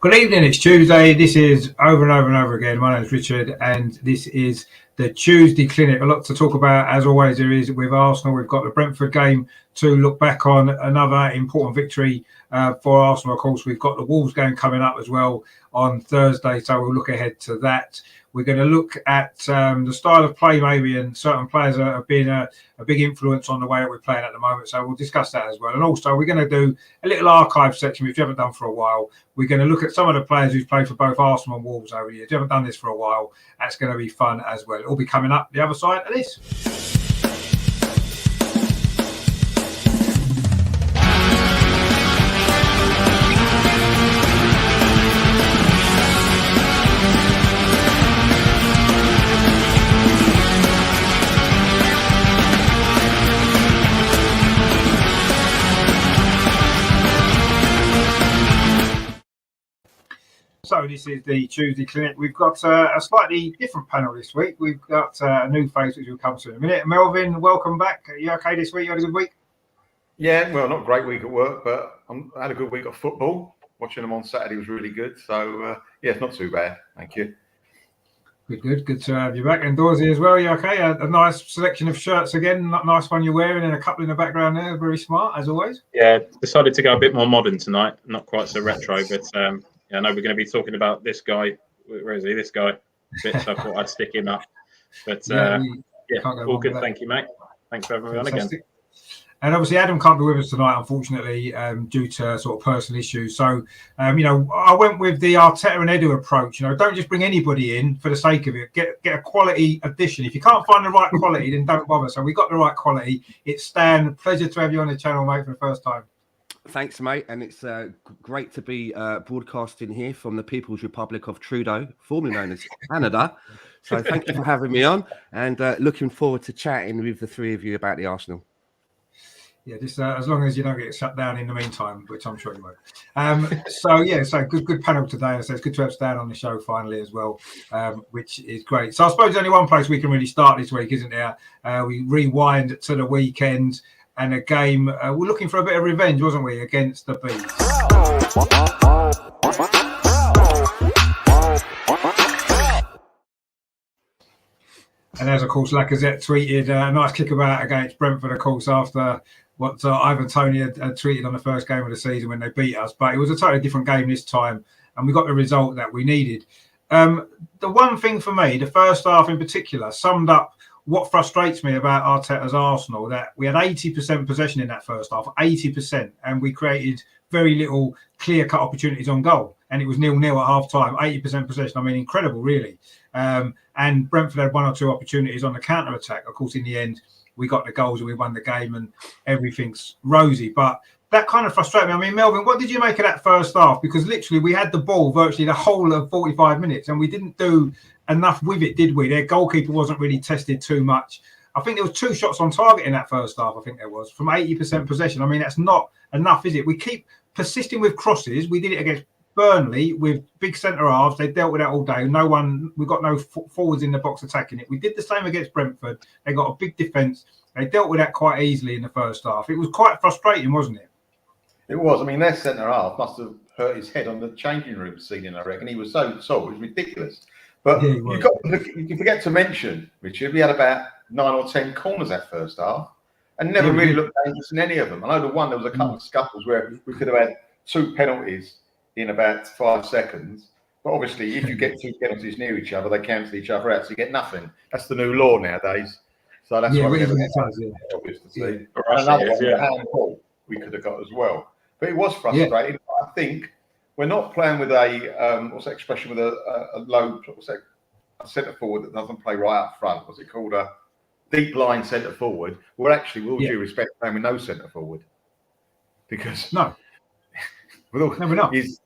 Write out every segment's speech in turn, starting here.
Good evening, it's Tuesday. This is over and over and over again. My name is Richard and this is the Tuesday Clinic. A lot to talk about, as always, there is with Arsenal. We've got the Brentford game to look back on, another important victory for Arsenal, of course. We've got the Wolves game coming up as well on Thursday, so we'll look ahead to that. We're going to look at the style of play maybe, and certain players have been a big influence on the way that we're playing at the moment, so we'll discuss that as well. And also we're going to do a little archive section, which we haven't done for a while. We're going to look at some of the players who've played for both Arsenal and Wolves over the years. If you haven't done this for a while, that's going to be fun as well. It'll be coming up the other side of this. So this is the Tuesday Clinic. We've got a slightly different panel this week. We've got a new face, which we'll come to in a minute. Melvin, welcome back. Are you okay this week? You had a good week? Yeah, well, not a great week at work, but I had a good week of football. Watching them on Saturday was really good. So, yeah, it's not too bad. Thank you. Good to have you back. And Dorsey as well, you okay? A nice selection of shirts again. Nice one you're wearing, and a couple in the background there. Very smart, as always. Yeah, decided to go a bit more modern tonight. Not quite so retro, but yeah, I know we're going to be talking about this guy. Where is he? This guy. So I thought I'd stick him up. But yeah, all good. Thank you, mate. Thanks for having me on again. And obviously, Adam can't be with us tonight, unfortunately, due to sort of personal issues. So, I went with the Arteta and Edu approach. Don't just bring anybody in for the sake of it. Get a quality addition. If you can't find the right quality, then don't bother. So we got the right quality. It's Stan. Pleasure to have you on the channel, mate, for the first time. Thanks, mate. And it's great to be broadcasting here from the People's Republic of Trudeau, formerly known as Canada. So thank you for having me on, and looking forward to chatting with the three of you about the Arsenal. Yeah, just as long as you don't get shut down in the meantime, which I'm sure you won't. So good panel today. So it's good to have Stan on the show finally as well, which is great. So I suppose there's only one place we can really start this week, isn't there? We rewind to the weekend. And a game, we're looking for a bit of revenge, wasn't we, against the Bees? And as, of course, Lacazette tweeted a nice kickabout against Brentford, of course, after what Ivan Toney had tweeted on the first game of the season when they beat us. But it was a totally different game this time, and we got the result that we needed. The one thing for me, the first half in particular, summed up what frustrates me about Arteta's Arsenal, that we had 80% possession in that first half, 80%, and we created very little clear-cut opportunities on goal. And it was 0-0 at half-time, 80% possession. I mean, incredible, really. And Brentford had one or two opportunities on the counter-attack. Of course, in the end, we got the goals and we won the game and everything's rosy. But that kind of frustrated me. I mean, Melvin, what did you make of that first half? Because literally we had the ball virtually the whole of 45 minutes and we didn't do enough with it, did we? Their goalkeeper wasn't really tested too much. I think there was 2 shots on target in that first half, I think there was, from 80% possession. I mean, that's not enough, is it? We keep persisting with crosses. We did it against Burnley with big centre halves. They dealt with that all day. We've got no forwards in the box attacking it. We did the same against Brentford. They got a big defence. They dealt with that quite easily in the first half. It was quite frustrating, wasn't it? It was. I mean, their centre half must have hurt his head on the changing room ceiling, I reckon. He was so sore. It was ridiculous. But yeah, you can forget to mention, Richard, we had about 9 or 10 corners that first half and never really looked dangerous in any of them. I know the one, there was a couple of scuffles where we could have had 2 penalties in about 5 seconds. But obviously, if you get 2 penalties near each other, they cancel each other out, so you get nothing. That's the new law nowadays. So that's why we never get obvious to see. And another one, the handball we could have got as well. But it was frustrating. Yeah. I think we're not playing with a what's that expression, with a low, a centre forward that doesn't play right up front. What's it called? A deep line centre forward. We're actually, with all due respect, playing with no centre forward, because we're not. He's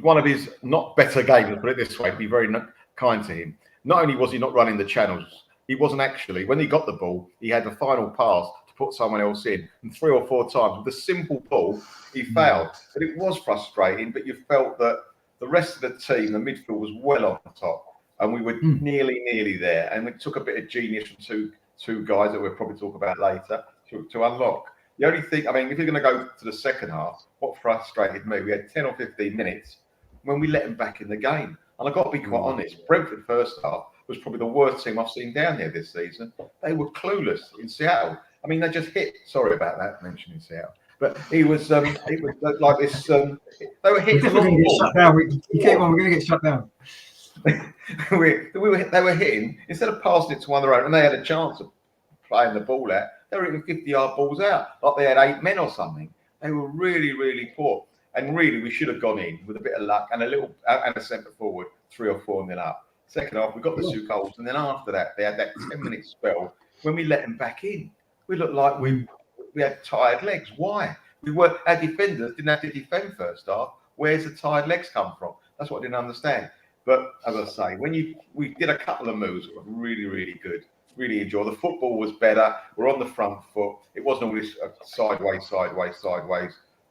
one of his not better games. Let's put it this way. Be very kind to him. Not only was he not running the channels, he wasn't actually. When he got the ball, he had the final pass to put someone else in, and 3 or 4 times with a simple ball, he failed. But it was frustrating. But you felt that the rest of the team, the midfield, was well on top. And we were nearly there. And it took a bit of genius from two guys that we'll probably talk about later to unlock. The only thing, I mean, if you're going to go to the second half, what frustrated me, we had 10 or 15 minutes when we let them back in the game. And I've got to be quite honest, Brentford first half was probably the worst team I've seen down here this season. They were clueless in Seattle. I mean, they just hit. Sorry about that, mentioning Seattle. But it was like this. They were hitting. We're going to get shut down. You keep on. We're going to get shut down. They were hitting instead of passing it to one of their own, and they had a chance of playing the ball out. They were hitting 50-yard balls out, like they had 8 men or something. They were really, really poor, and really we should have gone in with a bit of luck and a centre forward, 3 or 4 nil up. Second half, we got the 2 goals, and then after that, they had that 10-minute spell when we let them back in. We looked like we had tired legs. Why? Our defenders didn't have to defend first half. Where's the tired legs come from? That's what I didn't understand. But as I say, we did a couple of moves that were really, really good. Really enjoy. The football was better. We're on the front foot. It wasn't all this sideways,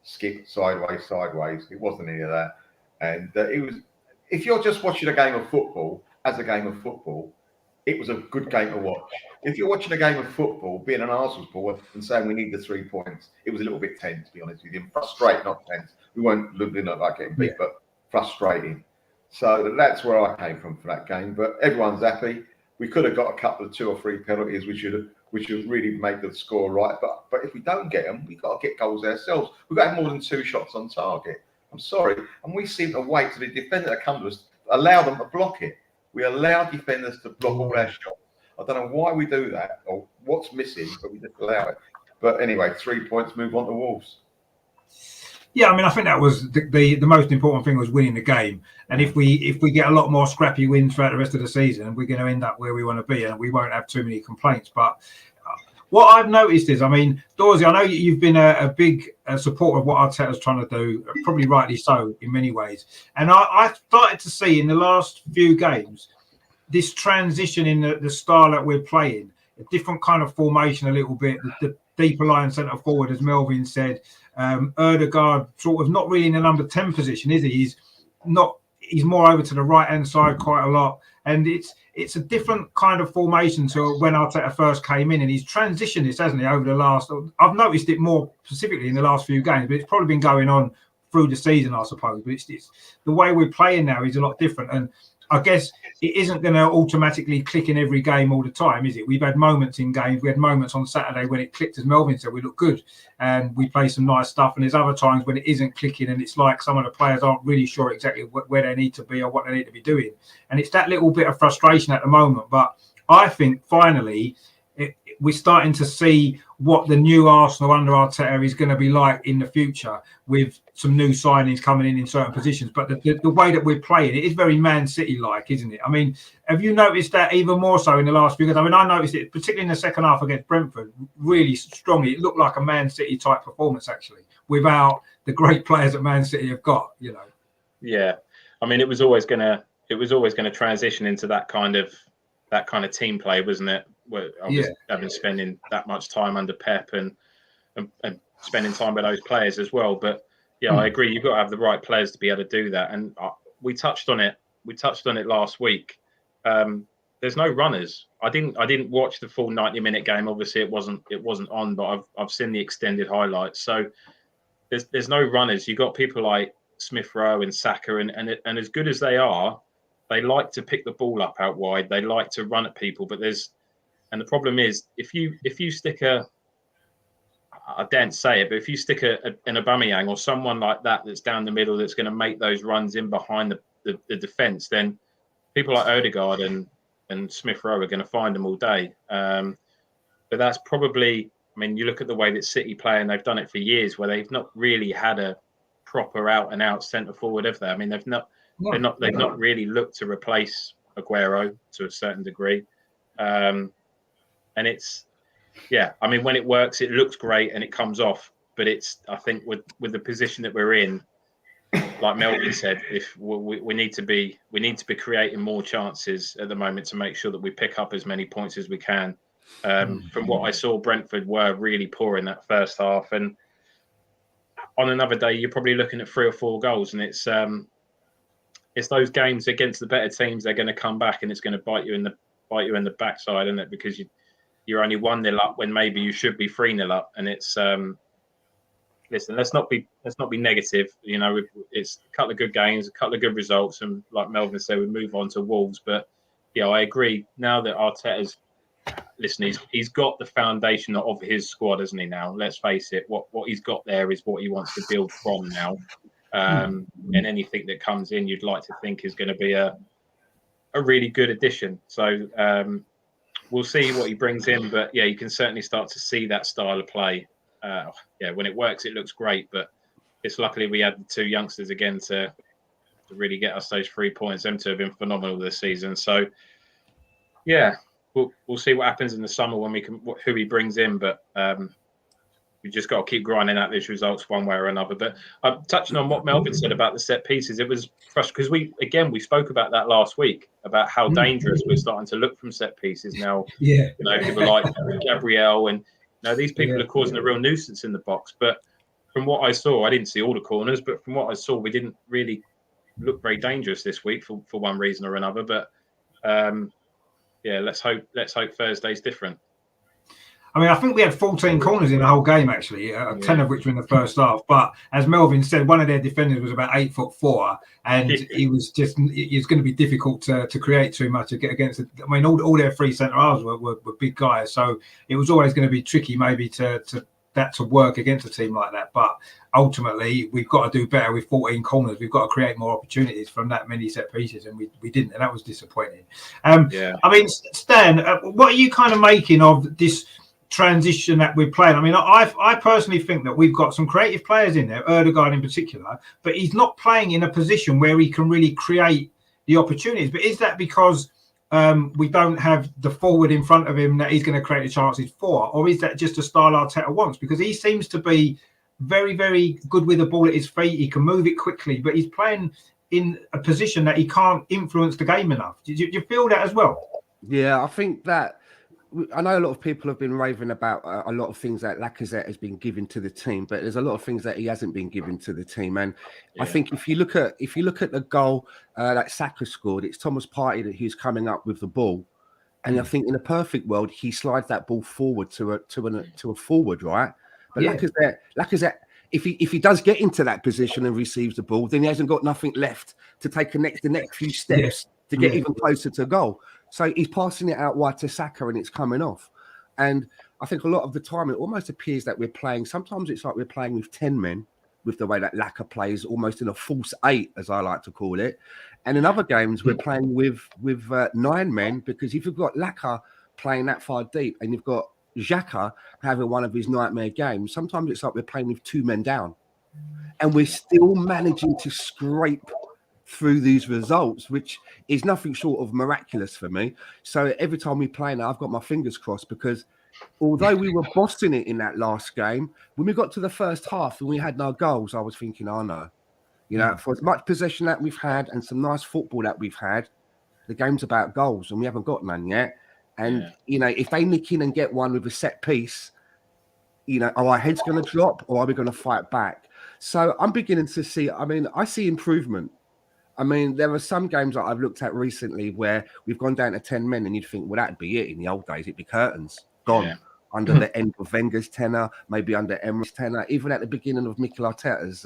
skip, sideways. It wasn't any of that. And it was. If you're just watching a game of football as a game of football, it was a good game to watch. If you're watching a game of football, being an Arsenal supporter and saying we need the 3 points, it was a little bit tense, to be honest with you. Frustrating, not tense. We weren't looking like getting beat, but frustrating. So that's where I came from for that game. But everyone's happy. We could have got a couple of 2 or 3 penalties, which would really make the score right. But if we don't get them, we've got to get goals ourselves. We've got to have more than 2 shots on target. I'm sorry. And we seem to wait for the defender to come to us, allow them to block it. We allow defenders to block all our shots. I don't know why we do that or what's missing, but we just allow it. But anyway, 3 points, move on to Wolves. Yeah, I mean, I think that was the most important thing was winning the game. And if we get a lot more scrappy wins throughout the rest of the season, we're going to end up where we want to be, and we won't have too many complaints. But what I've noticed is, I mean, Dorsey, I know you've been a big supporter of what Arteta's trying to do, probably rightly so in many ways. And I started to see in the last few games this transition in the style that we're playing, a different kind of formation a little bit, the deeper line centre forward, as Melvin said. Ødegaard sort of not really in the number 10 position, is he? He's more over to the right hand side quite a lot, and it's a different kind of formation to when Arteta first came in, and he's transitioned this, hasn't he, over the last. I've noticed it more specifically in the last few games, but it's probably been going on through the season, I suppose. But it's the way we're playing now is a lot different, and I guess it isn't going to automatically click in every game all the time, is it? We've had moments in games. We had moments on Saturday when it clicked, as Melvin said, we look good and we play some nice stuff. And there's other times when it isn't clicking and it's like some of the players aren't really sure exactly where they need to be or what they need to be doing. And it's that little bit of frustration at the moment. But I think finally we're starting to see what the new Arsenal under Arteta is going to be like in the future, with some new signings coming in certain positions. But the way that we're playing, it is very Man City-like, isn't it? I mean, have you noticed that even more so in the last few games? I mean, I noticed it, particularly in the second half against Brentford, really strongly. It looked like a Man City-type performance, actually, without the great players that Man City have got, you know. Yeah. I mean, it was always going to transition into that kind of team play, wasn't it? Where I was having spending that much time under Pep and spending time with those players as well. But yeah, I agree. You've got to have the right players to be able to do that. And we touched on it. We touched on it last week. There's no runners. I didn't watch the full 90-minute game. Obviously, it wasn't on. But I've seen the extended highlights. So there's no runners. You got people like Smith-Rowe and Saka, and as good as they are, they like to pick the ball up out wide. They like to run at people. But and the problem is, if you stick I daren't say it, but if you stick an Aubameyang or someone like that's down the middle that's going to make those runs in behind the defence, then people like Ødegaard and Smith-Rowe are going to find them all day. But that's probably, I mean, you look at the way that City play, and they've done it for years, where they've not really had a proper out-and-out centre forward, have they? I mean, they've not really looked to replace Aguero to a certain degree. And it's, I mean, when it works, it looks great and it comes off. But I think with the position that we're in, like Melvin said, if we need to be creating more chances at the moment to make sure that we pick up as many points as we can. From what I saw, Brentford were really poor in that first half, and on another day, you're probably looking at 3 or 4 goals, and it's those games against the better teams. They're going to come back, and it's going to bite you in the backside, isn't it? Because you're only 1-0 up when maybe you should be 3-0 up, and it's listen, let's not be negative. You know, it's a couple of good games, a couple of good results, and like Melvin said, we move on to Wolves. But yeah, I agree. Now that Arteta's he's got the foundation of his squad, hasn't he? Now, let's face it, what he's got there is what he wants to build from now. And anything that comes in, you'd like to think is going to be a really good addition. So we'll see what he brings in. But yeah, you can certainly start to see that style of play. When it works, it looks great. But it's luckily we had the two youngsters again to really get us those 3 points. Them two have been phenomenal this season. So yeah, we'll see what happens in the summer when who he brings in. But we just got to keep grinding out these results one way or another. But touching on what Melvin said about the set pieces, it was frustrating because we spoke about that last week about how dangerous we're starting to look from set pieces now. Yeah, you know, people like Gabriel and these people are causing a real nuisance in the box. But from what I saw, I didn't see all the corners, but from what I saw, we didn't really look very dangerous this week for one reason or another. But let's hope Thursday's different. I mean, I think we had 14 corners in the whole game, actually, 10 of which were in the first half. But as Melvin said, one of their defenders was about 8'4", and it's going to be difficult to create too much against it. I mean, all their three centre halves were big guys, so it was always going to be tricky maybe to work against a team like that. But ultimately, we've got to do better with 14 corners. We've got to create more opportunities from that many set pieces, and we didn't, and that was disappointing. I mean, Stan, what are you kind of making of this transition that we're playing? I mean, I personally think that we've got some creative players in there, Ødegaard in particular, but he's not playing in a position where he can really create the opportunities. But is that because we don't have the forward in front of him that he's going to create the chances for, or is that just a style Arteta wants? Because he seems to be very, very good with the ball at his feet. He can move it quickly, but he's playing in a position that he can't influence the game enough. Do you feel that as well? Yeah, I think that. I know a lot of people have been raving about a lot of things that Lacazette has been given to the team, but there's a lot of things that he hasn't been given to the team. And I think if you look at the goal that Saka scored, it's Thomas Partey that he's coming up with the ball, and I think in a perfect world he slides that ball forward to a forward, right? But Lacazette, if he does get into that position and receives the ball, then he hasn't got nothing left to take the next few steps to get even closer to goal. So he's passing it out wide to Saka and it's coming off. And I think a lot of the time it almost appears that we're playing, sometimes it's like we're playing with 10 men, with the way that Laka plays, almost in a false 8, as I like to call it. And in other games, we're playing with 9 men, because if you've got Laka playing that far deep and you've got Xhaka having one of his nightmare games, sometimes it's like we're playing with 2 men down. And we're still managing to scrape through these results, which is nothing short of miraculous for me. So every time we play now, I've got my fingers crossed, because although we were bossing it in that last game, when we got to the first half and we had no goals, I was thinking, oh no, for as much possession that we've had and some nice football that we've had, the game's about goals and we haven't got none yet. And, if they nick in and get one with a set piece, are our heads going to drop, or are we going to fight back? So I'm beginning to see, I see improvement. There are some games that I've looked at recently where we've gone down to 10 men and you'd think, well, that'd be it. In the old days, it'd be curtains. Gone. Under the end of Wenger's tenure, maybe under Emery's tenure, even at the beginning of Mikel Arteta's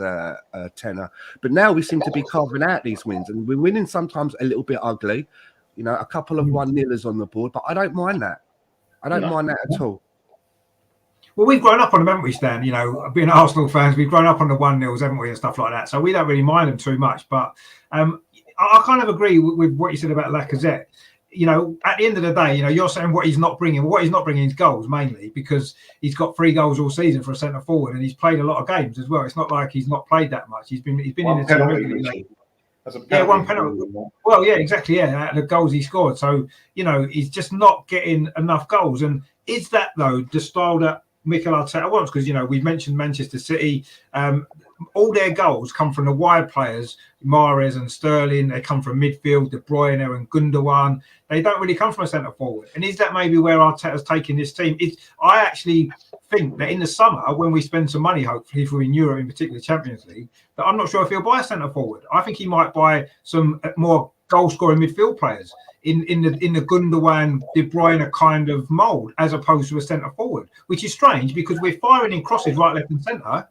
tenure. But now we seem to be carving out these wins, and we're winning sometimes a little bit ugly. A couple of 1-0s on the board, but I don't mind that. I don't mind that at all. Well, we've grown up on them, haven't we, Stan? Being Arsenal fans, we've grown up on the 1-0s, haven't we, and stuff like that. So we don't really mind them too much. But I kind of agree with what you said about Lacazette. At the end of the day, you're saying what he's not bringing. What he's not bringing is goals, mainly because he's got 3 goals all season for a centre forward, and he's played a lot of games as well. It's not like he's not played that much. He's been in the team regularly. One penalty. Well, yeah, exactly. Yeah, the goals he scored. So he's just not getting enough goals. And is that though the style that Mikel Arteta wants? Because we've mentioned Manchester City. All their goals come from the wide players, Mahrez and Sterling. They come from midfield, De Bruyne and Gundogan. They don't really come from a centre forward. And is that maybe where Arteta's taking this team? I actually think that in the summer, when we spend some money, hopefully if we're in Europe, in particular Champions League, that I'm not sure if he'll buy a centre forward. I think he might buy some more goal-scoring midfield players in the Gundogan, De Bruyne kind of mould, as opposed to a centre forward, which is strange because we're firing in crosses right, left and centre.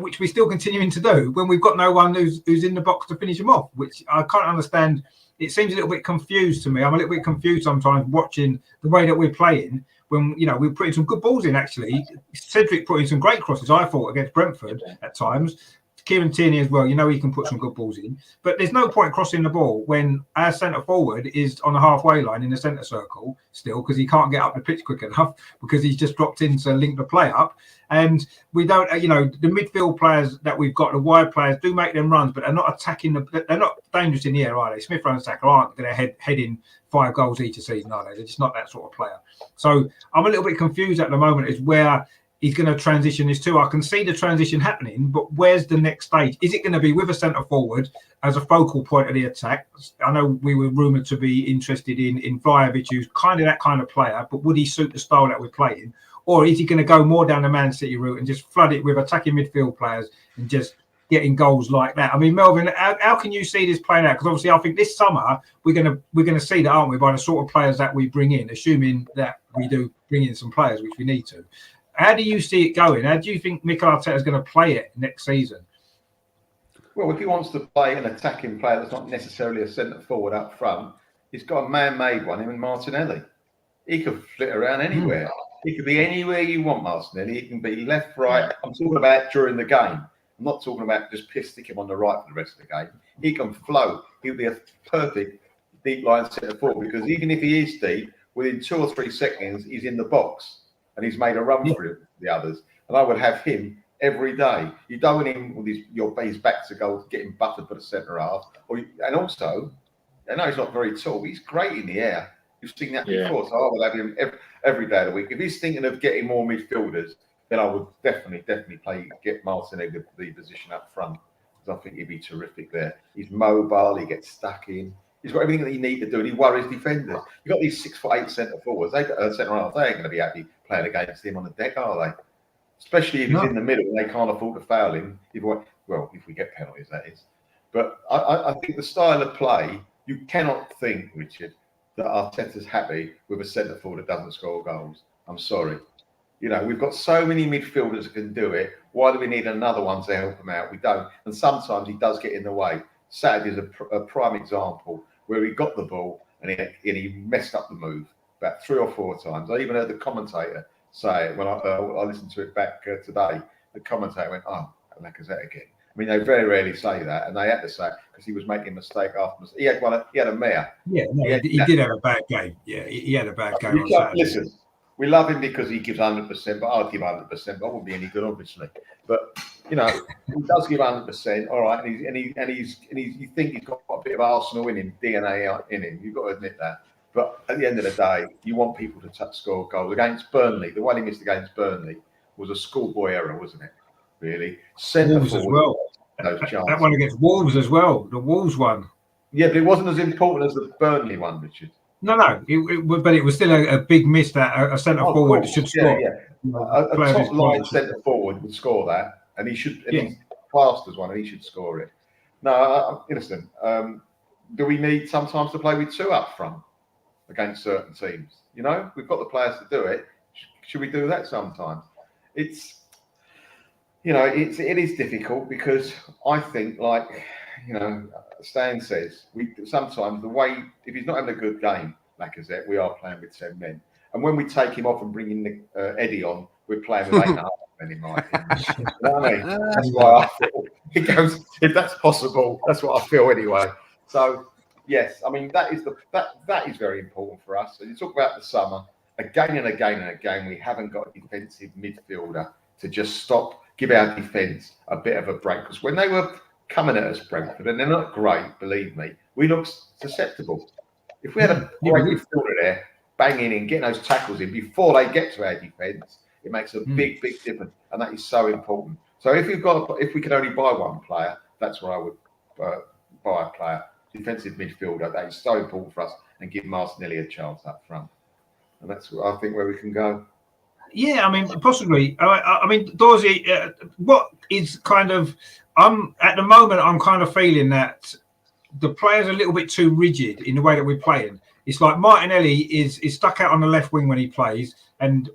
which we're still continuing to do when we've got no one who's in the box to finish them off, which I can't understand. It seems a little bit confused to me. I'm a little bit confused sometimes watching the way that we're playing when, we're putting some good balls in, actually. Cedric put in some great crosses, I thought, against Brentford at times. Kieran Tierney as well, he can put some good balls in. But there's no point crossing the ball when our centre forward is on the halfway line in the centre circle still, because he can't get up the pitch quick enough because he's just dropped in to link the play up. And we don't, the midfield players that we've got, the wide players do make them runs, but they're not attacking, they're not dangerous in the air, are they? Smith-Rowe and Saka aren't going to head in 5 goals each a season, are they? They're just not that sort of player. So I'm a little bit confused at the moment as where he's going to transition this to. I can see the transition happening, but where's the next stage? Is it going to be with a centre forward as a focal point of the attack? I know we were rumoured to be interested in Vlahovic, who's kind of that kind of player, but would he suit the style that we're playing? Or is he going to go more down the Man City route and just flood it with attacking midfield players and just getting goals like that? I mean, Melvin, how can you see this playing out? Because obviously, I think this summer we're going to see that, aren't we, by the sort of players that we bring in, assuming that we do bring in some players, which we need to. How do you see it going? How do you think Mikel Arteta is going to play it next season? Well, if he wants to play an attacking player that's not necessarily a centre forward up front, he's got a man-made one, him and Martinelli. He could flit around anywhere. He could be anywhere you want, Martinelli. He can be left, right. I'm talking about during the game. I'm not talking about just stick him on the right for the rest of the game. He can float. He'll be a perfect deep line centre forward, because even if he is deep, within 2 or 3 seconds, he's in the box and he's made a run for the others. And I would have him every day. You don't want him with his back to goal, getting buttered for the centre half. And also, I know he's not very tall, but he's great in the air. You've seen that before, so I would have him every day of the week. If he's thinking of getting more midfielders, then I would definitely get Martinelli the position up front, because I think he'd be terrific there. He's mobile, he gets stuck in. He's got everything that you need to do, and he worries defenders. You've got these 6'8" centre forwards. Centre half. They ain't going to be happy playing against him on the deck, are they? Especially if he's in the middle and they can't afford to foul him. If we get penalties, that is. But I think the style of play, you cannot think, Richard, that Arteta's happy with a centre forward that doesn't score goals. I'm sorry. We've got so many midfielders that can do it. Why do we need another one to help him out? We don't. And sometimes he does get in the way. Saturday's a prime example where he got the ball and he messed up the move about 3 or 4 times. I even heard the commentator say it when I listened to it back today. The commentator went, "Oh, Lacazette again." I mean, they very rarely say that, and they had to say it because he was making a mistake after. He had a mare. Yeah, no, he did have a bad game. Yeah, he had a bad game. Listen, we love him because he gives 100%, but I'd give 100%. But I wouldn't be any good, obviously. But he does give 100%. All right, and you think he's got a bit of Arsenal in him, DNA in him. You've got to admit that. But at the end of the day, you want people to score goals. Against Burnley, the one he missed against Burnley was a schoolboy error, wasn't it? Really, centre forward. As well. That one against Wolves as well. The Wolves one. Yeah, but it wasn't as important as the Burnley one, Richard. No, but it was still a big miss that a centre forward should score. Yeah. A top line centre forward would score that, and he should. And he's classed as one, and he should score it. No, listen. Do we need sometimes to play with 2 up front against certain teams? We've got the players to do it. Should we do that sometimes? It is difficult because I think, Stan says, sometimes the way, if he's not having a good game, Lacazette, we are playing with 10 men. And when we take him off and bring in Eddie on, we're playing with 8.5 men in my opinion. You know what I mean? That's why I feel it goes, if that's possible, that's what I feel anyway. So, yes, I mean, that is very important for us. And you talk about the summer, again and again and again, we haven't got a defensive midfielder to just give our defence a bit of a break. Because when they were coming at us, Brentford, and they're not great, believe me, we look susceptible. If we had a great midfielder there, banging in, getting those tackles in before they get to our defence, it makes a big, big difference. And that is so important. So if we could only buy one player, that's where I would buy a player, defensive midfielder. That is so important for us, and give Martinelli a chance up front. And that's, I think, where we can go. Yeah, I mean, possibly. I mean, Dorsey, what is kind of... at the moment, I'm kind of feeling that the players are a little bit too rigid in the way that we're playing. It's like Martinelli is stuck out on the left wing when he plays, and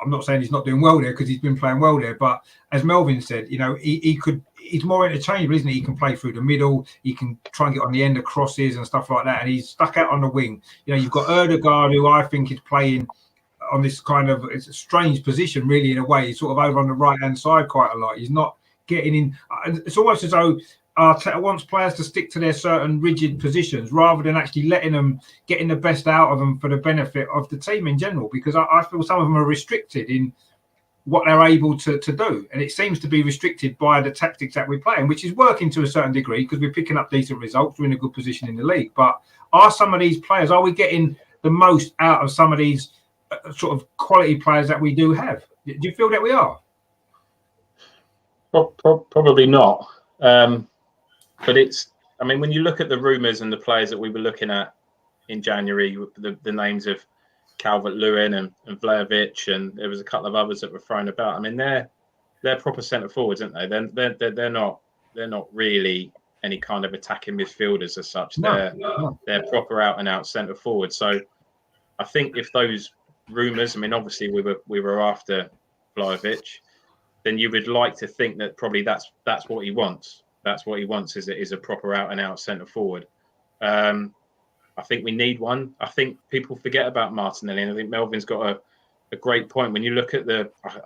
I'm not saying he's not doing well there because he's been playing well there, but as Melvin said, he's more interchangeable, isn't he? He can play through the middle, he can try and get on the end of crosses and stuff like that, and he's stuck out on the wing. You've got Ødegaard, who I think is playing on this kind of, it's a strange position really in a way. He's sort of over on the right hand side quite a lot. He's not getting in. It's almost as though Arteta wants players to stick to their certain rigid positions rather than actually letting them, getting the best out of them for the benefit of the team in general, because I feel some of them are restricted in what they're able to do, and it seems to be restricted by the tactics that we're playing, which is working to a certain degree because we're picking up decent results, we're in a good position in the league. But are some of these players, are we getting the most out of some of these sort of quality players that we do have? Do you feel that we are? Probably not. But when you look at the rumours and the players that we were looking at in January, the names of Calvert-Lewin and Vlahovic, and there was a couple of others that were thrown about. I mean, they're proper centre forwards, aren't they? They're not really any kind of attacking midfielders as such. They're proper out and out centre forwards. So I think if those rumours, obviously we were after Vlahovic, then you would like to think that probably that's what he wants. That's what he wants is a proper out and out centre forward. I think we need one. I think people forget about Martinelli, and I think Melvin's got a great point. When you look at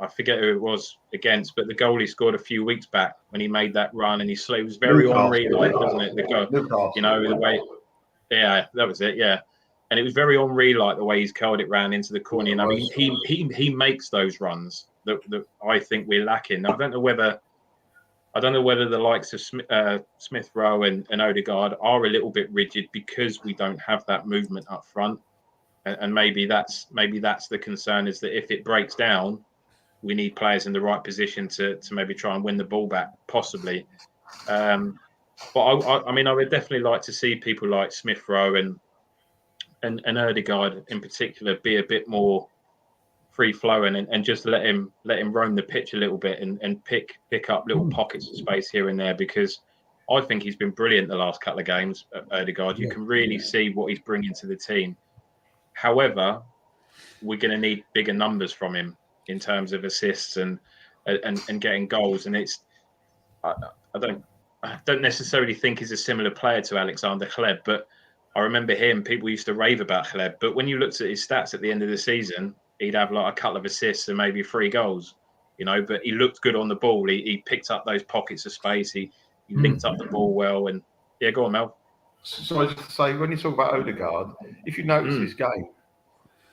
I forget who it was against, but the goal he scored a few weeks back when he made that run, and it was very Henry-like, wasn't it? The goal, the way, yeah, that was it, yeah. And it was very Henry-like the way he's curled it round into the corner. And he makes those runs that I think we're lacking. Now, I don't know whether the likes of Smith-Rowe and Ødegaard are a little bit rigid because we don't have that movement up front, and maybe that's the concern, is that if it breaks down, we need players in the right position to maybe try and win the ball back, possibly. But I would definitely like to see people like Smith-Rowe and Ødegaard in particular be a bit more free flowing and just let him roam the pitch a little bit and pick up little pockets of space here and there, because I think he's been brilliant the last couple of games. Ødegaard, you can really see what he's bringing to the team. However, we're going to need bigger numbers from him in terms of assists and getting goals. And I don't necessarily think he's a similar player to Alexander Hleb, but I remember people used to rave about Hleb. But when you looked at his stats at the end of the season, he'd have like a couple of assists and maybe 3 goals, but he looked good on the ball. He picked up those pockets of space. He linked up the ball well. And yeah, go on, Mel. So I was just to say, when you talk about Ødegaard, if you notice his game,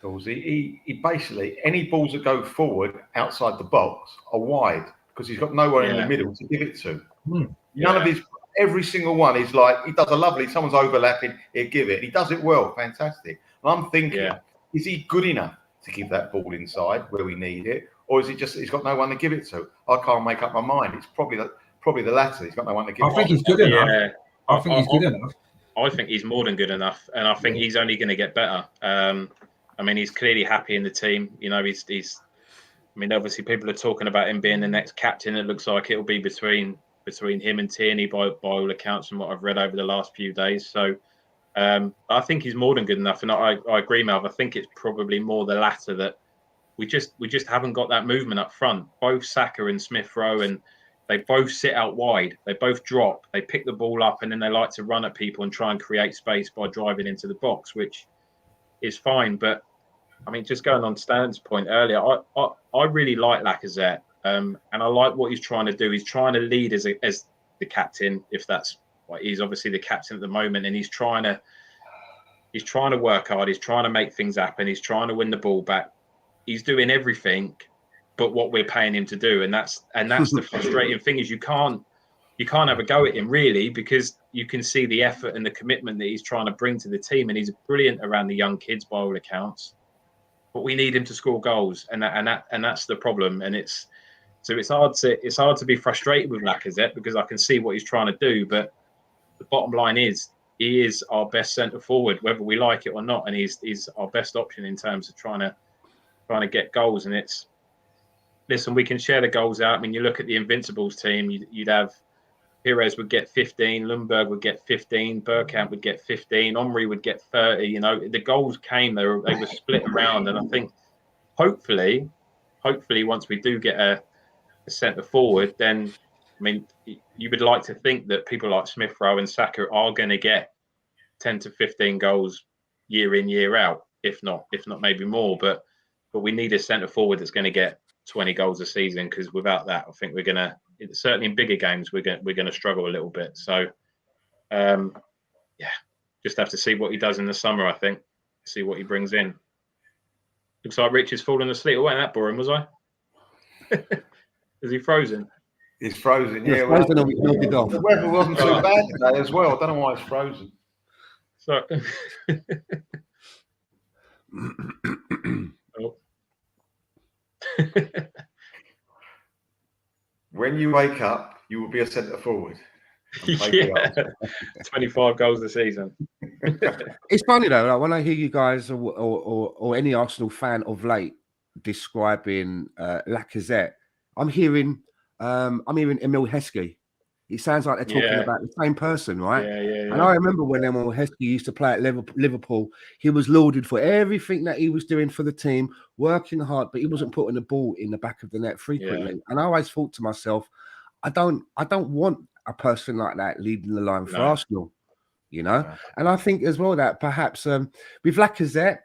he basically, any balls that go forward outside the box are wide because he's got nowhere in the middle to give it to. None of his, every single one is like, he does a lovely, someone's overlapping, he'll give it. He does it well, fantastic. And I'm thinking, is he good enough to give that ball inside where we need it? Or is it just he's got no one to give it to? I can't make up my mind. It's probably the latter. He's got no one to give it to. I think he's good enough. I think he's good enough. I think he's more than good enough, and I think he's only going to get better. He's clearly happy in the team. He's. Obviously, people are talking about him being the next captain. It looks like it'll be between him and Tierney by all accounts from what I've read over the last few days. So, I think he's more than good enough, and I agree, Melv. I think it's probably more the latter, that we just haven't got that movement up front. Both Saka and Smith-Rowe, and they both sit out wide. They both drop. They pick the ball up, and then they like to run at people and try and create space by driving into the box, which is fine. But just going on Stan's point earlier, I really like Lacazette, and I like what he's trying to do. He's trying to lead as the captain, if that's what he's obviously the captain at the moment, and he's trying to work hard. He's trying to make things happen. He's trying to win the ball back. He's doing everything but what we're paying him to do, and that's the frustrating thing, is you can't have a go at him really, because you can see the effort and the commitment that he's trying to bring to the team, and he's brilliant around the young kids by all accounts. But we need him to score goals, and that's the problem. And it's hard to be frustrated with Lacazette, because I can see what he's trying to do, but the bottom line is he is our best centre forward, whether we like it or not, and he's our best option in terms of trying to get goals. And listen, we can share the goals out. You look at the Invincibles team, you'd have Pires would get 15, Lundberg would get 15, Bergkamp would get 15, Omri would get 30. The goals came, they were split around, and I think hopefully hopefully once we do get a centre forward, then I mean, you would like to think that people like Smith-Rowe and Saka are going to get 10 to 15 goals year in, year out, if not maybe more. But we need a centre forward that's going to get 20 goals a season, because without that, I think we're going to, certainly in bigger games, we're going to struggle a little bit. So, just have to see what he does in the summer, I think, see what he brings in. Looks like Rich is falling asleep. I wasn't that boring, was I? Is he frozen? He's frozen, yeah. Frozen, the weather wasn't too bad today as well. I don't know why it's frozen. So, When you wake up, you will be a centre forward. Yeah, 25 goals a season. It's funny though, like when I hear you guys or any Arsenal fan of late describing Lacazette, I'm hearing Emil Heskey. It sounds like they're talking about the same person, right? Yeah. And I remember when Emil Heskey used to play at Liverpool, he was lauded for everything that he was doing for the team, working hard, but he wasn't putting the ball in the back of the net frequently. Yeah. And I always thought to myself, I don't want a person like that leading the line for Arsenal, you know? Yeah. And I think as well that perhaps with Lacazette,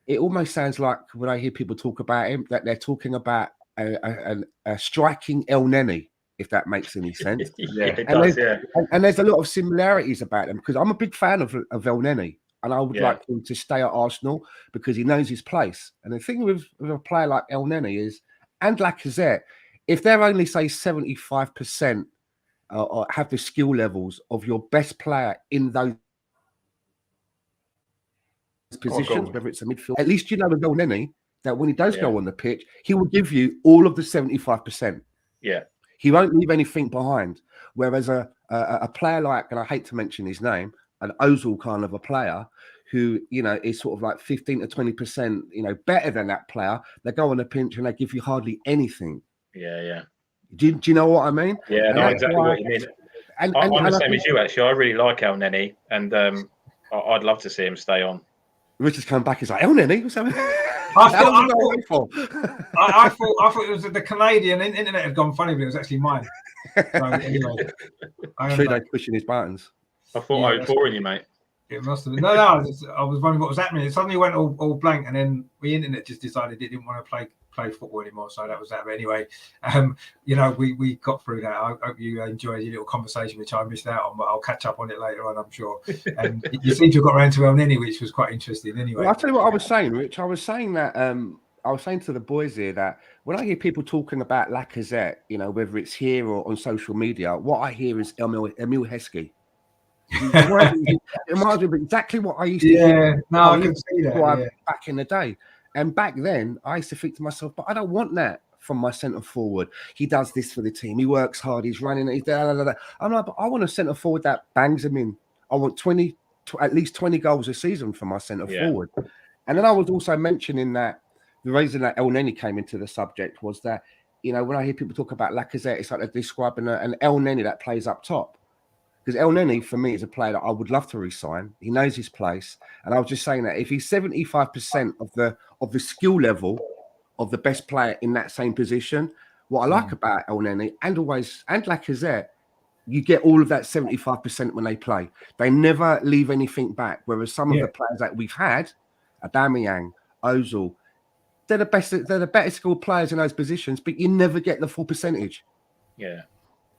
it almost sounds like when I hear people talk about him, that they're talking about a striking El Neni, if that makes any sense. And there's a lot of similarities about them, because I'm a big fan of El Neni, and I would like him to stay at Arsenal because he knows his place. And the thing with a player like El Neni is, and Lacazette, if they're only say 75% or have the skill levels of your best player in those positions, whether it's a midfield, at least you know with El Neni that when he does go on the pitch, he will give you all of the 75%. Yeah. He won't leave anything behind. Whereas a player like, and I hate to mention his name, an Ozil kind of a player who, you know, is sort of like 15 to 20%, you know, better than that player, they go on the pinch and they give you hardly anything. Yeah. Do you know what I mean? Yeah, no, exactly what you mean. I'm the same as you, actually. I really like El Neni, and I'd love to see him stay on. Richard's come back. He's like, El Neni? What's happening? I thought it was the Canadian internet had gone funny, but it was actually mine. So anyway, Trudeau pushing his buttons. I thought I was boring you, mate. It must have been. No, I was wondering what was happening. It suddenly went all blank, and then the internet just decided it didn't want to play football anymore. So that was that. But anyway, you know, we got through that. I hope you enjoyed your little conversation, which I missed out on, but I'll catch up on it later on, I'm sure. And you seem to have got around to El Neni, which was quite interesting. Anyway, well, I'll tell you what I was saying, Rich. I was saying that I was saying to the boys here that when I hear people talking about Lacazette, you know, whether it's here or on social media, what I hear is Emil Heskey. It reminds me of exactly what I used to hear. No, I can see that. Back in the day. And back then, I used to think to myself, but I don't want that from my centre forward. He does this for the team. He works hard. He's running. He's da. I'm like, but I want a centre forward that bangs him in. I want at least 20 goals a season for my centre forward. And then I was also mentioning that the reason that El Neni came into the subject was that, you know, when I hear people talk about Lacazette, it's like they're describing an El Neni that plays up top. Because El Neni, for me, is a player that I would love to re-sign. He knows his place. And I was just saying that if he's 75% of the skill level of the best player in that same position, what I like about El Neni and Lacazette, you get all of that 75% when they play. They never leave anything back. Whereas some of the players that we've had, Aubameyang, Ozil, they're the better skilled players in those positions, but you never get the full percentage. Yeah.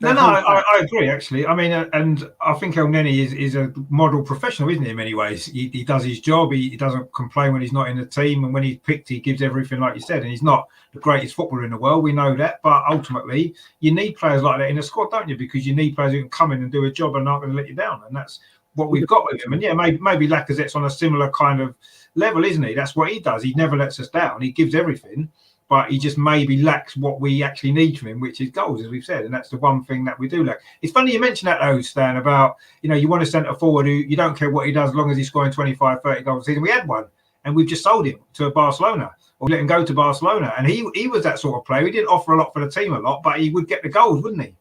No, I agree, actually. I mean, and I think El Neni is a model professional, isn't he, in many ways? He does his job. He doesn't complain when he's not in the team. And when he's picked, he gives everything, like you said. And he's not the greatest footballer in the world. We know that. But ultimately, you need players like that in a squad, don't you? Because you need players who can come in and do a job and aren't going to let you down. And that's what we've got with him. And maybe Lacazette's on a similar kind of level, isn't he? That's what he does. He never lets us down. He gives everything. But he just maybe lacks what we actually need from him, which is goals, as we've said. And that's the one thing that we do lack. It's funny you mentioned that, though, Stan, about, you know, you want a centre forward who you don't care what he does as long as he's scoring 25, 30 goals a season. We had one, and we've just sold him to Barcelona, or let him go to Barcelona. And he was that sort of player. He didn't offer a lot for the team a lot, but he would get the goals, wouldn't he?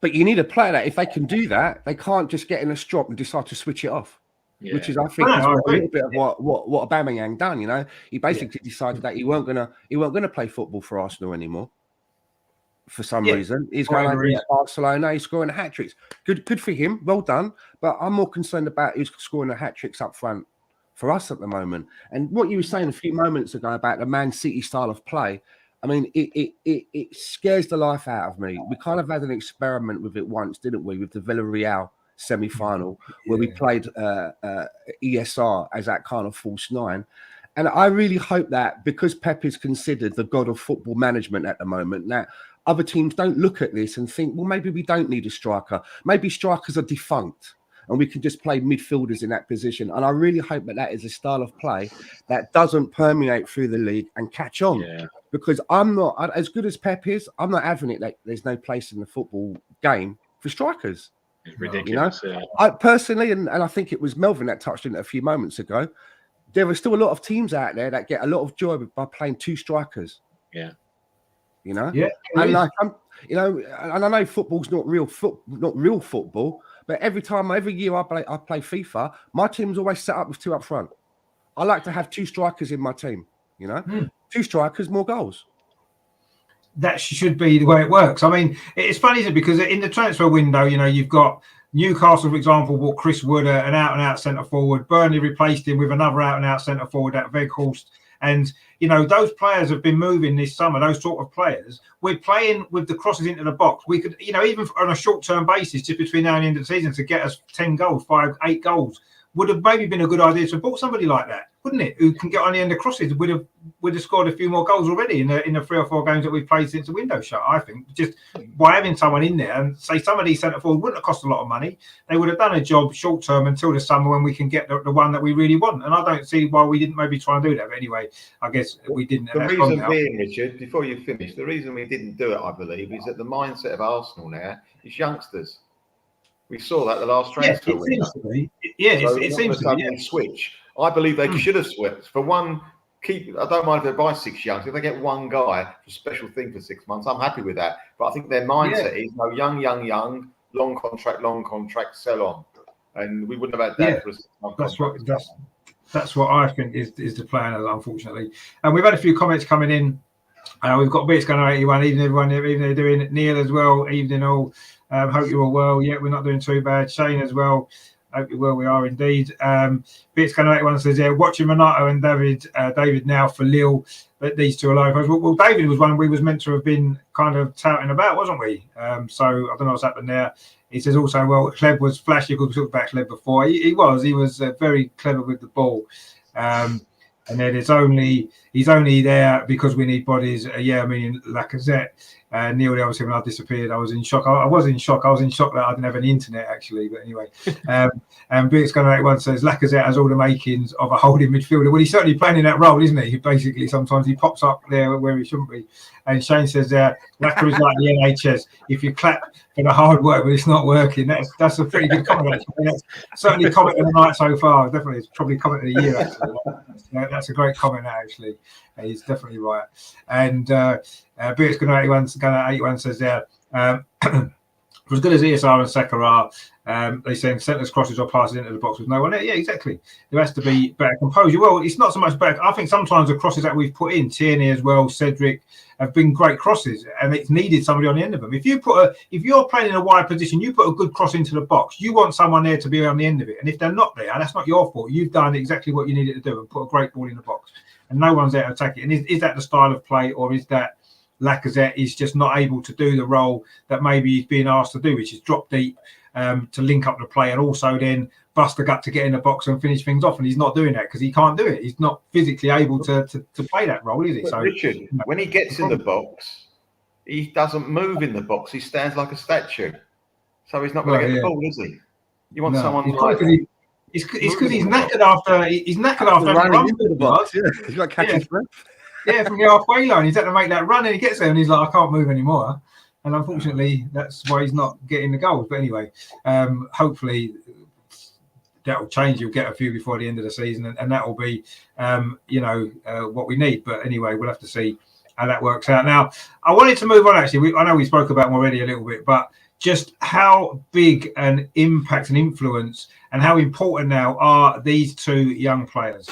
But you need a player that, if they can do that, they can't just get in a strop and decide to switch it off. which is, I think, is a little bit of what Aubameyang done. You know, he basically decided that he weren't gonna play football for Arsenal anymore. For some reason, he's going over at Barcelona. He's scoring hat tricks. Good for him. Well done. But I'm more concerned about who's scoring the hat tricks up front for us at the moment. And what you were saying a few moments ago about the Man City style of play, I mean, it scares the life out of me. We kind of had an experiment with it once, didn't we? With the Villarreal semi-final, where we played ESR as that kind of false nine. And I really hope that, because Pep is considered the god of football management at the moment, that other teams don't look at this and think, well, maybe we don't need a striker. Maybe strikers are defunct and we can just play midfielders in that position. And I really hope that is a style of play that doesn't permeate through the league and catch on. Yeah. Because I'm not, as good as Pep is, I'm not having it that there's no place in the football game for strikers. It's ridiculous. You know? I personally, and I think it was Melvin that touched on it a few moments ago, there are still a lot of teams out there that get a lot of joy by playing two strikers. Yeah. You know, and like and I know football's not real football, but every year I play FIFA, my team's always set up with two up front. I like to have two strikers in my team. You know, two strikers, more goals. That should be the way it works. I mean, it's funny, isn't it? Because in the transfer window, you know, you've got Newcastle, for example, bought Chris Wood, an out-and-out centre forward. Burnley replaced him with another out-and-out centre forward at Weghorst. And, you know, those players have been moving this summer, those sort of players. We're playing with the crosses into the box. We could, you know, even on a short-term basis, just between now and the end of the season, to get us 10 goals, 5, 8 goals, would have maybe been a good idea to bought somebody like that, wouldn't it? Who can get on the end of crosses, would have scored a few more goals already in the 3 or 4 games that we've played since the window shut. I think just by having someone in there, and say some of these centre forwards wouldn't have cost a lot of money. They would have done a job short term until the summer when we can get the one that we really want. And I don't see why we didn't maybe try and do that. But anyway, I guess we didn't. The reason being, Richard, before you finish, the reason we didn't do it, I believe, is that the mindset of Arsenal now is youngsters. We saw that the last transfer window. It seems to be. Switch. I believe they should have switched for one. I don't mind if they buy 6 youngs. If they get one guy for a special thing for 6 months, I'm happy with that. But I think their mindset is no young, long contract, sell on, and we wouldn't have had that for a 6 month contract. That's what I think is the plan, unfortunately. And we've had a few comments coming in. We've got Bits going to 81. Even they're doing it. Neil as well. Evening all. Hope you're all well. Yeah, we're not doing too bad. Shane as well. Hope you're well. We are indeed. Bits going to 81 says, yeah, watching Renato and David now for Lille, but these two are low. Well, David was one we was meant to have been kind of touting about, wasn't we? So I don't know what's happened there. He says also, well, Kleb was flashy. We talked about Kleb before. He was very clever with the ball. And then he's only there because we need bodies. I mean, Lacazette. Neil, obviously, when I disappeared, I was in shock. I was in shock that I didn't have any internet, actually. But anyway, and Beat's going to make one says Lacazette has all the makings of a holding midfielder. Well, he's certainly playing in that role, isn't he? Basically, sometimes he pops up there where he shouldn't be. And Shane says, Lacazette is like the NHS. If you clap for the hard work, but it's not working, that's a pretty good comment. That's certainly comment of the night so far. Definitely, it's probably comment of the year, actually. That's a great comment, actually. He's definitely right. And Beat's going to 81 says there, for as good as ESR and Saka are, they say centres, crosses or passes into the box with no one there. Yeah, exactly. There has to be better composure. Well, it's not so much better. I think sometimes the crosses that we've put in, Tierney as well, Cedric, have been great crosses, and it's needed somebody on the end of them. If you're playing in a wide position, you put a good cross into the box, you want someone there to be on the end of it. And if they're not there, that's not your fault. You've done exactly what you needed to do and put a great ball in the box, and no one's there to attack it. And is that the style of play, or is that Lacazette is just not able to do the role that maybe he's being asked to do, which is drop deep to link up the play and also then bust the gut to get in the box and finish things off? And he's not doing that because he can't do it. He's not physically able to play that role, is he? But so, Richard, when he gets in the box, he doesn't move in the box. He stands like a statue. So he's not going to get the ball, is he? You want someone like... It's because he's knackered after running into the box. Yeah, he's got to catch his breath. Yeah, from the halfway line, he's had to make that run, and he gets there, and he's like, I can't move anymore. And unfortunately, that's why he's not getting the goals. But anyway, hopefully that will change. You'll get a few before the end of the season, and that will be, what we need. But anyway, we'll have to see how that works out. Now, I wanted to move on. Actually, I know we spoke about him already a little bit, but just how big an impact and influence and how important now are these two young players?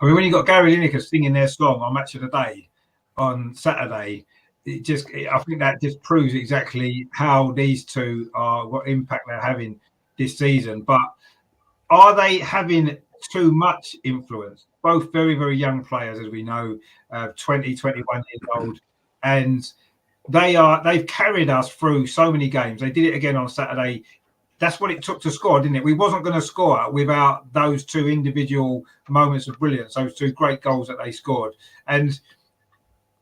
I mean, when you got Gary Lineker singing their song on Match of the Day on Saturday, I think that just proves exactly how these two are, what impact they're having this season. But are they having too much influence? Both very, very young players, as we know, 20, 21 years old, and they've carried us through so many games. They did it again on Saturday. That's what it took to score, didn't it? We wasn't going to score without those two individual moments of brilliance, those two great goals that they scored. And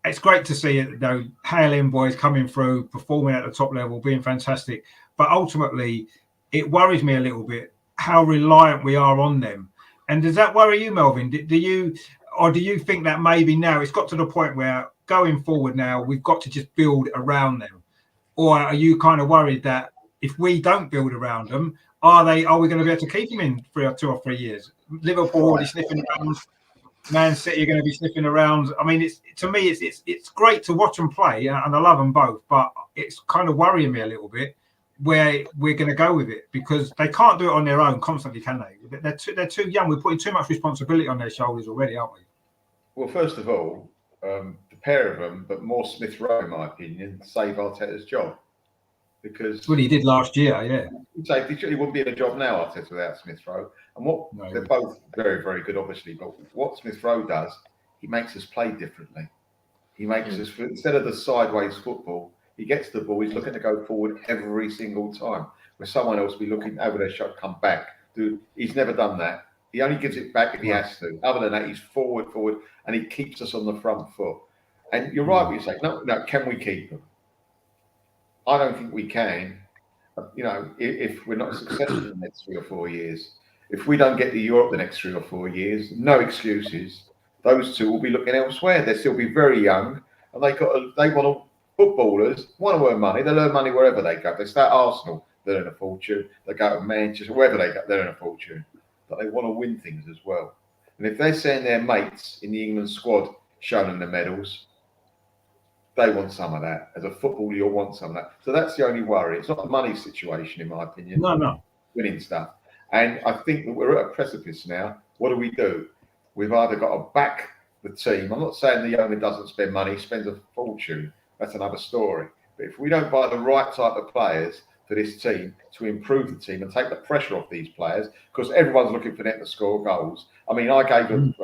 it's great to see it, though, Hale End boys coming through, performing at the top level, being fantastic. But ultimately, it worries me a little bit how reliant we are on them. And does that worry you, Melvin? Do you think that maybe now it's got to the point where going forward now, we've got to just build around them? Or are you kind of worried that if we don't build around them, are we going to be able to keep them in 2 or 3 years? Liverpool already sniffing around. Man City are going to be sniffing around. I mean, it's great to watch them play, and I love them both. But it's kind of worrying me a little bit where we're going to go with it, because they can't do it on their own constantly, can they? They're too young. We're putting too much responsibility on their shoulders already, aren't we? Well, first of all, the pair of them, but more Smith-Rowe, in my opinion, save Arteta's job. Because what he did last year, yeah. He wouldn't be in a job now, Arteta, without Smith-Rowe. And they're both very, very good, obviously. But what Smith-Rowe does, he makes us play differently. He makes us, instead of the sideways football, he gets the ball, he's looking to go forward every single time. Where someone else will be looking over their shot, come back. Dude, he's never done that. He only gives it back if he has to. Other than that, he's forward, and he keeps us on the front foot. And you're right when you say, no, can we keep them? I don't think we can. You know, if we're not successful in the next 3 or 4 years, if we don't get to Europe the next 3 or 4 years, no excuses. Those two will be looking elsewhere. They'll still be very young, and footballers want to earn money. They'll earn money wherever they go. If they stay at Arsenal, they'll earn a fortune. They go to Manchester, wherever they go, they'll earn a fortune. But they want to win things as well. And if they're seeing their mates in the England squad showing them the medals, they want some of that. As a footballer, you'll want some of that. So that's the only worry. It's not a money situation, in my opinion. No. Winning stuff. And I think that we're at a precipice now. What do? We've either got to back the team. I'm not saying the owner doesn't spend money, he spends a fortune. That's another story. But if we don't buy the right type of players for this team to improve the team and take the pressure off these players, because everyone's looking for them to score goals. I mean, I gave them...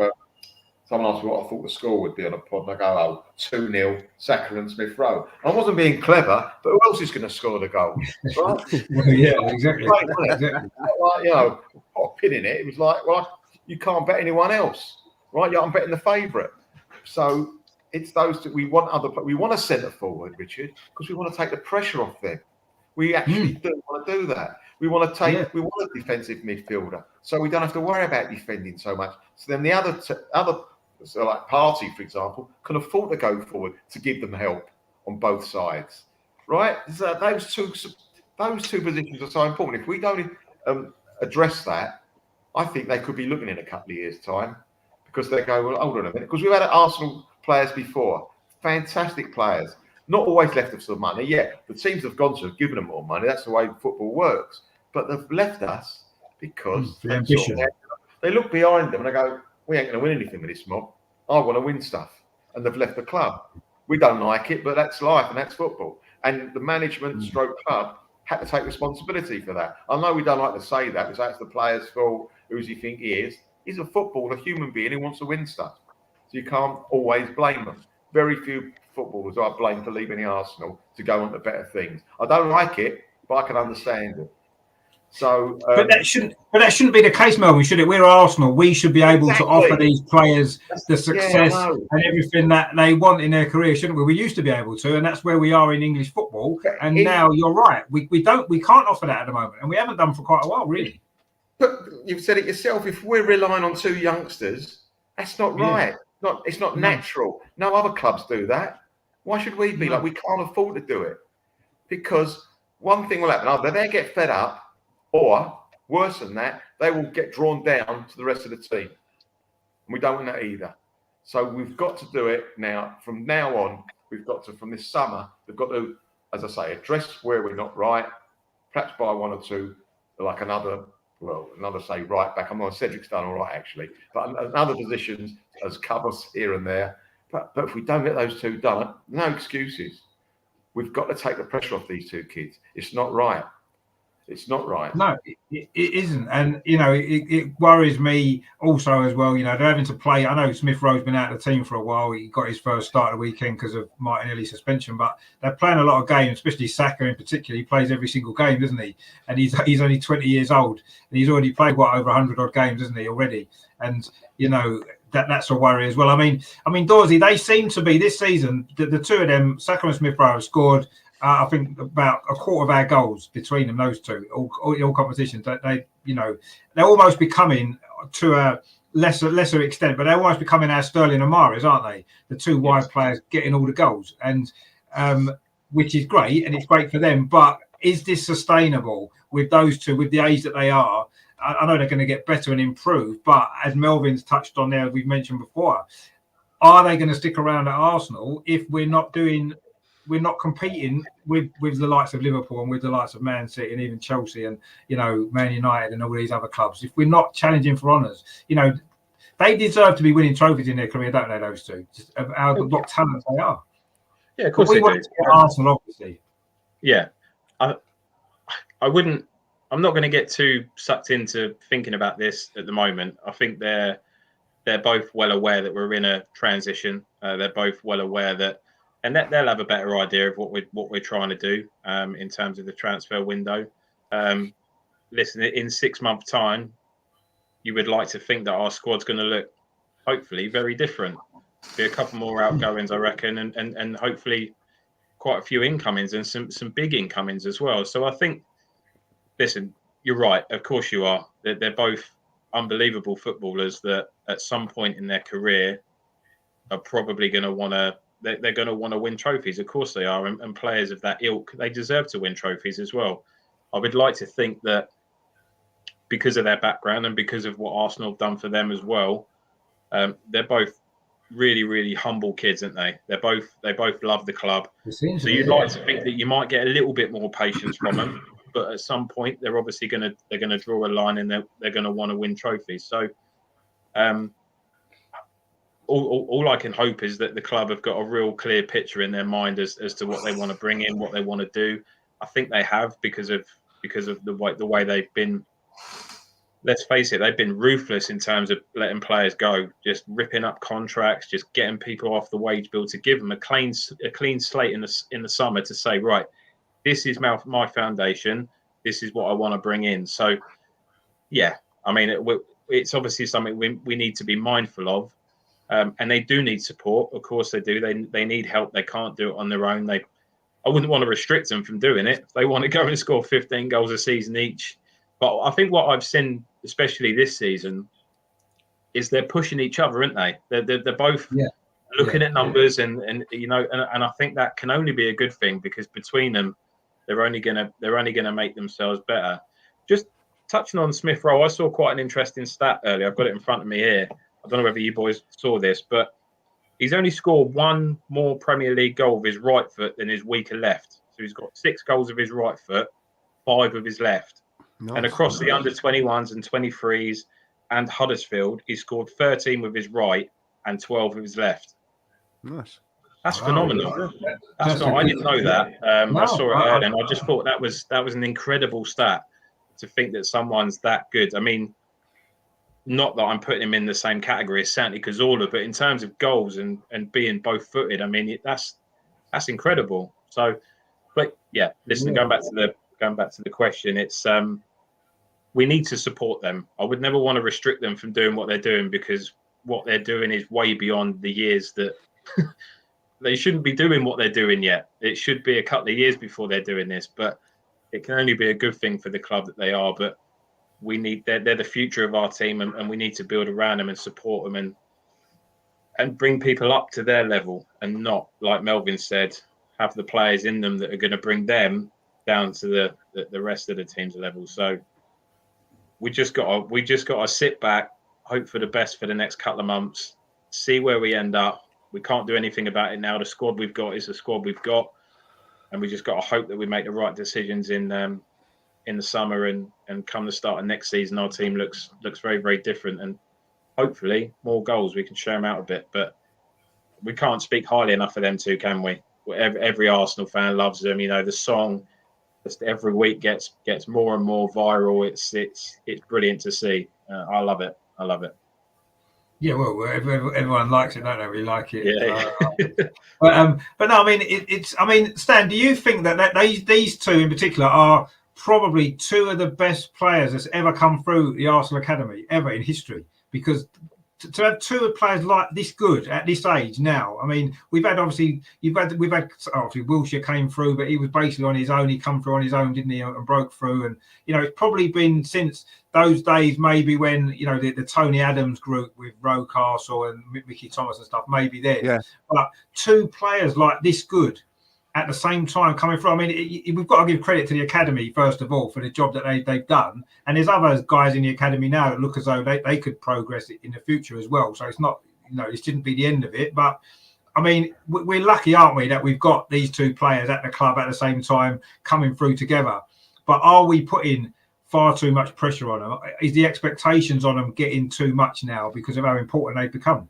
someone asked me what I thought the score would be on a pod, and I go, 2-0, Saka and Smith-Rowe. I wasn't being clever, but who else is going to score the goal? Right? Yeah, exactly. Exactly. Like, you know, put a pin in it. It was like, well, you can't bet anyone else, right? Yeah, I'm betting the favourite. So it's those that we want we want a centre forward, Richard, because we want to take the pressure off them. We actually do want to do that. We want we want a defensive midfielder, so we don't have to worry about defending so much. So then the other so like Partey, for example, can afford to go forward to give them help on both sides, right? So those two positions are so important. If we don't address that, I think they could be looking in a couple of years' time, because they go, well, hold on a minute, because we've had Arsenal players before, fantastic players, not always left us some money. Yeah, the teams have gone to have given them more money. That's the way football works. But they've left us because they look behind them and they go, we ain't going to win anything with this mob. I want to win stuff. And they've left the club. We don't like it, but that's life and that's football. And the management stroke club had to take responsibility for that. I know we don't like to say that, because that's the player's fault. Who does he think he is? He's a footballer, a human being who wants to win stuff. So you can't always blame them. Very few footballers I blame for leaving the Arsenal to go on to better things. I don't like it, but I can understand it. So, but that shouldn't be the case, Melvin, should it? We're Arsenal. We should be able to offer these players the success and everything that they want in their career, shouldn't we? We used to be able to, and that's where we are in English football. And now you're right. We can't offer that at the moment, and we haven't done for quite a while, really. But you've said it yourself. If we're relying on 2 youngsters, that's not right. It's not natural. No other clubs do that. Why should we be? Like, we can't afford to do it, because one thing will happen: either they get fed up, or worse than that, they will get drawn down to the rest of the team. And we don't want that either. So we've got to do it now. From now on, we've got to, from this summer, we've got to, as I say, address where we're not right, perhaps buy one or two, like another, say, right back. I'm not Cedric's done all right, actually, but other positions as covers here and there. But if we don't get those two done, no excuses. We've got to take the pressure off these two kids. It's not right. It's not right. No, it isn't. And, it worries me also as well. They're having to play. I know Smith-Rowe's been out of the team for a while. He got his first start of the weekend because of Martinelli's suspension. But they're playing a lot of games, especially Saka in particular. He plays every single game, doesn't he? And he's only 20 years old. And he's already played, over 100-odd games, isn't he, already? And, that's a worry as well. I mean, Dorsey, they seem to be, this season, the two of them, Saka and Smith-Rowe, have scored I think about a quarter of our goals between them, those two, all competitions. They're almost becoming, to a lesser extent, but they're almost becoming our Sterling and Mahrez, aren't they? The two wide players getting all the goals, and which is great, and it's great for them. But is this sustainable with those two, with the age that they are? I know they're going to get better and improve, but as Melvin's touched on there, we've mentioned before, are they going to stick around at Arsenal if we're not competing with the likes of Liverpool and with the likes of Man City and even Chelsea and, Man United and all these other clubs? If we're not challenging for honours, they deserve to be winning trophies in their career, don't they, those two? Just what talent they are. Yeah, of course we they want do. To get Arsenal, obviously. Yeah. I wouldn't, I'm not going to get too sucked into thinking about this at the moment. I think they're both well aware that we're in a transition. They're both well aware that, and that they'll have a better idea of what we're trying to do in terms of the transfer window. Listen, in 6 months' time, you would like to think that our squad's going to look, hopefully, very different. Be a couple more outgoings, I reckon, and hopefully quite a few incomings and some big incomings as well. So I think, listen, you're right. Of course you are. They're both unbelievable footballers that at some point in their career are probably going to want to. They're going to want to win trophies. Of course they are, and players of that ilk, they deserve to win trophies as well. I would like to think that because of their background and because of what Arsenal have done for them as well, they're both really, really humble kids, aren't they? They both love the club. So you'd like to think that you might get a little bit more patience from them, but at some point they're obviously going to draw a line and they're going to want to win trophies. So all I can hope is that the club have got a real clear picture in their mind as to what they want to bring in, what they want to do. I think they have because of the way they've been. Let's face it, they've been ruthless in terms of letting players go, just ripping up contracts, just getting people off the wage bill to give them a clean slate in the summer to say, right, this is my foundation, this is what I want to bring in. So, yeah, I mean, it's obviously something we need to be mindful of, and they do need support. Of course, they do. They need help. They can't do it on their own. I wouldn't want to restrict them from doing it. If they want to go and score 15 goals a season each. But I think what I've seen, especially this season, is they're pushing each other, aren't they? They're both looking at numbers, and I think that can only be a good thing because between them, they're only gonna make themselves better. Just touching on Smith-Rowe, I saw quite an interesting stat earlier. I've got it in front of me here. I don't know whether you boys saw this, but he's only scored one more Premier League goal with his right foot than his weaker left. So he's got 6 goals with his right foot, 5 with his left. Nice. And across the under-21s and 23s and Huddersfield, he scored 13 with his right and 12 with his left. Nice. That's phenomenal. I didn't know that. I saw it earlier, and I just thought that was an incredible stat to think that someone's that good. I mean, not that I'm putting him in the same category as Santi Cazorla, but in terms of goals and being both-footed, I mean, that's incredible. So, but yeah, listen, going back to the question, it's we need to support them. I would never want to restrict them from doing what they're doing because what they're doing is way beyond the years that they shouldn't be doing what they're doing yet. It should be a couple of years before they're doing this, but it can only be a good thing for the club that they are. But they're the future of our team, and we need to build around them and support them and bring people up to their level and not, like Melvin said, have the players in them that are going to bring them down to the rest of the team's level. So we just got to sit back, hope for the best for the next couple of months, see where we end up. We can't do anything about it now. The squad we've got is the squad we've got, and we just got to hope that we make the right decisions in the summer and come the start of next season, our team looks very, very different, and hopefully more goals. We can share them out a bit, but we can't speak highly enough of them two, can we? Every Arsenal fan loves them. You know, the song just every week gets more and more viral. It's brilliant to see. I love it. I love it. Yeah, well, everyone likes it, don't they? We like it. Yeah. But no, I mean, it's. I mean, Stan, do you think that these two in particular are probably two of the best players that's ever come through the Arsenal academy ever in history? Because to have two players like this good at this age now, I mean, we've had obviously Wilshere came through, but he was basically on his own. He come through on his own, didn't he, and broke through. And you know, it's probably been since those days, maybe when you know the Tony Adams group with Rocastle and Mickey Thomas and stuff, maybe then. Yeah. But two players like this good at the same time coming through. I mean, we've got to give credit to the academy first of all for the job that they've done, and there's other guys in the academy now that look as though they could progress in the future as well. So it's not, you know, it shouldn't be the end of it. But I mean, we're lucky, aren't we, that we've got these two players at the club at the same time coming through together. But are we putting far too much pressure on them? Is the expectations on them getting too much now because of how important they've become?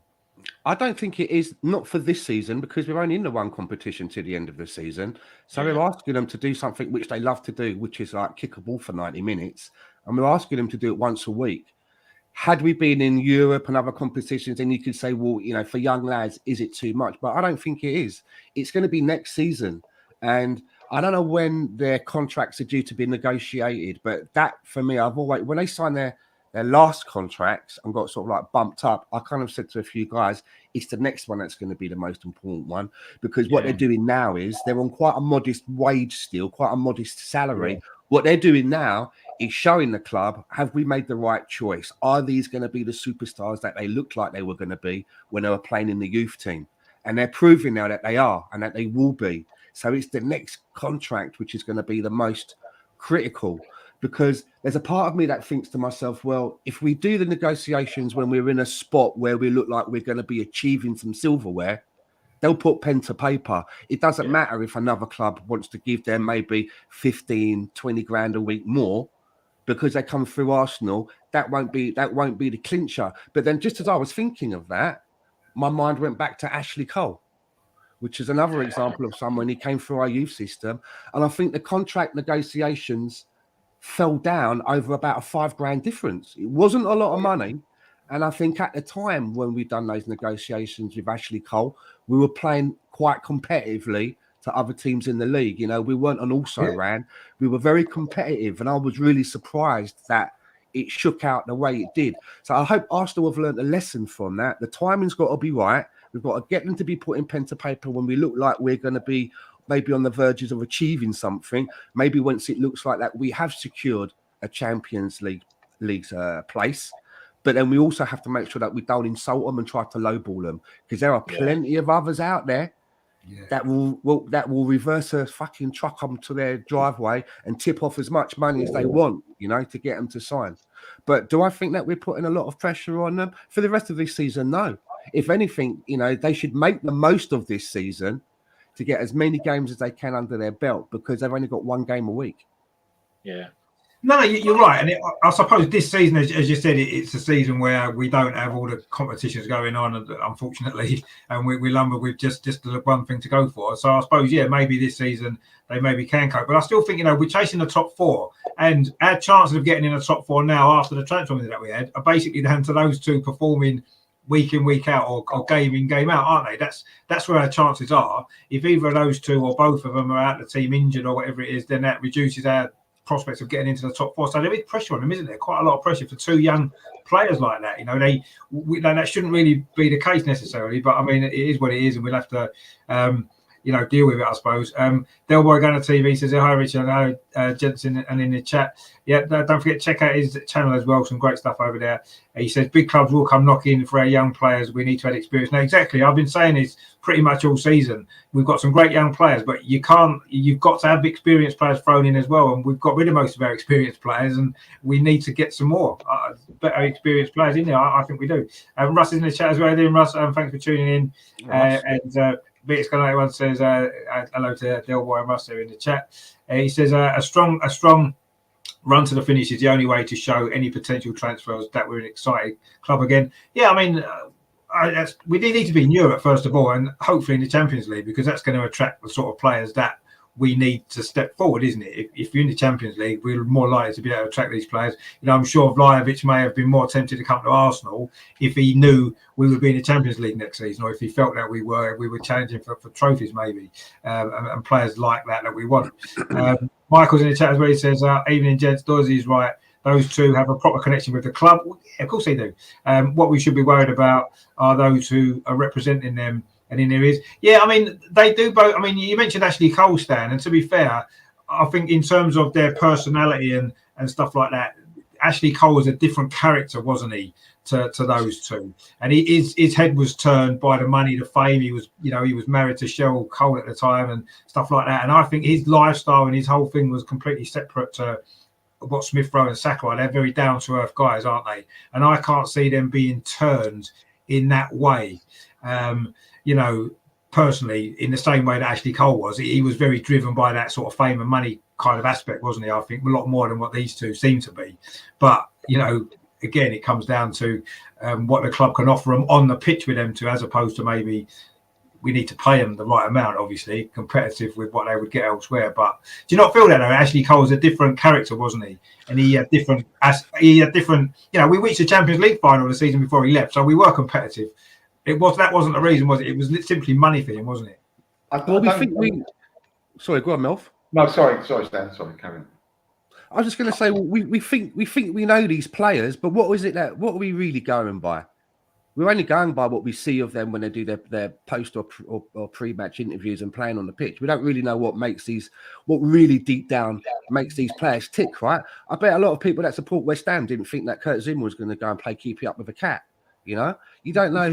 I don't think it is, not for this season, because we're only in the one competition to the end of the season. So we're asking them to do something which they love to do, which is like kick a ball for 90 minutes. And we're asking them to do it once a week. Had we been in Europe and other competitions, then you could say, well, you know, for young lads, is it too much? But I don't think it is. It's going to be next season. And I don't know when their contracts are due to be negotiated, but that, for me, I've always, when they sign their last contracts and got sort of like bumped up, I kind of said to a few guys, it's the next one that's going to be the most important one, because what they're doing now is they're on quite a modest wage still, quite a modest salary. Yeah. What they're doing now is showing the club, have we made the right choice? Are these going to be the superstars that they looked like they were going to be when they were playing in the youth team? And they're proving now that they are and that they will be. So it's the next contract which is going to be the most critical. Because there's a part of me that thinks to myself, well, if we do the negotiations when we're in a spot where we look like we're going to be achieving some silverware, they'll put pen to paper. It doesn't matter if another club wants to give them maybe 15, 20 grand a week more because they come through Arsenal. That won't be the clincher. But then just as I was thinking of that, my mind went back to Ashley Cole, which is another example of someone who came through our youth system. And I think the contract negotiations fell down over about a £5,000 difference. It wasn't a lot of money. And I think at the time when we'd done those negotiations with Ashley Cole, we were playing quite competitively to other teams in the league. You know, we weren't an also-ran. We were very competitive. And I was really surprised that it shook out the way it did. So I hope Arsenal have learned a lesson from that. The timing's got to be right. We've got to get them to be putting pen to paper when we look like we're going to be maybe on the verges of achieving something. Maybe once it looks like that we have secured a Champions League's place. But then we also have to make sure that we don't insult them and try to lowball them, because there are plenty of others out there that will reverse a fucking truck them to their driveway and tip off as much money as they want, you know, to get them to sign. But do I think that we're putting a lot of pressure on them for the rest of this season? No. If anything, you know, they should make the most of this season to get as many games as they can under their belt, because they've only got one game a week. Yeah. No, you're right. And I suppose this season, as you said, it's a season where we don't have all the competitions going on, unfortunately, and we lumber with just the one thing to go for. So I suppose, maybe this season they maybe can cope. But I still think, you know, we're chasing the top four, and our chances of getting in the top four now after the transfer window that we had are basically down to those two performing week in, week out, or game in, game out, aren't they? That's where our chances are. If either of those two or both of them are out the team injured or whatever it is, then that reduces our prospects of getting into the top four. So there is pressure on them, isn't there? Quite a lot of pressure for two young players like that. You know, that shouldn't really be the case necessarily, but I mean, it is what it is, and we'll have to deal with it, I suppose. Del Boy going to TV says, hi, Richard. Hello, Jensen, and in the chat. Yeah, don't forget, check out his channel as well. Some great stuff over there. He says, big clubs will come knocking for our young players. We need to have experience. Now, exactly. I've been saying this pretty much all season. We've got some great young players, but you've got to have experienced players thrown in as well. And we've got rid of most of our experienced players, and we need to get some more better experienced players in there. I think we do. Russ is in the chat as well. Russ, thanks for tuning in. And Beats Gun one says hello to Del Boy and Russ there in the chat. He says a strong run to the finish is the only way to show any potential transfers that we're an exciting club again. Yeah, I mean, we need to be in Europe first of all, and hopefully in the Champions League, because that's going to attract the sort of players that we need to step forward, isn't it? If you're in the Champions League, we're more likely to be able to attract these players. I'm sure Vlahovic may have been more tempted to come to Arsenal if he knew we would be in the Champions League next season, or if he felt that we were challenging for trophies maybe, and players like that we want. Michael's in the chat as well. He says, evening, gents. Dorsey is right. Those two have a proper connection with the club. Yeah, of course they do. What we should be worried about are those who are representing them and in there is. Yeah, I mean, they do both. I mean, you mentioned Ashley Cole, Stan, and to be fair, I think in terms of their personality and stuff like that, Ashley Cole was a different character, wasn't he, to those two? And his head was turned by the money, the fame. He was married to Cheryl Cole at the time and stuff like that. And I think his lifestyle and his whole thing was completely separate to what Smith-Rowe and Saka are. They're very down-to-earth guys, aren't they? And I can't see them being turned in that way. Personally, in the same way that Ashley Cole was, he was very driven by that sort of fame and money kind of aspect, wasn't he? I think a lot more than what these two seem to be. But, again, it comes down to what the club can offer them on the pitch with them two, as opposed to maybe we need to pay them the right amount, obviously, competitive with what they would get elsewhere. But do you not feel that, though? Ashley Cole was a different character, wasn't he? And he had different, we reached the Champions League final the season before he left, so we were competitive. That wasn't the reason, was it? It was simply money for him, wasn't it? Sorry, go on, Melf. No, sorry, Stan. Sorry, carry on. I was just going to say, we think we know these players, but what are we really going by? We're only going by what we see of them when they do their post or pre-match interviews and playing on the pitch. We don't really know what really deep down makes these players tick, right? I bet a lot of people that support West Ham didn't think that Kurt Zimmer was going to go and play keepy up with a cat. You don't know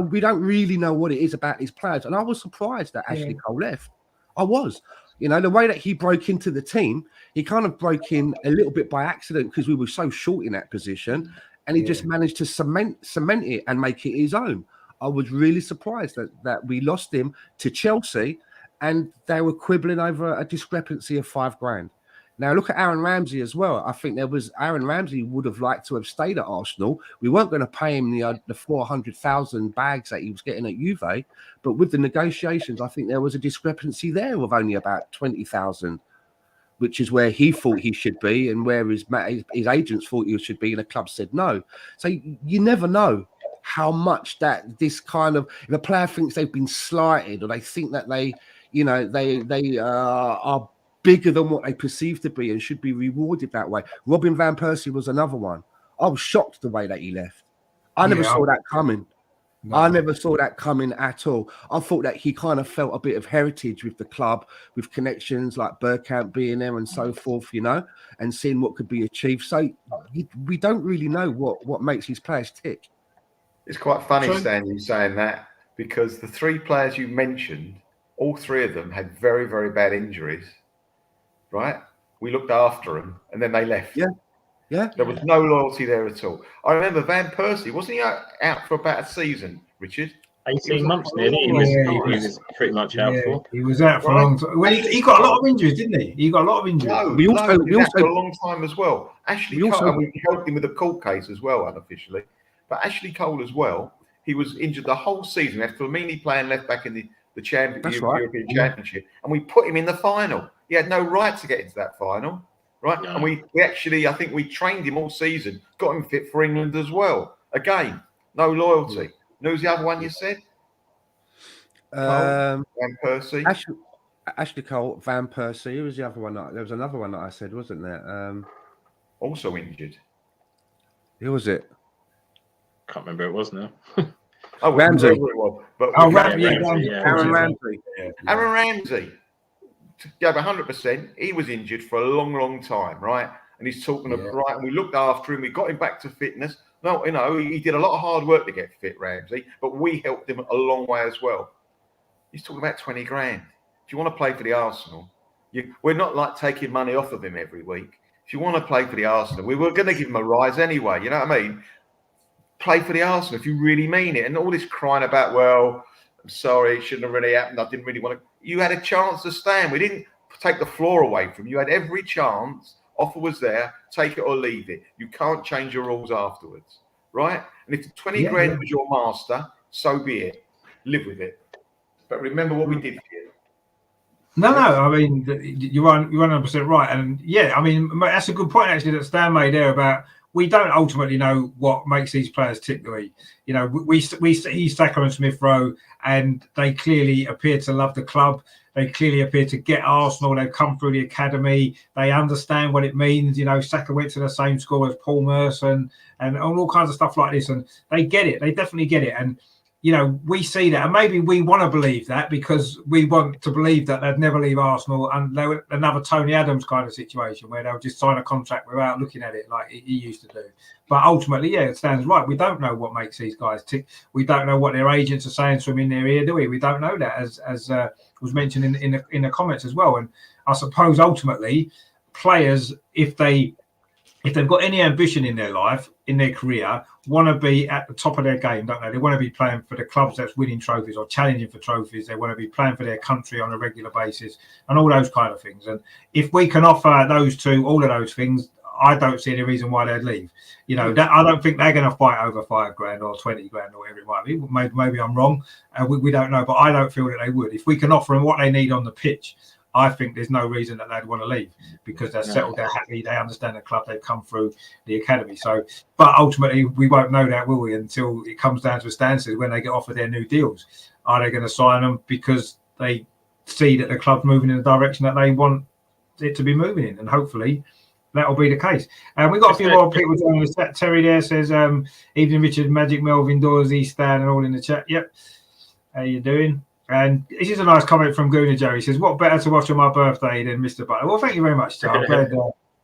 we don't really know what it is about these players. And I was surprised that Ashley Cole left. I was. The way that he broke into the team, he kind of broke in a little bit by accident because we were so short in that position. And he just managed to cement it and make it his own. I was really surprised that we lost him to Chelsea and they were quibbling over a discrepancy of $5,000. Now, look at Aaron Ramsey as well. I think Aaron Ramsey would have liked to have stayed at Arsenal. We weren't going to pay him the 400,000 bags that he was getting at Juve. But with the negotiations, I think there was a discrepancy there of only about 20,000, which is where he thought he should be and where his agents thought he should be, and the club said no. So you never know how much that this kind of, if a player thinks they've been slighted or they think that they are bigger than what they perceive to be and should be rewarded that way. Robin Van Persie was another one. I was shocked the way that he left. I never saw that coming. No. I never saw that coming at all. I thought that he kind of felt a bit of heritage with the club, with connections like Bergkamp being there and so forth, and seeing what could be achieved. So we don't really know what makes these players tick. It's quite funny, Stan, you saying that, because the three players you mentioned, all three of them had very, very bad injuries, right? We looked after them and then they left. Yeah. There was no loyalty there at all. I remember Van Persie, wasn't he out for about a season, Richard? 18 months nearly. He was pretty much out for. He was out for a long time. Well, he got a lot of injuries, didn't he? He got a lot of injuries. No, we also for a long time as well. Ashley Cole, we helped him with a court case as well, unofficially. But Ashley Cole as well, he was injured the whole season. We had Flamini playing left back in the European Championship, and we put him in the final. He had no right to get into that final. Right, no. And we actually, I think we trained him all season, got him fit for England as well. Again, no loyalty. Who's the other one you said? Van Persie. Ashley Cole, Van Persie. Who was the other one? There was another one that I said, wasn't there? Also injured. Who was it? Can't remember who it was now. Ramsey. Aaron Ramsey. Aaron Ramsey. To go 100%, he was injured for a long, long time, right? And he's talking about, right, and we looked after him, we got him back to fitness. No, he did a lot of hard work to get fit, Ramsey, but we helped him a long way as well. He's talking about 20 grand. If you want to play for the Arsenal, we're not like taking money off of him every week. If you want to play for the Arsenal, we were going to give him a rise anyway, you know what I mean? Play for the Arsenal if you really mean it. And all this crying about, well, I'm sorry, it shouldn't have really happened. I didn't really want to. You had a chance to stand. We didn't take the floor away from you. You had every chance. Offer was there. Take it or leave it. You can't change your rules afterwards, right? And if 20 grand was your master, so be it. Live with it. But remember what we did for you. No, I mean, you're 100% right. And yeah, I mean, that's a good point actually that Stan made there about we don't ultimately know what makes these players tick, do we? You know, we see Saka and Smith-Rowe, and they clearly appear to love the club. They clearly appear to get Arsenal. They've come through the academy. They understand what it means. You know, Saka went to the same school as Paul Merson and all kinds of stuff like this. And they get it. They definitely get it. And, you know, we see that. And maybe we want to believe that because we want to believe that they'd never leave Arsenal and they were another Tony Adams kind of situation where they'll just sign a contract without looking at it like he used to do. But ultimately, yeah, it stands right. We don't know what makes these guys tick. We don't know what their agents are saying to them in their ear, do we? We don't know that, as was mentioned in the comments as well. And I suppose ultimately, players, if they've got any ambition in their life, in their career, want to be at the top of their game, don't they? They want to be playing for the clubs that's winning trophies or challenging for trophies. They want to be playing for their country on a regular basis and all those kind of things. And if we can offer all of those things, I don't see any reason why they'd leave. You know, I don't think they're going to fight over 5 grand or 20 grand or whatever it might be. Maybe I'm wrong. We don't know, but I don't feel that they would. If we can offer them what they need on the pitch, I think there's no reason that they'd want to leave because they're settled, they're happy, they understand the club, they've come through the academy. So, but ultimately, we won't know that, will we, until it comes down to a standstill when they get offered their new deals. Are they going to sign them because they see that the club's moving in the direction that they want it to be moving in? And hopefully that'll be the case. And we've got a few more people joining us. Terry there says, evening Richard, Magic, Melvin, Dorsey, Stan, and all in the chat. Yep. How you doing? And this is a nice comment from Gooner Joe. He says, what better to watch on my birthday than Mr. Butler? Well, thank you very much, Joe. I'm glad.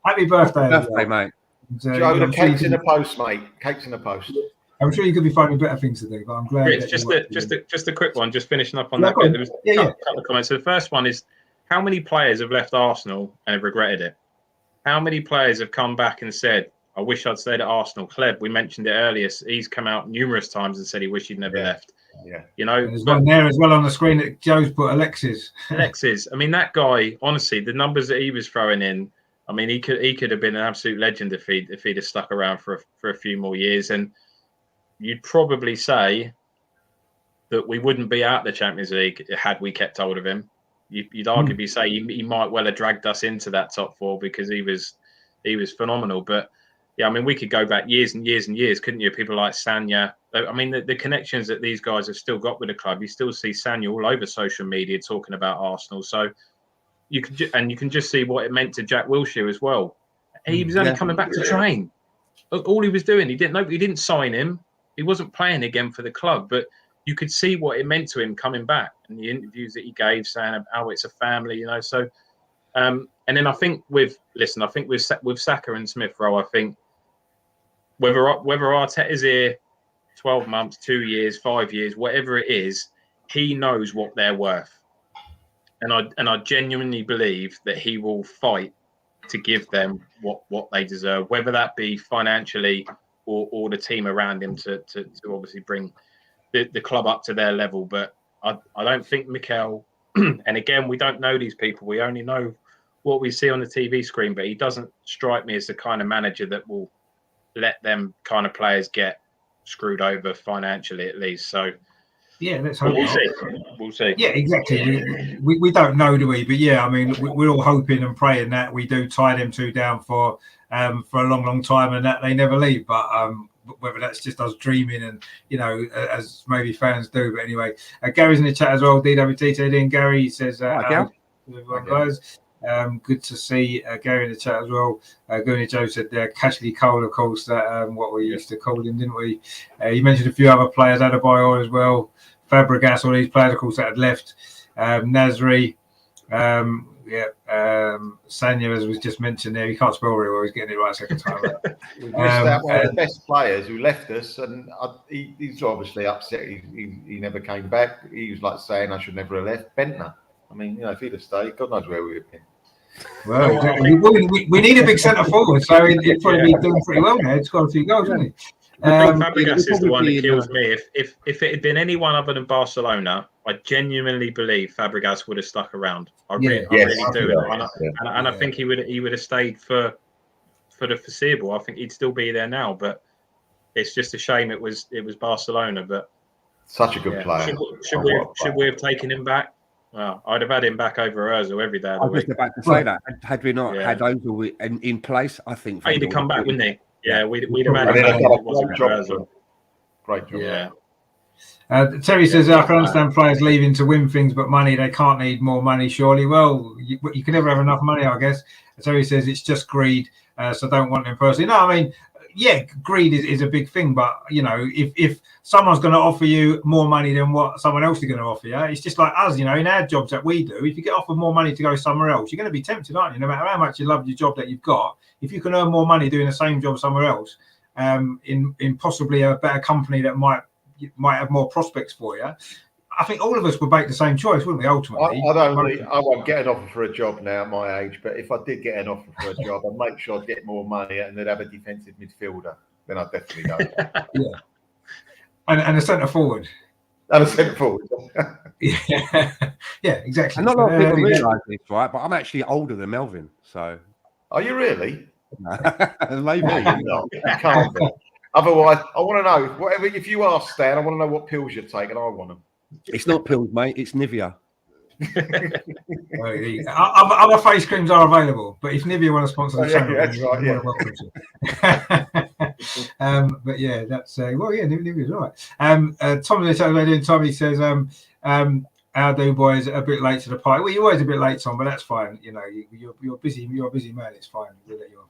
Happy birthday. Happy birthday, mate. Joe, the cake's in the post, mate. Cake's in the post. I'm sure you could be finding better things to do, but I'm glad. It's just a quick one, just finishing up on that bit. There was a couple of comments. So the first one is, how many players have left Arsenal and have regretted it? How many players have come back and said, I wish I'd stayed at Arsenal? Kleb, we mentioned it earlier. He's come out numerous times and said he wished he'd never left. Yeah, you know, there's one there as well on the screen that Joe's put. Alexis. I mean, that guy. Honestly, the numbers that he was throwing in. I mean, he could have been an absolute legend if he'd have stuck around for a few more years. And you'd probably say that we wouldn't be out the Champions League had we kept hold of him. You'd arguably say he might well have dragged us into that top 4 because he was phenomenal. But yeah, I mean, we could go back years and years and years, couldn't you? People like Sanya. I mean, the connections that these guys have still got with the club. You still see Sanya all over social media talking about Arsenal. So you can just see what it meant to Jack Wilshere as well. He was only coming back to train. All he was doing, he didn't sign him. He wasn't playing again for the club, but you could see what it meant to him coming back and the interviews that he gave saying how it's a family, you know. So, and then I think with Saka and Smith-Rowe, I think whether Arteta's here 12 months, 2 years, 5 years, whatever it is, he knows what they're worth. And I genuinely believe that he will fight to give them what they deserve, whether that be financially or the team around him to obviously bring the club up to their level. But I don't think Mikel, and again, we don't know these people. We only know what we see on the TV screen, but he doesn't strike me as the kind of manager that will let them kind of players get screwed over financially, at least. So yeah, let's hope we'll see. Yeah, exactly. We don't know, do we? But yeah, I mean, we're all hoping and praying that we do tie them two down for a long time and that they never leave. But whether that's just us dreaming and, you know, as maybe fans do. But anyway, Gary's in the chat as well. DWT said in. Gary says, hi, guys. Good to see Gary in the chat as well. Gooney Joe said Cashley Cole, of course, that what we used to call him, didn't we? You mentioned a few other players, Adebayor as well, Fabregas, all these players, of course, that had left. Nasri, Sanya, as was just mentioned there, he can't spell very well. He's getting it right second time. We've missed out one of the best players who left us, and he's obviously upset. He never came back. He was like saying, "I should never have left." Bentner. I mean, if he'd have stayed, God knows where we would have been. Well, exactly. We need a big centre forward, so he'd probably be doing pretty well now. He's got a few goals, hasn't he? I think Fabregas is the one that kills me. If it had been anyone other than Barcelona, I genuinely believe Fabregas would have stuck around. I really do, and I think he would have stayed for the foreseeable. I think he'd still be there now, but it's just a shame it was Barcelona. But such a good player. Should we have taken him back? Well, I'd have had him back over Ozil every day of the week. I was about to say that. Had we not had Ozil in place, I think he'd have come back, wouldn't he? Yeah, we'd have had him back. Great job. Yeah. Terry says, I can understand players leaving to win things, but money, they can't need more money, surely. Well, you can never have enough money, I guess. Terry says it's just greed, so don't want them personally. No, I mean, yeah, greed is a big thing, but, if someone's going to offer you more money than what someone else is going to offer you, it's just like us, in our jobs that we do. If you get offered more money to go somewhere else, you're going to be tempted, aren't you? No matter how much you love your job that you've got, if you can earn more money doing the same job somewhere else, in possibly a better company that might have more prospects for you, I think all of us would make the same choice, wouldn't we, ultimately? I won't get an offer for a job now at my age, but if I did get an offer for a job, I'd make sure I'd get more money and they'd have a defensive midfielder. Then I'd definitely go. Yeah. And a centre forward. And a centre forward. Yeah, exactly. And not a lot of people realise this, right? But I'm actually older than Melvin, so. Are you really? Maybe. No, you can't be. Otherwise, I want to know, if you ask Stan, I want to know what pills you're taking. I want them. It's not pills, mate. It's Nivea. Other face creams are available, but if Nivea want to sponsor the channel, that's right. You're welcome to. But yeah, that's Nivea's right. Tom in the chat doing. Tommy says, "Our do boys a bit late to the party." Well, you're always a bit late, Tom, but that's fine. You're busy. You're a busy man. It's fine. We'll let you on.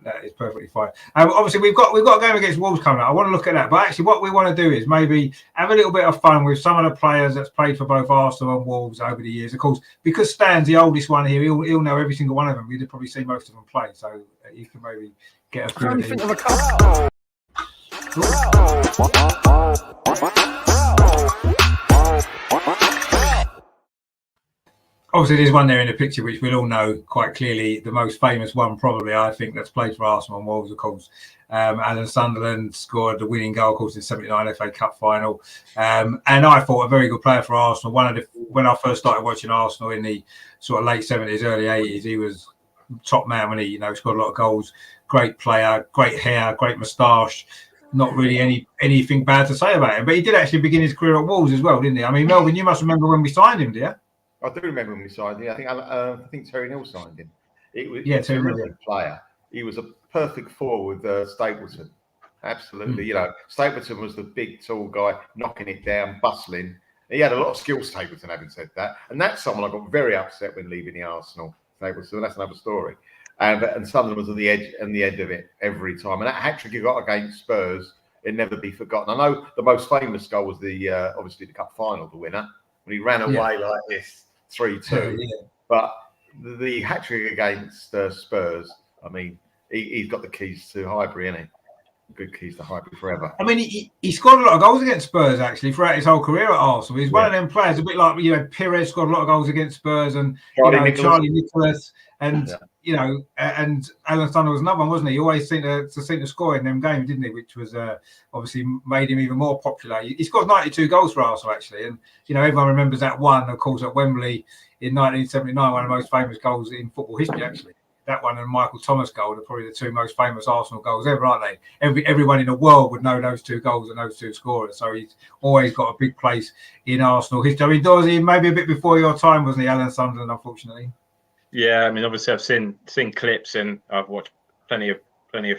That is perfectly fine. Obviously, we've got a game against Wolves coming up. I want to look at that, but actually, what we want to do is maybe have a little bit of fun with some of the players that's played for both Arsenal and Wolves over the years. Of course, because Stan's the oldest one here, he'll know every single one of them. We'd probably see most of them play, so you can maybe get a few. Think of a couple. Obviously, there's one there in the picture which we'll all know quite clearly. The most famous one, probably, I think, that's played for Arsenal and Wolves, of course. Alan Sunderland scored the winning goal, of course, in '79 FA Cup final. And I thought a very good player for Arsenal. When I first started watching Arsenal in the sort of late '70s, early '80s, he was top man when he, scored a lot of goals. Great player, great hair, great moustache. Not really anything bad to say about him. But he did actually begin his career at Wolves as well, didn't he? I mean, Melvin, you must remember when we signed him, do you? I do remember when we signed him. I think Terry Neal signed him. He was a terrific player. He was a perfect forward with Stapleton. Absolutely. Stapleton was the big, tall guy, knocking it down, bustling. He had a lot of skills, Stapleton, having said that. And that's someone I got very upset when leaving the Arsenal. Stapleton, that's another story. And Sunderland was at the edge and the end of it every time. And that hat-trick he got against Spurs, it'll never be forgotten. I know the most famous goal was obviously the cup final, the winner, when he ran away like this. 3-2, but the hat-trick against Spurs, I mean, he's got the keys to Highbury, hasn't he? Good keys to Highbury forever. I mean, he scored a lot of goals against Spurs, actually, throughout his whole career at Arsenal. He's one of them players, a bit like, Pires scored a lot of goals against Spurs, and Charlie Nicholas, and, and Alan Sunderland was another one, wasn't he? He always seemed to score in them games, didn't he? Which was obviously made him even more popular. He scored 92 goals for Arsenal, actually. And, everyone remembers that one, of course, at Wembley in 1979, one of the most famous goals in football history, actually. That one and Michael Thomas goal are probably the two most famous Arsenal goals ever, aren't they? Everyone in the world would know those two goals and those two scorers. So he's always got a big place in Arsenal history. I mean, Dorsey, maybe a bit before your time, wasn't he, Alan Sunderland, unfortunately? Yeah, I mean, obviously I've seen clips and I've watched plenty of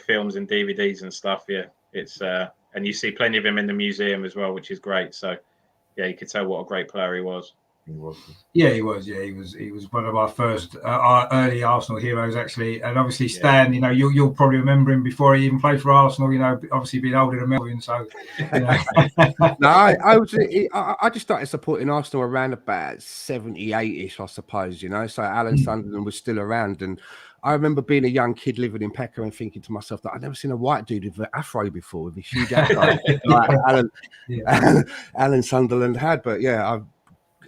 films and DVDs and stuff. Yeah, it's and you see plenty of him in the museum as well, which is great. So yeah, you could tell what a great player he was. He was. Yeah, he was. Yeah, he was one of our first our early Arsenal heroes, actually. And obviously, Stan, you know, you'll probably remember him before he even played for Arsenal. You know, obviously being older than Melvin, so. You know. No, I just started supporting Arsenal around about 78-ish, I suppose. You know, so Alan Sunderland was still around, and I remember being a young kid living in Peckham and thinking to myself that I'd never seen a white dude with an afro before, with a huge afro like Alan Sunderland had. But yeah,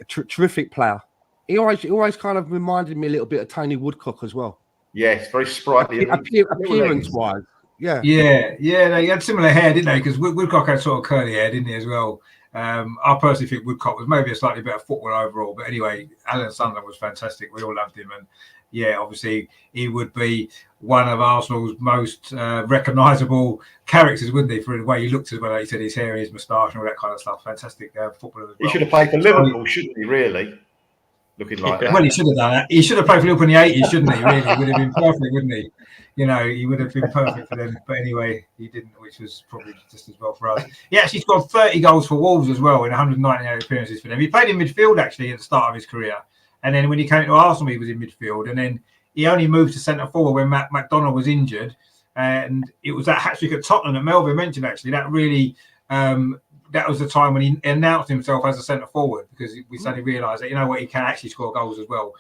terrific player. He always kind of reminded me a little bit of Tony Woodcock as well. Yes, very sprightly. Appearance-wise. Yeah. They had similar hair, didn't they? Because Woodcock had sort of curly hair, didn't he, as well? I personally think Woodcock was maybe a slightly better footballer overall. But anyway, Alan Sunderland was fantastic. We all loved him. And yeah, obviously, he would be one of Arsenal's most recognisable characters, wouldn't he? For the way he looked as well. Like he said, his hair, his moustache, and all that kind of stuff. Fantastic footballer as well. He should have played for Liverpool, shouldn't he, really? Looking like that. Well, he should have done that. He should have played for Liverpool in the 80s, shouldn't he? Really, he would have been perfect, wouldn't he? You know, he would have been perfect for them. But anyway, he didn't, which was probably just as well for us. He actually scored 30 goals for Wolves as well in 198 appearances for them. He played in midfield, actually, at the start of his career. And then when he came to Arsenal, he was in midfield. And then he only moved to centre forward when Matt McDonald was injured. And it was that hat-trick at Tottenham that Melvin mentioned, actually. That really... that was the time when he announced himself as a centre forward, because we suddenly realised that, you know what, he can actually score goals as well.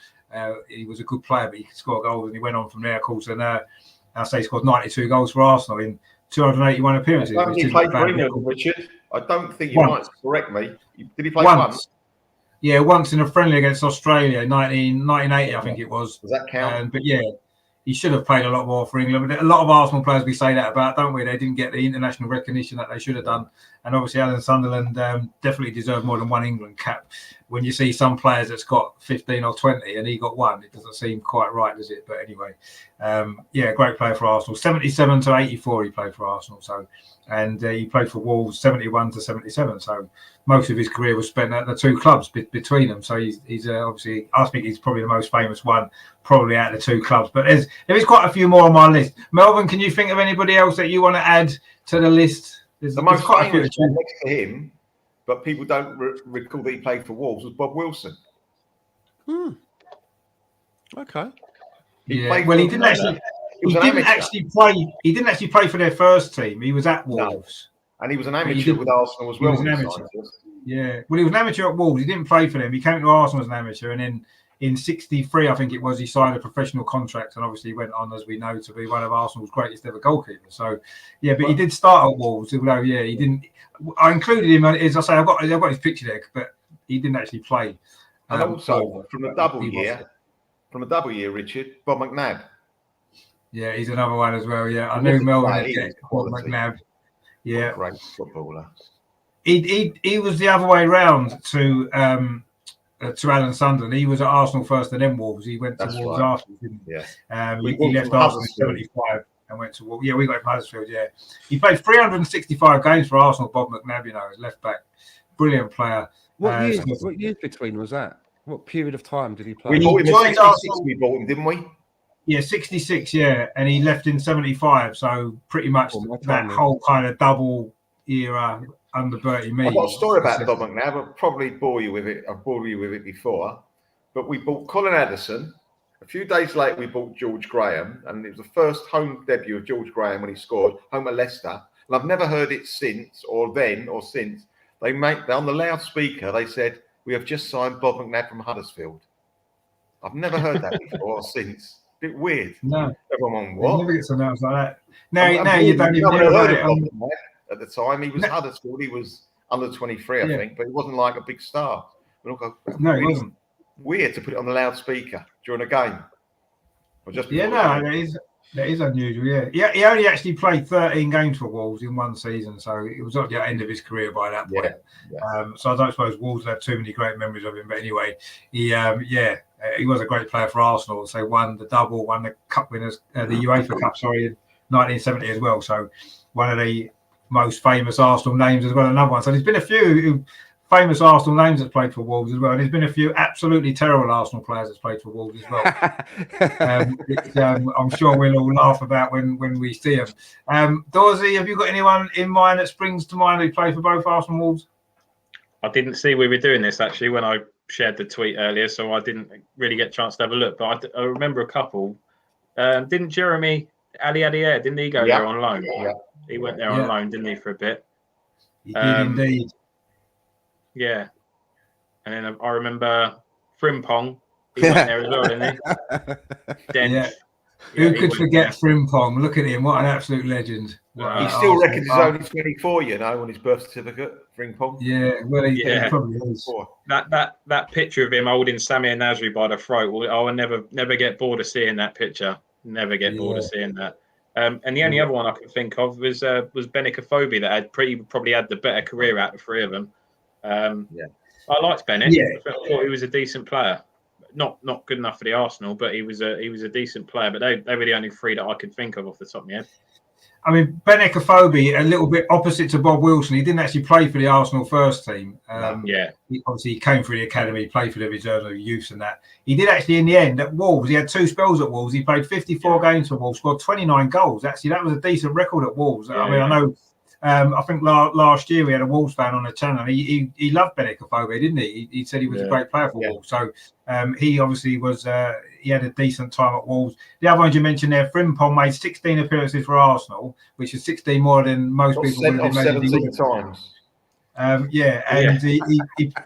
He was a good player, but he could score goals, and he went on from there, of course. And I'll say he scored 92 goals for Arsenal in 281 appearances. I don't think he played for England, Richard. I don't think you might correct me. Did he play once? Yeah, once in a friendly against Australia, 1980, I think it was. Does that count? But yeah, he should have played a lot more for England. But a lot of Arsenal players, we say that about, don't we? They didn't get the international recognition that they should have done. And obviously, Alan Sunderland definitely deserved more than one England cap. When you see some players that's got 15 or 20 and he got one, it doesn't seem quite right, does it? But anyway, great player for Arsenal. 77 to 84 he played for Arsenal. So, and he played for Wolves 71 to 77. So most of his career was spent at the two clubs between them. So he's obviously, I think he's probably the most famous one, probably out of the two clubs. But there is quite a few more on my list. Melvin, can you think of anybody else that you want to add to the list? The most famous one next to him, but people don't recall that he played for Wolves, was Bob Wilson. Okay. He didn't actually play for their first team. He was at Wolves. No. And he was an amateur with Arsenal as well. He was an amateur. Yeah. Well, he was an amateur at Wolves. He didn't play for them. He came to Arsenal as an amateur, and then in 63, I think it was, he signed a professional contract, and obviously went on, as we know, to be one of Arsenal's greatest ever goalkeepers. So, yeah, but he did start at Wolves. Although, yeah, he didn't. I included him, as I say, I've got his picture there, but he didn't actually play. And also from a double year, Richard, Bob McNabb. Yeah, he's another one as well. Yeah, I knew Melvin would get Bob McNabb. Yeah, great footballer. He was the other way round to Alan Sunderland. He was at Arsenal first and then Wolves. He went to Wolves after, didn't he? Yeah. He left Arsenal in 75 and went to Wolves. Yeah, we got him from Huddersfield, yeah. He played 365 games for Arsenal, Bob McNabb, you know, as left back. Brilliant player. What years between was that? What period of time did he play? We bought him in 66, we bought him, didn't we? Yeah, 66, yeah. And he left in 75, so pretty much that whole kind of double era under Bertie Mee. I've got a story about Bob McNabb. I'll probably bore you with it. I've bored you with it before. But we bought Colin Addison. A few days later, we bought George Graham. And it was the first home debut of George Graham when he scored, home at Leicester. And I've never heard it since, or then, or since. They're on the loudspeaker, they said, "We have just signed Bob McNabb from Huddersfield." I've never heard that before or since. Bit weird. No. Everyone, what? Never gets announced like that. No, you don't even heard it. At the time, he was Huddersfield. He was under 23, I think, but he wasn't like a big star. He wasn't. Weird to put it on the loudspeaker during a game. Or just that is unusual. Yeah, he only actually played 13 games for Wolves in one season, so it was at the end of his career by that point. So I don't suppose Wolves have too many great memories of him. But anyway, he was a great player for Arsenal. So won the double, won the cup winners, the UEFA Cup, in 1970 as well. So one of the most famous Arsenal names as well, another one. So there's been a few famous Arsenal names that's played for Wolves as well. And there's been a few absolutely terrible Arsenal players that's played for Wolves as well. I'm sure we'll all laugh about when we see them. Dorsey, have you got anyone in mind that springs to mind who played for both Arsenal and Wolves? I didn't see we were doing this actually when I shared the tweet earlier, so I didn't really get a chance to have a look. But I remember a couple. Didn't Jeremy Ali Adair, didn't he go there on loan? Yeah. He went there on loan, didn't he, for a bit? He did indeed. Yeah. And then I remember Frimpong. He went there as well, didn't he? Dench. Who could forget Frimpong? Look at him. What an absolute legend. He still reckons he's only 24, on his birth certificate, Frimpong. Yeah, well, he probably is. That picture of him holding Samir Nasri by the throat, I will never get bored of seeing that picture. Never get bored of seeing that. And the only other one I can think of was Benik Afobe that had probably had the better career out of the three of them. I liked Bennett. I thought he was a decent player. Not good enough for the Arsenal, but he was a decent player. But they were the only three that I could think of off the top of my head. I mean, Benik Afobe, a little bit opposite to Bob Wilson. He didn't actually play for the Arsenal first team. He came through the academy, played for the reserves of youth and that. He did actually, in the end, at Wolves, he had 2 spells at Wolves. He played 54 games for Wolves, scored 29 goals. Actually, that was a decent record at Wolves. I know. I think last year we had a Wolves fan on the channel. He loved Benik Afobe, didn't he? He said he was a great player for Wolves. So he obviously was. He had a decent time at Wolves. The other ones you mentioned there, Frimpong made 16 appearances for Arsenal, which is 16 more than most people would have made. 17 times.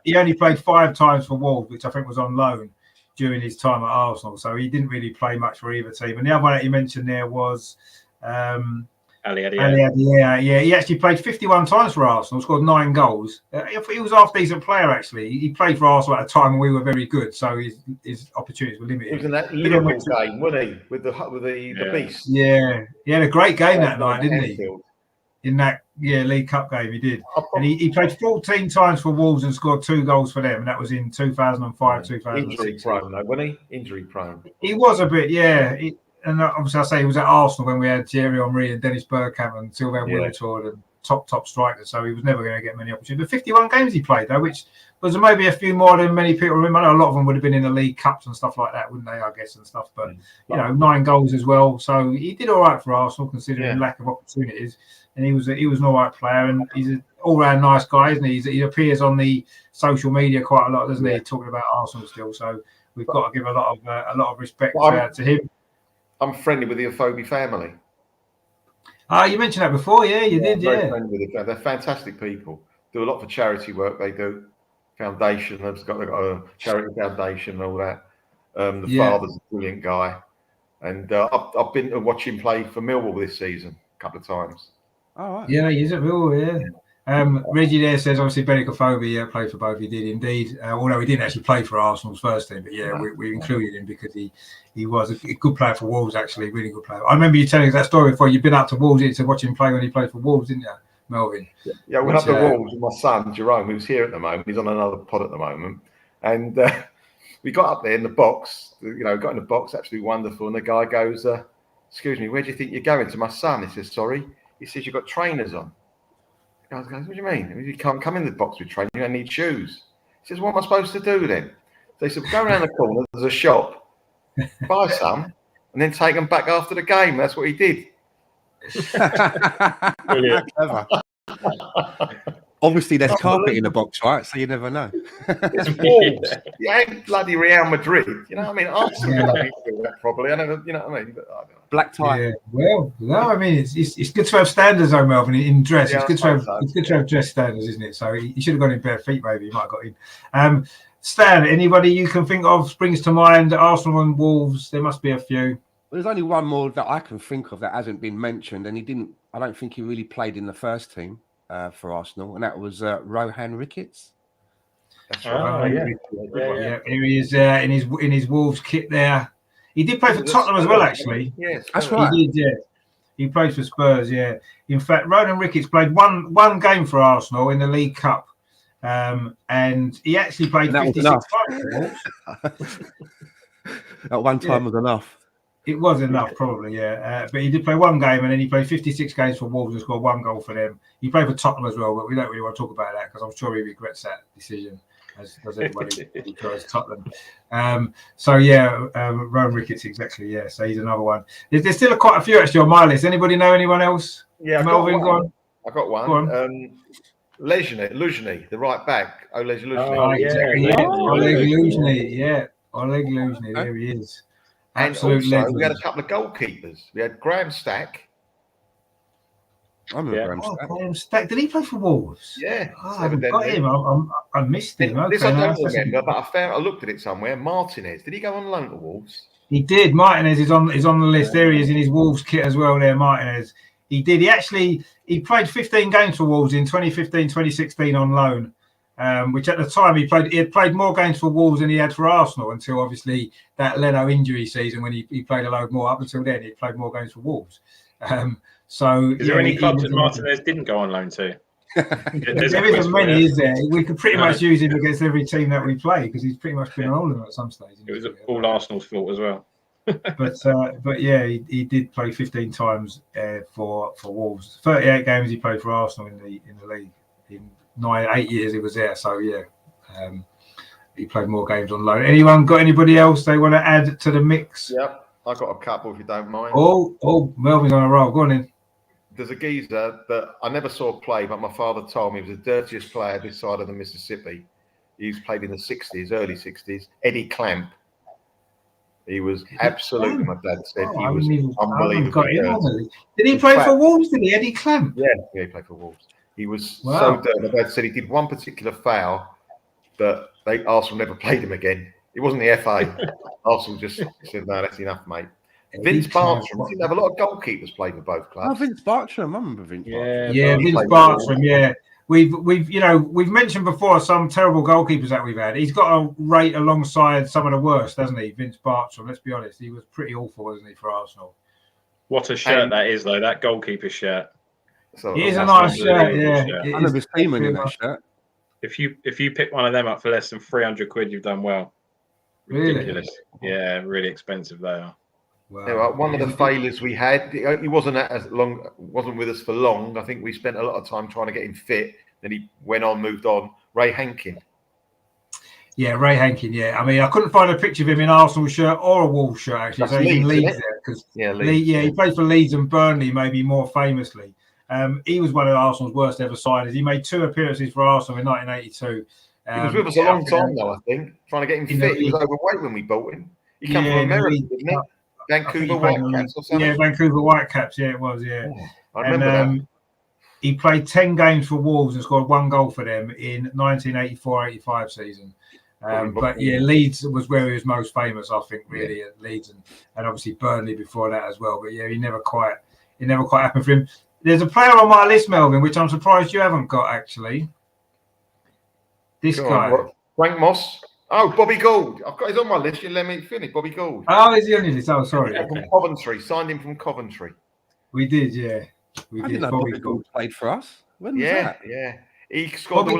He only played 5 times for Wolves, which I think was on loan during his time at Arsenal. So he didn't really play much for either team. And the other one that you mentioned there was. Ali Adair. He actually played 51 times for Arsenal, scored 9 goals. He was a half-decent player, actually. He played for Arsenal at a time when we were very good, so his opportunities were limited. He was in that Liverpool game, wasn't he, with the Beast? Yeah, he had a great game that night, didn't he? In that League Cup game, he did. And he played 14 times for Wolves and scored 2 goals for them, and that was in 2005, 2006. Injury prone, though, wasn't he? Injury prone. He was a bit, and obviously, I say he was at Arsenal when we had Thierry Henry and Dennis Bergkamp and Sylvain Wiltord and top strikers. So he was never going to get many opportunities. But 51 games he played, though, which was maybe a few more than many people remember. I know a lot of them would have been in the League Cups and stuff like that, wouldn't they, I guess, and stuff. But, 9 goals as well. So he did all right for Arsenal, considering lack of opportunities. And he was an all right player. And he's an all-round nice guy, isn't he? He appears on the social media quite a lot, doesn't he, talking about Arsenal still. So we've got to give a lot of respect to him. I'm friendly with the Afobe family. You mentioned that before, you did, Very friendly with them. They're fantastic people. Do a lot for charity work. They do foundation. They've got a charity foundation and all that. The father's a brilliant guy, and I've been to watch him play for Millwall this season a couple of times. Oh, right. Yeah, he's at Millwall. Reggie there says obviously Benik Afobe played for both. He did indeed, although he didn't actually play for Arsenal's first team. But we included him because he was a good player for Wolves, actually, really good player. I remember you telling us that story before. You've been up to Wolves to watch him play when he played for Wolves, didn't you, Melvin? Yeah, we went up to Wolves with my son Jerome, who's here at the moment. He's on another pod at the moment, and we got up there in the box. Got in the box, absolutely wonderful. And the guy goes, "Excuse me, where do you think you're going?" To my son, he says, "Sorry." He says, "You've got trainers on." I was going, "What do you mean? You can't come in the box with trainers. You don't need shoes." He says, "What am I supposed to do then?" They said, "Go around the corner. There's a shop, buy some, and then take them back after the game." That's what he did. Brilliant. Obviously, there's carpet in the box, right? So you never know. It's Wolves. You ain't bloody Real Madrid. You know what I mean? Arsenal don't do that properly. I never, you know what I mean? But I don't know. Black tie. Yeah. Well, no, I mean it's good to have standards, though, Melvin, in dress. Yeah, it's good to have dress standards, isn't it? So he should have gone in bare feet. Maybe he might have got in. Stan, anybody you can think of springs to mind? Arsenal and Wolves. There must be a few. Well, there's only one more that I can think of that hasn't been mentioned, and he didn't. I don't think he really played in the first team for Arsenal, and that was Rohan Ricketts. That's right. Yeah. Here he is in his Wolves kit there. He did play for Tottenham as well, actually. Yes, that's right. He did, yeah. He played for Spurs, yeah. In fact, Rohan Ricketts played one game for Arsenal in the League Cup, and he actually played 56 times. At one time was enough. It was enough, probably, yeah. But he did play one game, and then he played 56 games for Wolves and scored 1 goal for them. He played for Tottenham as well, but we don't really want to talk about that because I'm sure he regrets that decision, as does everybody who tries Tottenham. Rohan Ricketts, exactly, yeah. So he's another one. There's still quite a few actually on my list. Anybody know anyone else? Yeah, Melvin, go on. I got one. Go on. Luzhny, the right back. Oleg Luzhny. Oleg Luzhny, yeah. Oleg Luzhny, there he is. Absolute and also, legend. we had a couple of goalkeepers. We had Graham Stack. I remember Graham Stack. Did he play for Wolves? Yeah. I haven't got him. I missed him. This I don't remember, but I looked at it somewhere. Martinez. Did he go on loan to Wolves? He did. Martinez is on the list. There he is in his Wolves kit as well there, Martinez. He did. He played 15 games for Wolves in 2015, 2016 on loan. Which at the time he had played more games for Wolves than he had for Arsenal until obviously that Leno injury season when he played a load more. Up until then, he played more games for Wolves. So is there any clubs that Martinez didn't go on loan to? There isn't many, is there? We could pretty much use him against every team that we play because he's pretty much been on all of them at some stage. It was all Arsenal's fault as well. but yeah, he did play 15 times for Wolves. 38 games he played for Arsenal in the league. In 8 years he was there. So yeah, he played more games on loan. Anyone got anybody else they want to add to the mix? Yep, I got a couple if you don't mind. Oh, Melvin's on a roll. Go on in. There's a geezer that I never saw play, but my father told me he was the dirtiest player this side of the Mississippi. He's played in the 60s, early 60s. Eddie Clamp. He was absolutely, my dad said, he was unbelievable. Did he play for Wolves, did he, Eddie Clamp? Yeah, he played for Wolves. He was so dirty. My dad said he did one particular foul that Arsenal never played him again. It wasn't the FA. Arsenal just said, no, that's enough, mate. Vince Bartram. Didn't have a lot of goalkeepers play for both clubs. Oh, Vince Bartram. I remember Vince Bartram. Yeah, Vince Bartram. Yeah, we've mentioned before some terrible goalkeepers that we've had. He's got a rate alongside some of the worst, doesn't he? Vince Bartram. Let's be honest, he was pretty awful, wasn't he, for Arsenal? What a shirt that is, though. That goalkeeper shirt. So it is a nice shirt. Yeah, I remember Seaman in that shirt. If you pick one of them up for less than 300 quid, you've done well. Ridiculous. Really? Yeah, really expensive they are. Wow. Yeah, one of the failures we had, he wasn't with us for long. I think we spent a lot of time trying to get him fit. Then he moved on. Ray Hankin. Yeah, Ray Hankin. Yeah, I mean, I couldn't find a picture of him in Arsenal shirt or a Wolves shirt actually. That's so he's in Leeds there because he played for Leeds and Burnley, maybe more famously. He was one of Arsenal's worst ever signings. He made 2 appearances for Arsenal in 1982. He was with us a long time though, I think. Trying to get him fit. He was overweight when we bought him. He came from America, didn't he? Vancouver Whitecaps or something? Yeah, Vancouver Whitecaps. Yeah, it was. Yeah, I remember that. He played 10 games for Wolves and scored 1 goal for them in 1984-85 season. But yeah, Leeds was where he was most famous, I think, really at Leeds and obviously Burnley before that as well. But yeah, he never quite happened for him. There's a player on my list, Melvin, which I'm surprised you haven't got actually. This guy, Frank Moss. Oh, Bobby Gould. He's on my list. You let me finish. Bobby Gould. Oh, is he on your list? Oh, sorry. From Coventry. Signed him from Coventry. We did, yeah. I didn't know Bobby Gould played for us. When was that? Yeah. He scored He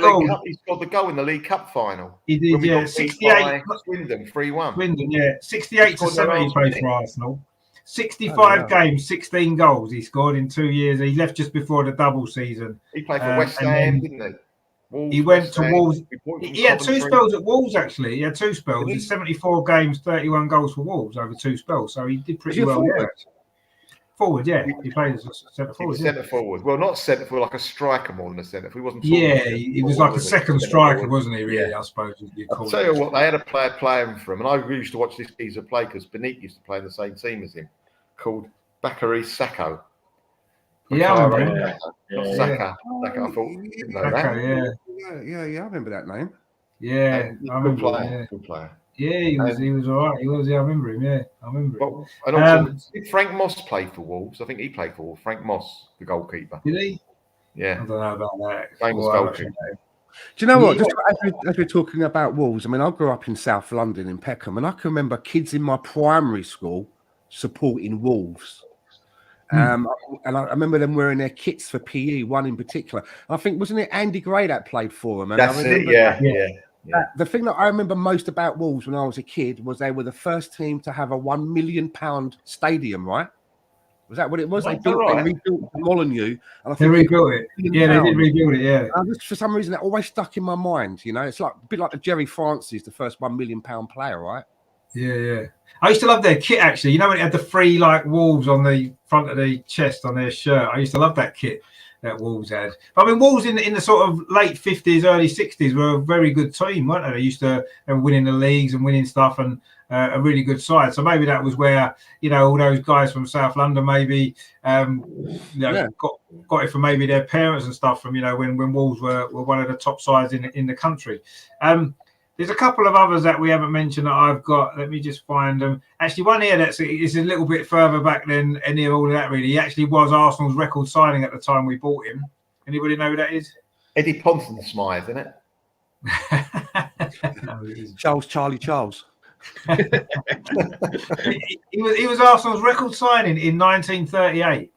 scored the goal in the League Cup final. He did, yeah. 68. Swindon, 3-1. Swindon, yeah. 68 to 70 he played for Arsenal. 65 games, 16 goals he scored in 2 years. He left just before the double season. He played for West Ham, didn't he? Wolves, he went to Wolves. He had 2 spells at Wolves, actually. He had 2 spells. He's 74 games, 31 goals for Wolves over 2 spells. So he did pretty well there. Forward, yeah. He played as a centre forward. Centre forward. Well, not centre forward, like a striker more than a centre. If he wasn't. He was like a second striker, wasn't he? Really, I suppose. I'll tell you what, they had a player playing for him, and I used to watch this geezer play because Beneath used to play in the same team as him, called Bakary Sacco. Yeah, I remember. Saka. I thought you didn't know that. Yeah, I remember that name. Yeah, I remember. Good player. Yeah, he was all right. He was. Yeah, I remember him. Yeah, I remember him. And also, did Frank Moss play for Wolves? I think he played for Wolves. Frank Moss, the goalkeeper. Did he? Yeah. I don't know about that. Famous goalkeeper. Do you know what? Just as we're talking about Wolves, I mean, I grew up in South London in Peckham, and I can remember kids in my primary school supporting Wolves. And I remember them wearing their kits for PE, one in particular. I think, wasn't it Andy Gray that played for them? And that's it, yeah. The thing that I remember most about Wolves when I was a kid was they were the first team to have a £1 million stadium, right? Was that what it was? They rebuilt Molineux. They rebuilt it. Yeah, they did rebuild it, yeah. And for some reason, that always stuck in my mind, you know? It's like a bit like the Jerry Francis, the first £1 million player, right? Yeah. I used to love their kit, actually. You know when it had the 3 like wolves on the front of the chest on their shirt? I used to love that kit. that Wolves had. But I mean, Wolves in the sort of late 50s, early 60s were a very good team, weren't they? They were winning the leagues and winning stuff, and a really good side. So maybe that was where, all those guys from South London maybe got it from maybe their parents and stuff from, when Wolves were one of the top sides in the country. There's a couple of others that we haven't mentioned that I've got. Let me just find them. Actually, one here is a little bit further back than any of all of that, really. He actually was Arsenal's record signing at the time we bought him. Anybody know who that is? Eddie Ponsonby, isn't it? No, Charlie Charles. he was Arsenal's record signing in 1938.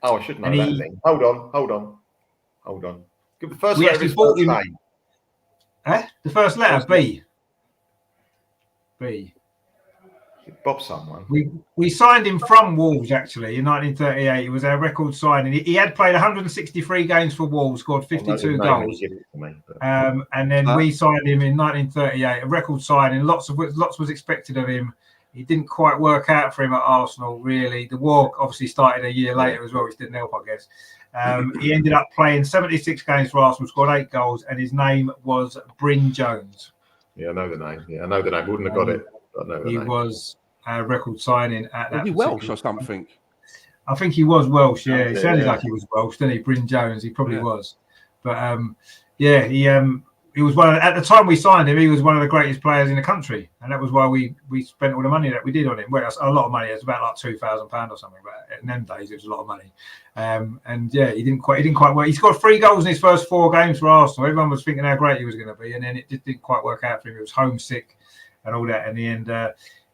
Oh, I should know that thing. Hold on. Give the first we letter actually of his bought first him. name. The first letter, B. Bob someone. We signed him from Wolves, actually, in 1938. It was our record signing. He had played 163 games for Wolves, scored 52 goals. And then we signed him in 1938, a record signing. Lots was expected of him. He didn't quite work out for him at Arsenal, really. The war obviously started a year later as well, which didn't help, I guess. He ended up playing 76 games for Arsenal, scored 8 goals, and his name was Bryn Jones. Yeah, I know the name. Wouldn't have got it. I know the name. Was a record signing at that. Was he Welsh or something? I think he was Welsh. Yeah, it sounded like he was Welsh, didn't he? Bryn Jones. He probably was. But he was at the time we signed him. He was one of the greatest players in the country, and that was why we spent all the money that we did on him. Well, a lot of money. It's about like £2,000 or something. But in them days, it was a lot of money. He didn't quite work. He scored 3 goals in his first 4 games for Arsenal. Everyone was thinking how great he was going to be, and then it just didn't quite work out for him. He was homesick and all that. In the end,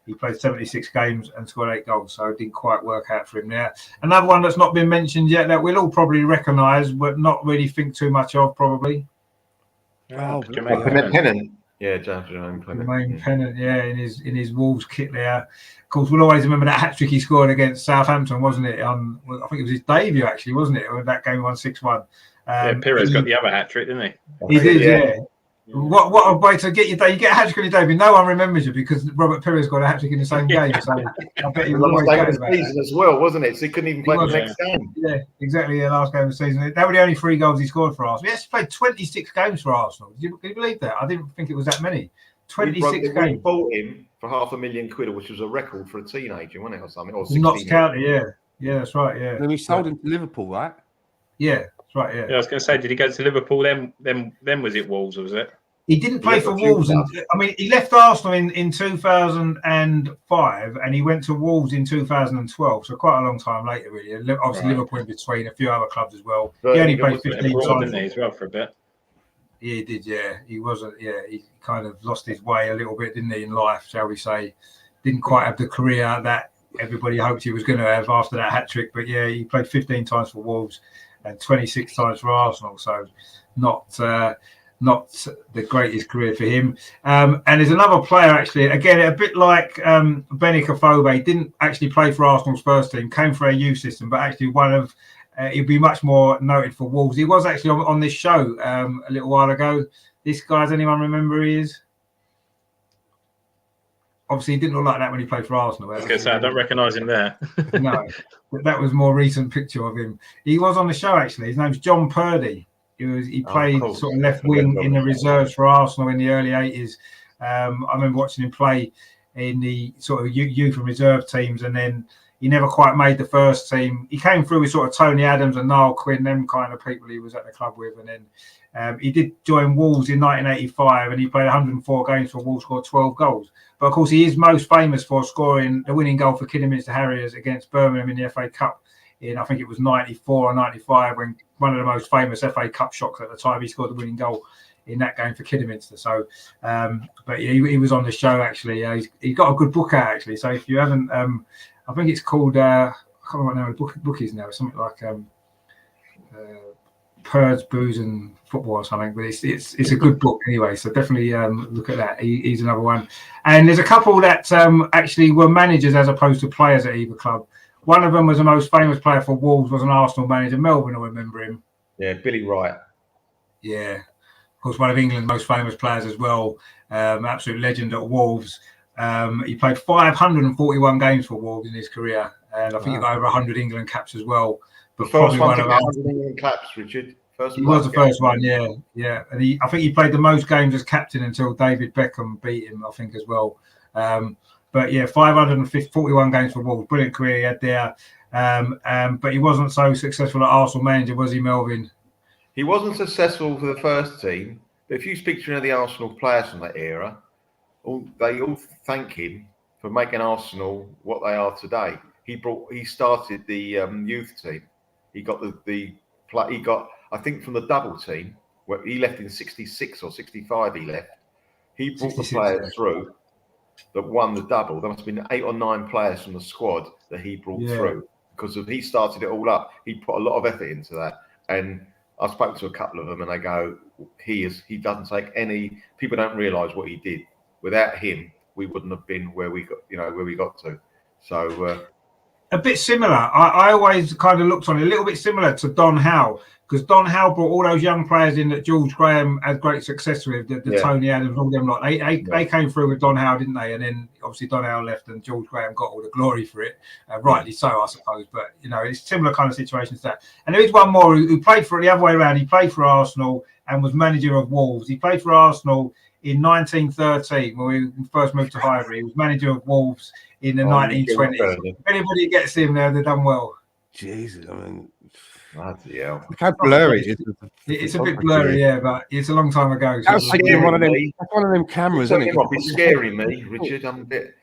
he played 76 games and scored 8 goals, so it didn't quite work out for him there. Another one that's not been mentioned yet that we'll all probably recognise, but not really think too much of, probably. Jermaine Pennant. Yeah, Jermaine Pennant, in his Wolves kit there. Of course, we'll always remember that hat-trick he scored against Southampton, wasn't it? I think it was his debut, actually, wasn't it? That game won 6-1. Pires got the other hat-trick, didn't he? He did, yeah. What a way to get your day. You get a hat-trick on your debut. No one remembers you because Robert Pires got a hat-trick in the same game. So I bet he was always going about season as well, wasn't it? So he couldn't even play the next game. Yeah, exactly. The last game of the season. That were the only 3 goals he scored for Arsenal. He actually played 26 games for Arsenal. Can you believe that? I didn't think it was that many. 26 games. We bought him for £500,000, which was a record for a teenager, wasn't it, or something? Or Notts County, yeah. Yeah, that's right, yeah. And then we sold him to Liverpool, right? Yeah, that's right, yeah. I was going to say, did he go to Liverpool then was it Wolves, or was it? He didn't play for Wolves. He left Arsenal in 2005 and he went to Wolves in 2012. So quite a long time later, really. Obviously, Liverpool in between, a few other clubs as well. But he only played 15 times. Didn't he, as well, for a bit? Yeah, he did, yeah. He wasn't, he kind of lost his way a little bit, didn't he, in life, shall we say. Didn't quite have the career that everybody hoped he was going to have after that hat-trick. But, yeah, he played 15 times for Wolves and 26 times for Arsenal. So not the greatest career for him. And there's another player, actually, again, a bit like Benik Afobe, didn't actually play for Arsenal's first team, came for a youth system, but actually he'd be much more noted for Wolves. He was actually on this show a little while ago. This guy, does anyone remember who he is? Obviously, he didn't look like that when he played for Arsenal. I was going to say, I don't recognise him there. No, but that was a more recent picture of him. He was on the show, actually. His name's John Purdy. He played sort of left wing in the reserves for Arsenal in the early 80s. I remember watching him play in the sort of youth and reserve teams, and then he never quite made the first team. He came through with sort of Tony Adams and Niall Quinn, them kind of people he was at the club with. And then he did join Wolves in 1985, and he played 104 games for Wolves, scored 12 goals. But, of course, he is most famous for scoring the winning goal for Kidderminster Harriers against Birmingham in the FA Cup. I think it was 94 or 95, when one of the most famous FA Cup shocks at the time, he scored the winning goal in that game for Kidderminster. So, but yeah, he was on the show, actually. He's got a good book out, actually. So if you haven't, I think it's called, I can't remember what the book is now, something like Purds, Booze and Football or something. But it's a good book anyway. So definitely look at that. He's another one. And there's a couple that actually were managers as opposed to players at either club. One of them was the most famous player for Wolves, was an Arsenal manager. Melbourne, I remember him. Yeah, Billy Wright. Yeah. Of course, one of England's most famous players as well. Absolute legend at Wolves. He played 541 games for Wolves in his career. And I think he got over 100 England caps as well. but probably one of 100 England claps, Richard. He was the first one, yeah. And I think he played the most games as captain until David Beckham beat him, I think, as well. But yeah, 541 games for Wolves. Brilliant career he had there. But he wasn't so successful at Arsenal manager, was he, Melvin? He wasn't successful for the first team. But if you speak to any of the Arsenal players from that era, they all thank him for making Arsenal what they are today. He started the youth team. He got I think from the double team, where he left in 66 or 65 he left. He brought the players through that won the double. There must have been 8 or 9 players from the squad that he brought through because he started it all up. He put a lot of effort into that. And I've spoken to a couple of them and they go, he doesn't take any, people don't realise what he did. Without him, we wouldn't have been where we got to. So a bit similar. I always kind of looked on it a little bit similar to Don Howe, because Don Howe brought all those young players in that George Graham had great success with, the Tony Adams, all them lot. They came through with Don Howe, didn't they? And then obviously Don Howe left and George Graham got all the glory for it. Rightly so, I suppose. But, it's similar kind of situations to that. And there is one more who played for it the other way around. He played for Arsenal and was manager of Wolves. He played for Arsenal in 1913 when we first moved to Highbury. He was manager of Wolves in the 1920s. If anybody gets him there, they've done well. Jesus, I mean, bloody hell. Look how blurry it's a bit blurry, yeah, but it's a long time ago. So that's one of them cameras, isn't it? It might be scaring me, Richard. I'm a bit.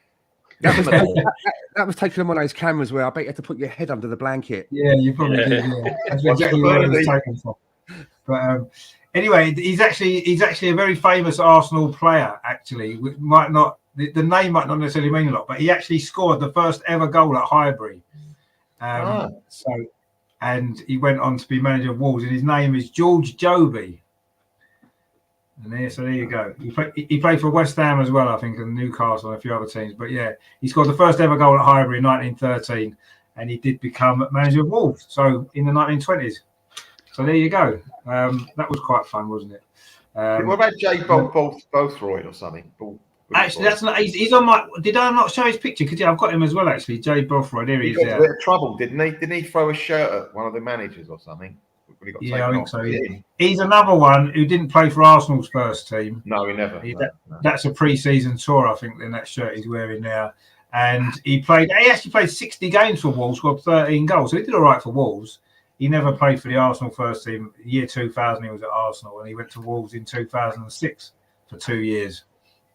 That was taken on one of those cameras where I bet you had to put your head under the blanket. Yeah, you probably did. Yeah. That's exactly where it was taken from. But anyway, he's actually a very famous Arsenal player. Actually, might not the name might not necessarily mean a lot, but he actually scored the first ever goal at Highbury. And he went on to be manager of Wolves, and his name is George Joby. And there you go. He played for West Ham as well, I think, and Newcastle and a few other teams. But yeah, he scored the first ever goal at Highbury in 1913, and he did become manager of Wolves. So in the 1920s. So there you go. That was quite fun, wasn't it? What about Jay Bothroyd or something? Actually, that's not. He's on my. Did I not show his picture? Because I've got him as well. Actually, Jay Bothroyd. There he is. He got a bit of trouble, didn't he? Didn't he throw a shirt at one of the managers or something? I think so. He's another one who didn't play for Arsenal's first team. No, he never. That's a pre-season tour, I think. In that shirt he's wearing now, and he actually played 60 games for Wolves, scored 13 goals. So he did all right for Wolves. He never played for the Arsenal first team. Year 2000, he was at Arsenal, and he went to Wolves in 2006 for 2 years.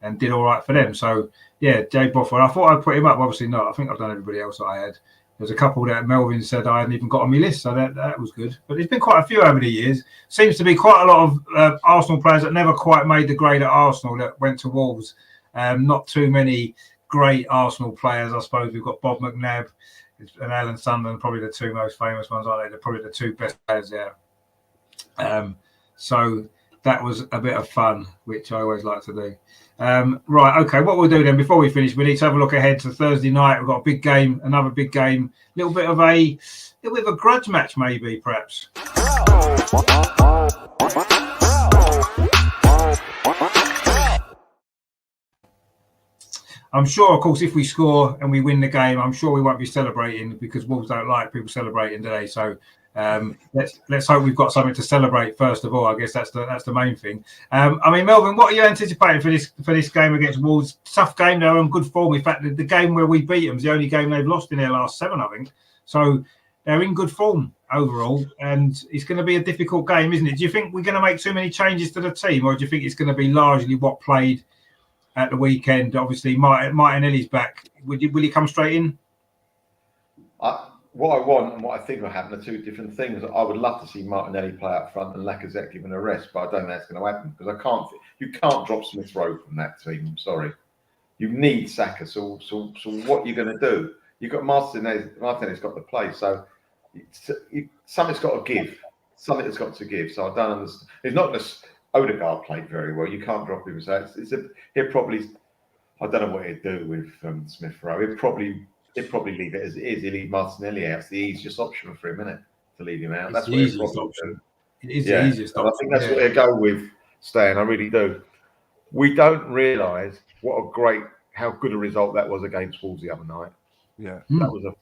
And did all right for them. So, yeah, Jay Bothroyd. I thought I'd put him up. Obviously not. I think I've done everybody else that I had. There's a couple that Melvin said I hadn't even got on my list, so that was good. But there's been quite a few over the years. Seems to be quite a lot of Arsenal players that never quite made the grade at Arsenal that went to Wolves. Not too many great Arsenal players, I suppose. We've got Bob McNabb and Alan Sunderland, probably the two most famous ones, aren't they? They're probably the two best players there. So that was a bit of fun, which I always like to do. Right, okay, what we'll do then before we finish, we need to have a look ahead to Thursday night. We've got a big game, another big game, a little bit of a grudge match, maybe, perhaps. I'm sure, of course, if we score and we win the game, I'm sure we won't be celebrating because Wolves don't like people celebrating today. So let's hope we've got something to celebrate first of all. I guess that's the main thing. I mean, Melvin, what are you anticipating for this game against Wolves? Tough game. They're on good form. In fact, the game where we beat them is the only game they've lost in their last 7, I think. So they're in good form overall, and it's going to be a difficult game, isn't it? Do you think we're going to make too many changes to the team, or do you think it's going to be largely what played at the weekend? Obviously, Martinelli's back. Will he come straight in? What I want and what I think will happen are two different things. I would love to see Martinelli play up front and Lacazette given a rest, but I don't think that's going to happen because you can't drop Smith-Rowe from that team. I'm sorry. You need Saka. So what are you going to do? You've got Martinelli's got to play. So something's got to give. Something has got to give. So I don't understand. It's not just Odegaard played very well. You can't drop him. So he'll probably. I don't know what he'd do with Smith-Rowe. He'd probably leave it as it is. He'll leave Martinelli out. It's the easiest option for him, isn't it? To leave him out. That's the easiest option. It is the easiest option. I think that's what they go with, Stan. I really do. We don't realise how good a result that was against Wolves the other night. Yeah, that was a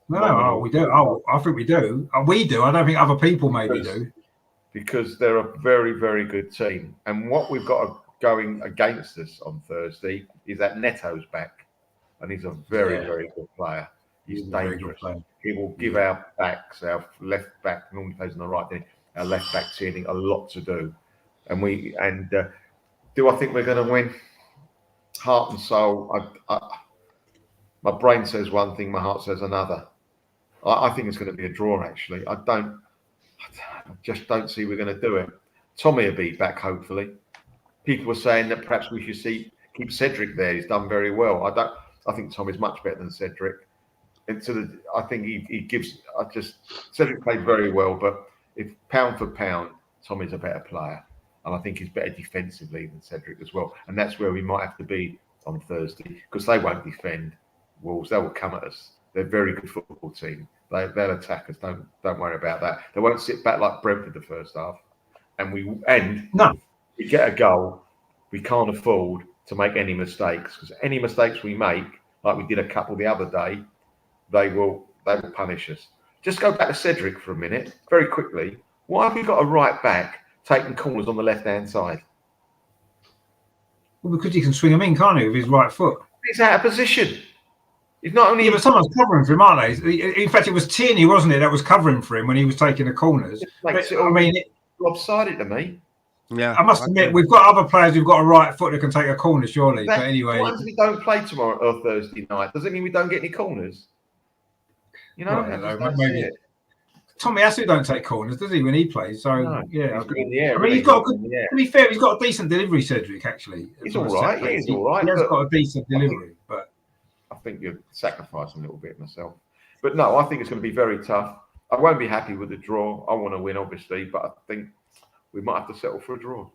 we do. I think we do. We do. I don't think other people maybe do. Because they're a very, very good team. And what we've got going against us on Thursday is that Neto's back, and he's a very, very good player. He's dangerous. He will give our backs, our left back, normally plays on the right, our left back Tierney, a lot to do. And do I think we're going to win? Heart and soul. My brain says one thing, my heart says another. I think it's going to be a draw, actually. I just don't see we're going to do it. Tommy will be back, hopefully. People were saying that perhaps we should keep Cedric there. He's done very well. I think Tommy's much better than Cedric. And I think Cedric played very well, but if pound for pound, Tommy's a better player. And I think he's better defensively than Cedric as well. And that's where we might have to be on Thursday, because they won't defend Wolves. They will come at us. They're a very good football team. They'll attack us. Don't worry about that. They won't sit back like Brentford the first half. And if we get a goal, we can't afford to make any mistakes, because any mistakes we make, like we did a couple the other day, they will punish us. Just go back to Cedric for a minute, very quickly. Why have we got a right back taking corners on the left-hand side? Well, because he can swing them in, can't he, with his right foot? He's out of position. He's not only... Yeah, but someone's covering for him, aren't they? In fact, it was Tierney, wasn't it, that was covering for him when he was taking the corners. Lopsided to me. Yeah, I must admit, we've got other players who've got a right foot that can take a corner, surely. But anyway... Once we don't play tomorrow or Thursday night, does it mean we don't get any corners? You know, maybe Tommy Asu don't take corners, does he, when he plays? So yeah, he's in the air, I mean, to be fair, he's got a decent delivery, Cedric. Actually, he's all right. Yeah, he's all right. He has got a decent delivery, but I think you're sacrificing a little bit myself. But no, I think it's going to be very tough. I won't be happy with the draw. I want to win, obviously, but I think we might have to settle for a draw.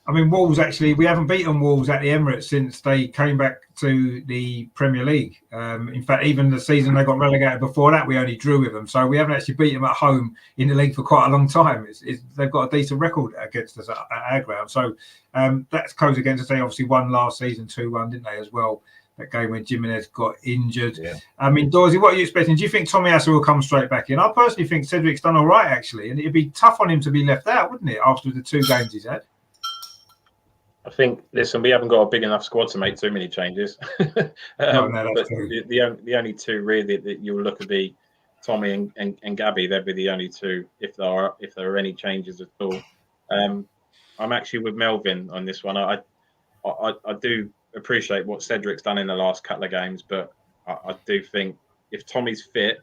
I mean, Wolves, actually, we haven't beaten Wolves at the Emirates since they came back to the Premier League. In fact, even the season they got relegated before that, we only drew with them. So we haven't actually beaten them at home in the league for quite a long time. They've got a decent record against us at our ground. So that goes against us. They obviously won last season 2-1, didn't they, as well? That game when Jimenez got injured. Yeah. I mean, Dorsey, what are you expecting? Do you think Tommy Asu will come straight back in? I personally think Cedric's done all right, actually. And it'd be tough on him to be left out, wouldn't it, after the 2 games he's had? I think, listen, we haven't got a big enough squad to make too many changes. But the only 2 really that you'll look at be Tommy and Gabby. They'll be the only 2 if there are any changes at all. I'm actually with Melvin on this one. I do appreciate what Cedric's done in the last couple of games, but I do think if Tommy's fit,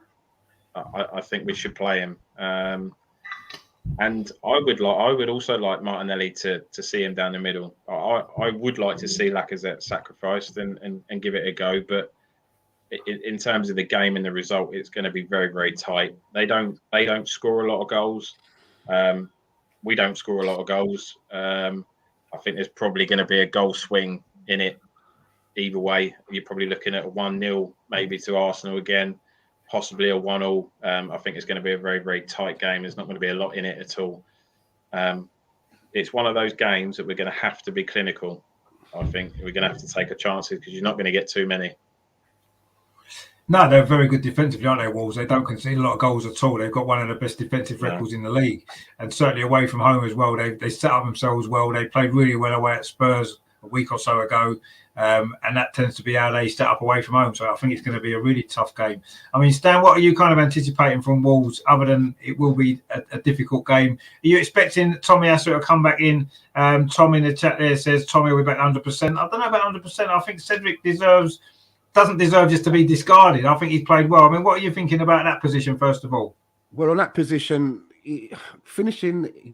I think we should play him. And I would also like Martinelli to see him down the middle. I would like to see Lacazette sacrificed and give it a go, but in terms of the game and the result, it's going to be very, very tight. They don't score a lot of goals. We don't score a lot of goals. I think there's probably going to be a goal swing in it either way. You're probably looking at a 1-0 maybe to Arsenal again. Possibly a 1-1. I think it's going to be a very, very tight game. There's not going to be a lot in it at all. It's one of those games that we're going to have to be clinical. I think we're going to have to take a chances because you're not going to get too many. No, they're very good defensively, aren't they, Wolves? They don't concede a lot of goals at all. They've got one of the best defensive records in the league. And certainly away from home as well. They set up themselves well. They played really well away at Spurs a week or so ago. And that tends to be how they set up away from home. So I think it's going to be a really tough game. I mean, Stan, what are you kind of anticipating from Wolves other than it will be a difficult game? Are you expecting Tommy Asu to come back in? Tom in the chat there says Tommy will be back 100%. I don't know about 100%. I think Cedric doesn't deserve just to be discarded. I think he's played well. I mean, what are you thinking about that position, first of all? Well, on that position,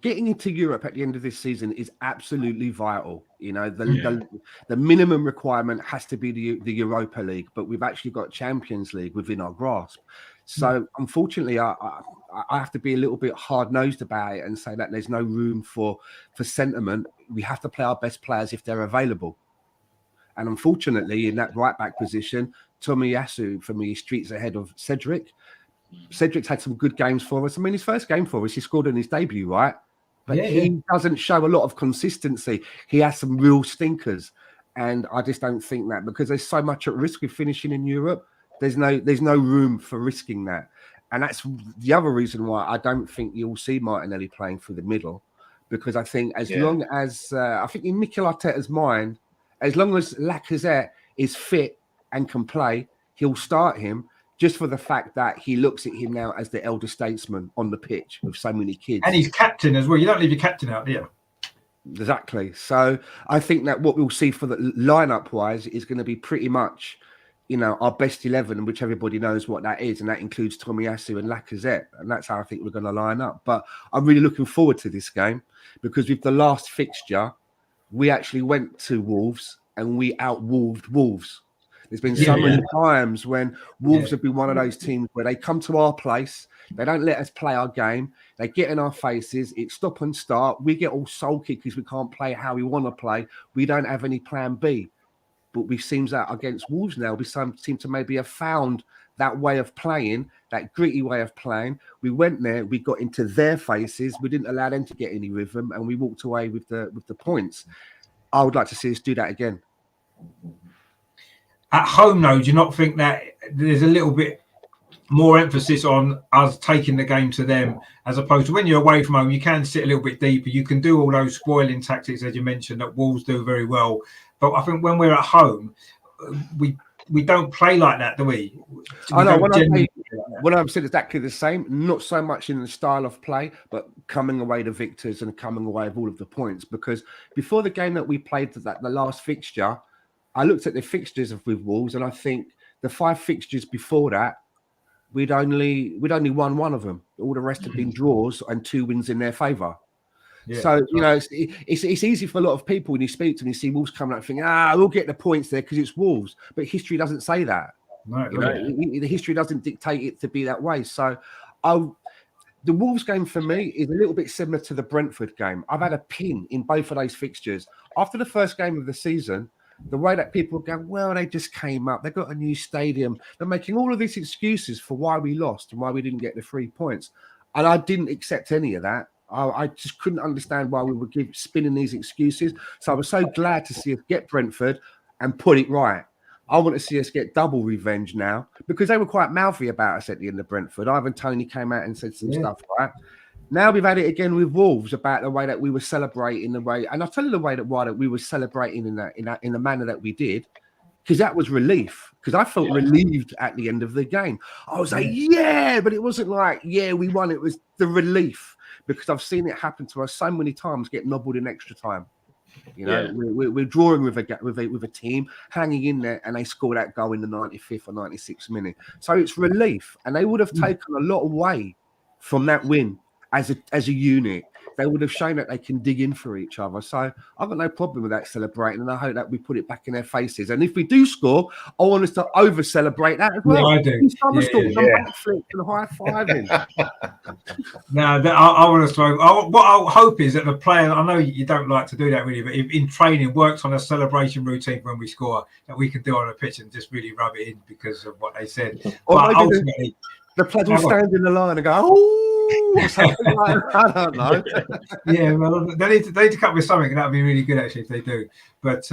getting into Europe at the end of this season is absolutely vital. You know, the minimum requirement has to be the Europa League, but we've actually got Champions League within our grasp. So unfortunately, I have to be a little bit hard-nosed about it and say that there's no room for sentiment. We have to play our best players if they're available. And unfortunately, in that right-back position, Tommy Asu, for me, streets ahead of Cedric. Cedric's had some good games for us. I mean, his first game for us, he scored in his debut, right? But he doesn't show a lot of consistency. He has some real stinkers. And I just don't think that because there's so much at risk with finishing in Europe There's no room for risking that. And that's the other reason why I don't think you'll see Martinelli playing through the middle, because I think long as I think in Mikel Arteta's mind, as long as Lacazette is fit and can play, he'll start him, just for the fact that he looks at him now as the elder statesman on the pitch with so many kids. And he's captain as well. You don't leave your captain out, do you? Exactly. So I think that what we'll see for the lineup wise is going to be pretty much, our best 11, which everybody knows what that is, and that includes Tomiyasu and Lacazette, and that's how I think we're going to line up. But I'm really looking forward to this game, because with the last fixture, we actually went to Wolves and we out-Wolved Wolves. There's been so many times when Wolves have been one of those teams where they come to our place, they don't let us play our game, they get in our faces, it's stop and start, we get all sulky because we can't play how we want to play, we don't have any plan B. But we seems that against Wolves now, we seem to maybe have found that way of playing, that gritty way of playing. We went there, we got into their faces, we didn't allow them to get any rhythm, and we walked away with the points. I would like to see us do that again. At home, though, do you not think that there's a little bit more emphasis on us taking the game to them, as opposed to when you're away from home, you can sit a little bit deeper. You can do all those spoiling tactics, as you mentioned, that Wolves do very well. But I think when we're at home, we don't play like that, do we? I know. When I'm saying exactly the same, not so much in the style of play, but coming away the victors and coming away with all of the points. Because before the game that we played, the last fixture, I looked at the fixtures with Wolves, and I think the 5 fixtures before that, we'd only won one of them. All the rest had been draws and 2 wins in their favour. Yeah, so it's easy for a lot of people when you speak to them, you see Wolves coming up and think, we'll get the points there because it's Wolves. But history doesn't say that. No, the history doesn't dictate it to be that way. So the Wolves game for me is a little bit similar to the Brentford game. I've had a pin in both of those fixtures. After the first game of the season, the way that people go, well, they just came up, they got a new stadium, they're making all of these excuses for why we lost and why we didn't get the 3 points. And I didn't accept any of that. I just couldn't understand why we would keep spinning these excuses. So I was so glad to see us get Brentford and put it right. I want to see us get double revenge now, because they were quite mouthy about us at the end of Brentford. Ivan Toney came out and said some stuff, right? Now we've had it again with Wolves about the way that we were celebrating, and I'll tell you why that we were celebrating in the manner that we did, because that was relief. Because I felt relieved at the end of the game. I was like, but it wasn't like, we won. It was the relief, because I've seen it happen to us so many times, get nobbled in extra time. We're drawing with a team, hanging in there, and they score that goal in the 95th or 96th minute. So it's relief, and they would have taken a lot away from that win. As a unit, they would have shown that they can dig in for each other. So I've got no problem with that celebrating, and I hope that we put it back in their faces. And if we do score, I want us to over-celebrate that as well. Yeah, I do. Backflips and high-fiving. Now, I want to throw. What I hope is that the player, I know you don't like to do that really, but in training, works on a celebration routine when we score that we can do on a pitch and just really rub it in because of what they said. But ultimately, the players will stand in the line and go, oh, something like that. I don't know. Yeah, well, they need to come up with something, and that would be really good actually if they do. But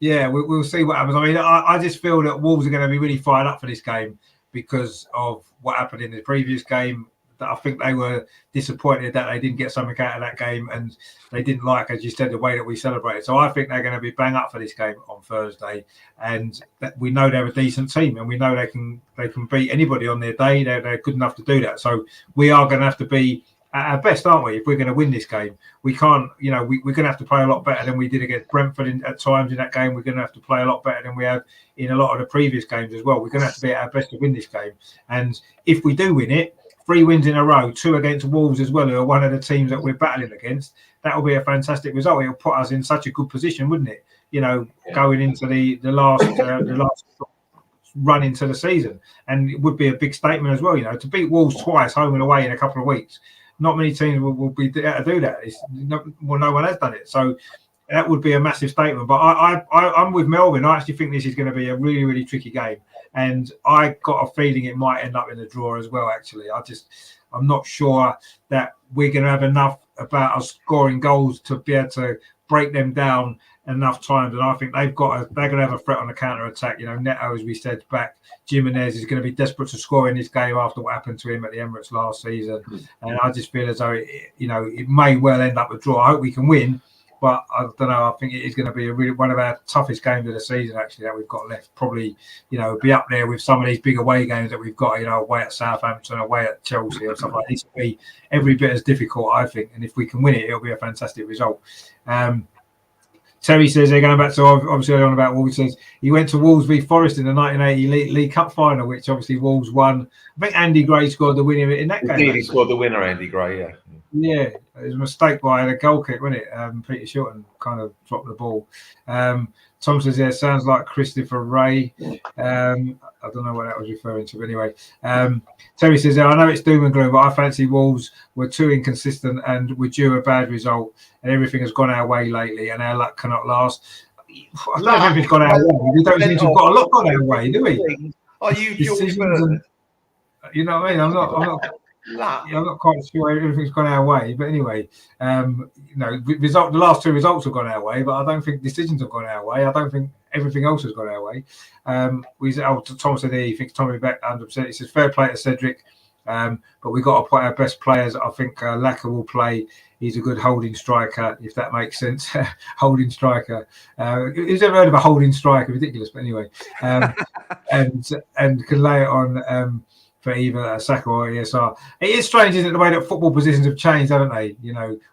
we'll see what happens. I mean, I just feel that Wolves are going to be really fired up for this game because of what happened in the previous game. That I think they were disappointed that they didn't get something out of that game, and they didn't like, as you said, the way that we celebrated. So I think they're going to be bang up for this game on Thursday, and that we know they're a decent team, and we know they can beat anybody on their day. They're good enough to do that. So we are going to have to be at our best, aren't we? If we're going to win this game, we can't. We're going to have to play a lot better than we did against Brentford at times in that game. We're going to have to play a lot better than we have in a lot of the previous games as well. We're going to have to be at our best to win this game, and if we do win it, 3 wins in a row, 2 against Wolves as well, who are one of the teams that we're battling against, that will be a fantastic result. It'll put us in such a good position, wouldn't it? Going into the last run into the season. And it would be a big statement as well, to beat Wolves twice, home and away in a couple of weeks. Not many teams will be able to do that. No one has done it. So that would be a massive statement. But I'm with Melvin. I actually think this is going to be a really, really tricky game. And I got a feeling it might end up in a draw as well, actually. I'm not sure that we're going to have enough about us scoring goals to be able to break them down enough times, and I think they're going to have a threat on the counter attack. Neto, as we said, back. Jimenez is going to be desperate to score in this game after what happened to him at the Emirates last season, and I just feel as though it may well end up a draw. I hope we can win, but I don't know. I think it is going to be one of our toughest games of the season actually that we've got left. Probably be up there with some of these big away games that we've got. Away at Southampton, away at Chelsea, or something like this. Will be every bit as difficult, I think, and if we can win it, it'll be a fantastic result. Terry says they're going back to obviously on about Wolves. Says he went to Wolves v Forest in the 1980 League Cup final, which obviously Wolves won. I think Andy Gray scored the winner in that game. Indeed, he scored the winner, Andy Gray. Yeah. Yeah, it was a mistake by the goal kick, wasn't it? Peter Shilton kind of dropped the ball. Tom says, yeah, sounds like Christopher Ray. I don't know what that was referring to, but anyway. Terry says, I know it's doom and gloom, but I fancy Wolves were too inconsistent and were due a bad result, and everything has gone our way lately, and our luck cannot last. I don't know if it's gone our way. We don't seem to have got a lot gone our way, do we? Are you George Burton? You know what I mean? I'm not quite sure everything's gone our way, but anyway, the last two results have gone our way, but I don't think decisions have gone our way. I don't think everything else has gone our way. Tom said he thinks Tommy Beck 100%. He says fair play to Cedric, but we've got to put our best players. I think Laka will play. He's a good holding striker, if that makes sense. Holding striker. Who's ever heard of a holding striker? Ridiculous, but anyway. And can lay it on for either Saka or ESR. It is strange, isn't it, the way that football positions have changed, haven't they?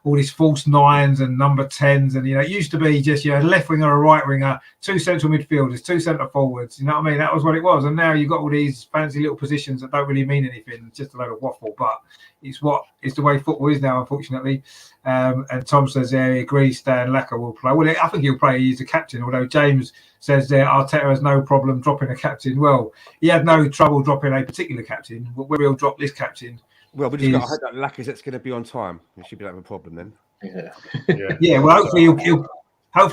All these false nines and number 10s, and it used to be just left winger, a right winger, two central midfielders, two centre forwards. You know what I mean? That was what it was. And now you've got all these fancy little positions that don't really mean anything, just a load of waffle. But it's the way football is now, unfortunately. And Tom says, yeah, he agrees Stan Laka will play. Well, I think he'll play. He's the captain, although James says there Arteta has no problem dropping a captain. Well, he had no trouble dropping a particular captain. Where he'll drop this captain. Well, we just got to hope that Lacazette's going to be on time. It should be that a problem then. Yeah. Well, hopefully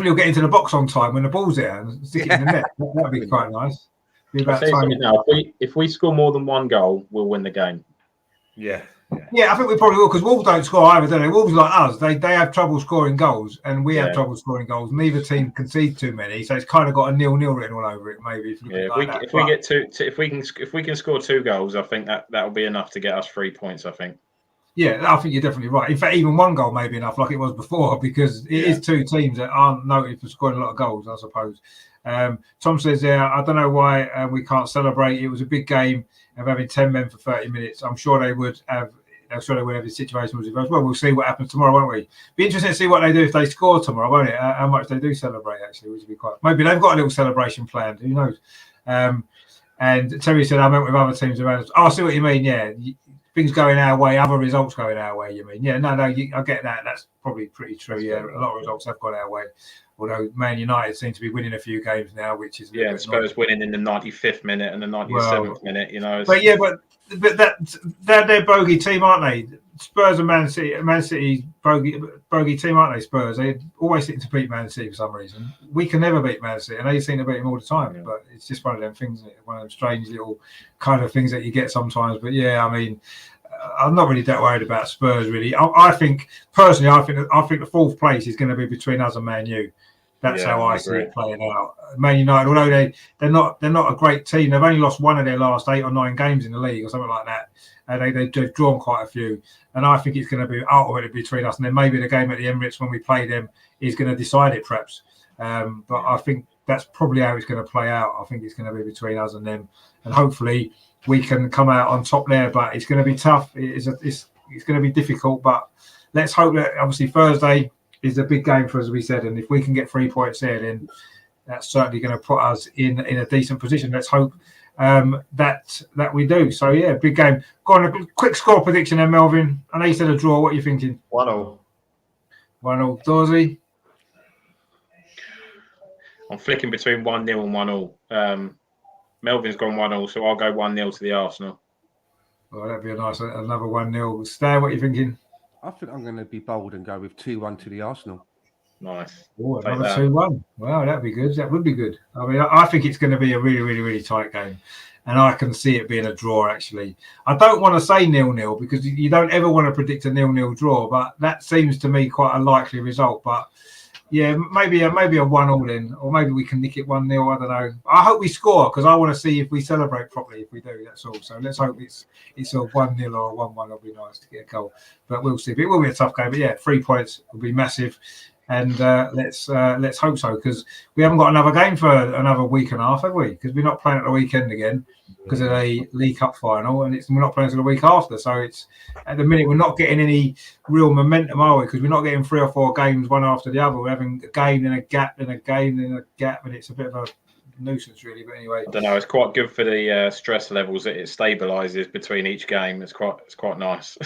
he'll get into the box on time when the ball's there and stick it in the net. That'd be quite nice. If we score more than one goal, we'll win the game. Yeah, I think we probably will, because Wolves don't score either, don't they? Wolves like us, they have trouble scoring goals, and we have trouble scoring goals. Neither team concedes too many, so it's kind of got a 0-0 written all over it. Maybe if we can score 2 goals, I think that'll be enough to get us 3 points. I think. Yeah, I think you're definitely right. In fact, even 1 goal may be enough, like it was before, because it is 2 teams that aren't noted for scoring a lot of goals, I suppose. Tom says, I don't know why we can't celebrate. It was a big game of having 10 men for 30 minutes. I'm sure they would have. I'm sure they would have the situation was reversed. Well, we'll see what happens tomorrow, won't we? Be interesting to see what they do if they score tomorrow, won't it? How much they do celebrate, actually, which would be quite. Maybe they've got a little celebration planned. Who knows? And Terry said, I meant with other teams around. Oh, I see what you mean. Yeah, things going our way, other results going our way. You mean? Yeah, no, I get that. That's probably pretty true. Yeah, a lot of results have gone our way. Although Man United seem to be winning a few games now, which is Spurs winning in the 95th minute and the 97th minute. But they're their bogey team, aren't they? Spurs and Man City bogey team, aren't they? Spurs, they always seem to beat Man City for some reason. We can never beat Man City, and they seem to beat them all the time. But it's just one of them things, one of them strange little kind of things that you get sometimes. But yeah, I mean, I'm not really that worried about Spurs. Really, I think personally, I think the 4th place is going to be between us and Man U. That's how I see it playing out. Man United, although they're not a great team, they've only lost 1 of their last 8 or 9 games in the league or something like that. They've drawn quite a few, and I think it's going to be ultimately between us. And then maybe the game at the Emirates when we play them is going to decide it, perhaps. But I think that's probably how it's going to play out. I think it's going to be between us and them, and hopefully we can come out on top there. But it's going to be tough. It's going to be difficult. But let's hope that obviously Thursday is a big game for us, as we said, and if we can get 3 points there, then that's certainly going to put us in a decent position. Let's hope that we do. So yeah, big game. Go on, a quick score prediction then, Melvin. I know you said a draw. What are you thinking? 1-0. 1-0. Dorsey? I'm flicking between 1-0 and 1-0. Melvin's gone 1-0, so I'll go 1-0 to the Arsenal. Well, that'd be another 1-0. Stan, what are you thinking? I think I'm going to be bold and go with 2-1 to the Arsenal. Nice. Oh, another 2-1. Wow, that'd be good. That would be good. I mean, I think it's going to be a really, really, really tight game. And I can see it being a draw, actually. I don't want to say 0-0 because you don't ever want to predict a 0-0 draw, but that seems to me quite a likely result. But Yeah, maybe a 1-1 then, or maybe we can nick it 1-0. I don't know. I hope we score because I want to see if we celebrate properly. If we do, that's all. So let's hope it's a 1-0 or a 1-1. It'll be nice to get a goal, but we'll see. It will be a tough game, but yeah, 3 points will be massive, and let's hope so because we haven't got another game for another week and a half, have we? Because we're not playing at the weekend again because of a League Cup final, and we're not playing until the week after. So it's at the minute we're not getting any real momentum, are we? Because we're not getting 3 or 4 games one after the other. We're having a game, then a gap, then a game, then a gap, and it's a bit of a nuisance, really. But anyway, I don't know. It's quite good for the stress levels that it stabilises between each game. It's quite nice.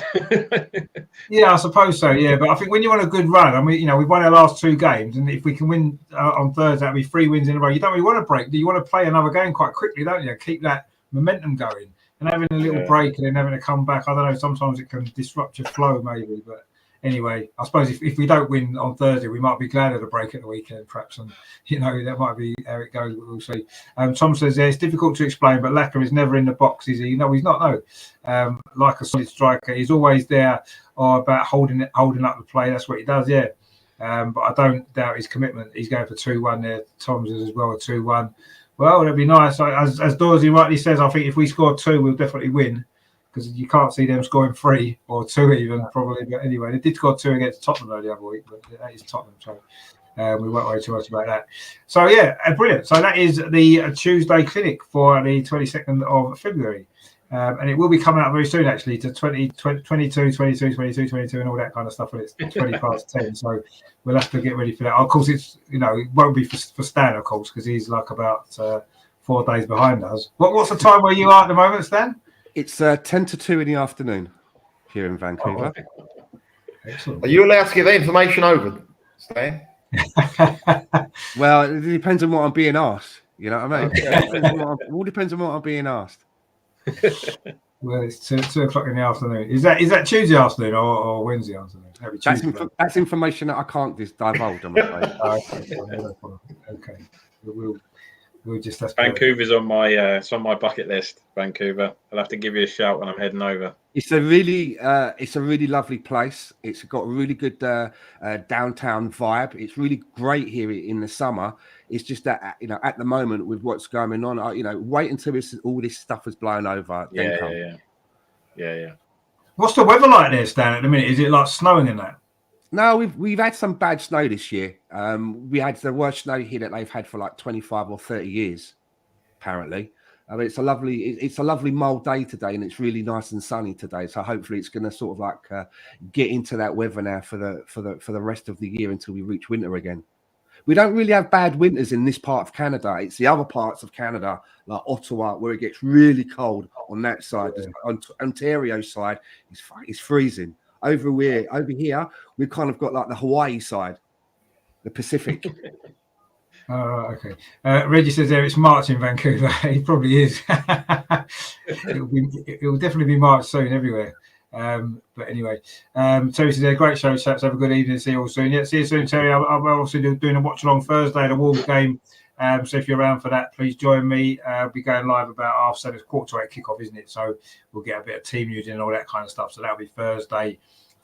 Yeah, I suppose so. Yeah, but I think when you're on a good run, I mean, we've won our last 2 games, and if we can win on Thursday, that'll be 3 wins in a row. You don't really want to break. You want to play another game quite quickly, don't you? Keep that momentum going. And having a little break and then having to come back, I don't know, sometimes it can disrupt your flow maybe. But anyway, I suppose if we don't win on Thursday, we might be glad of the break at the weekend, perhaps. And, that might be how it goes. We'll see. Tom says, it's difficult to explain, but Laka is never in the box, is he? No, he's not, no. Like a solid striker, he's always there about holding up the play. That's what he does, yeah. But I don't doubt his commitment. He's going for 2-1 there. Tom's as well, a 2-1. Well, it'd be nice. As Dorsey rightly says, I think if we score 2, we'll definitely win because you can't see them scoring 3 or 2 even probably. But anyway, they did score 2 against Tottenham the other week, but that is Tottenham, so we won't worry too much about that. So yeah, brilliant. So that is the Tuesday clinic for the 22nd of February. And it will be coming out very soon, actually, to 22, 22, 22, and all that kind of stuff when it's 20 past 10. So we'll have to get ready for that. Of course, it won't be for Stan, of course, because he's like about 4 days behind us. What's the time where you are at the moment, Stan? It's 10 to 2 in the afternoon here in Vancouver. Oh, excellent. Are you allowed to give that information over, Stan? Well, it depends on what I'm being asked. You know what I mean? It all depends on what I'm being asked. Well, it's 2 o'clock in the afternoon. Is that Tuesday afternoon or Wednesday afternoon? That's information that I can't just divulge, I'm afraid. Okay. We'll just have to... Vancouver's on my bucket list. Vancouver. I'll have to give you a shout when I'm heading over. It's a really lovely place. It's got a really good downtown vibe. It's really great here in the summer. It's just that at the moment with what's going on, wait until all this stuff has blown over. Yeah. What's the weather like there, Stan? At the minute, is it like snowing in that? No, we've had some bad snow this year. We had the worst snow here that they've had for like 25 or 30 years, apparently. I mean, it's a lovely mild day today, and it's really nice and sunny today. So hopefully, it's going to sort of like get into that weather now for the rest of the year until we reach winter again. We don't really have bad winters in this part of Canada. It's the other parts of Canada, like Ottawa, where it gets really cold on that side. On Ontario side, it's freezing. Over here, we've kind of got like the Hawaii side, the Pacific. Okay. Reggie says there it's March in Vancouver. It probably is. It will definitely be March soon everywhere. But anyway, Terry says, great show, chaps. Have a good evening. See you all soon. Yeah, see you soon, Terry. I'm also doing a watch along Thursday, the Wolves game. So if you're around for that, please join me. I'll be going live about 7:30. It's 7:45 kickoff, isn't it? So we'll get a bit of team news and all that kind of stuff. So that'll be Thursday.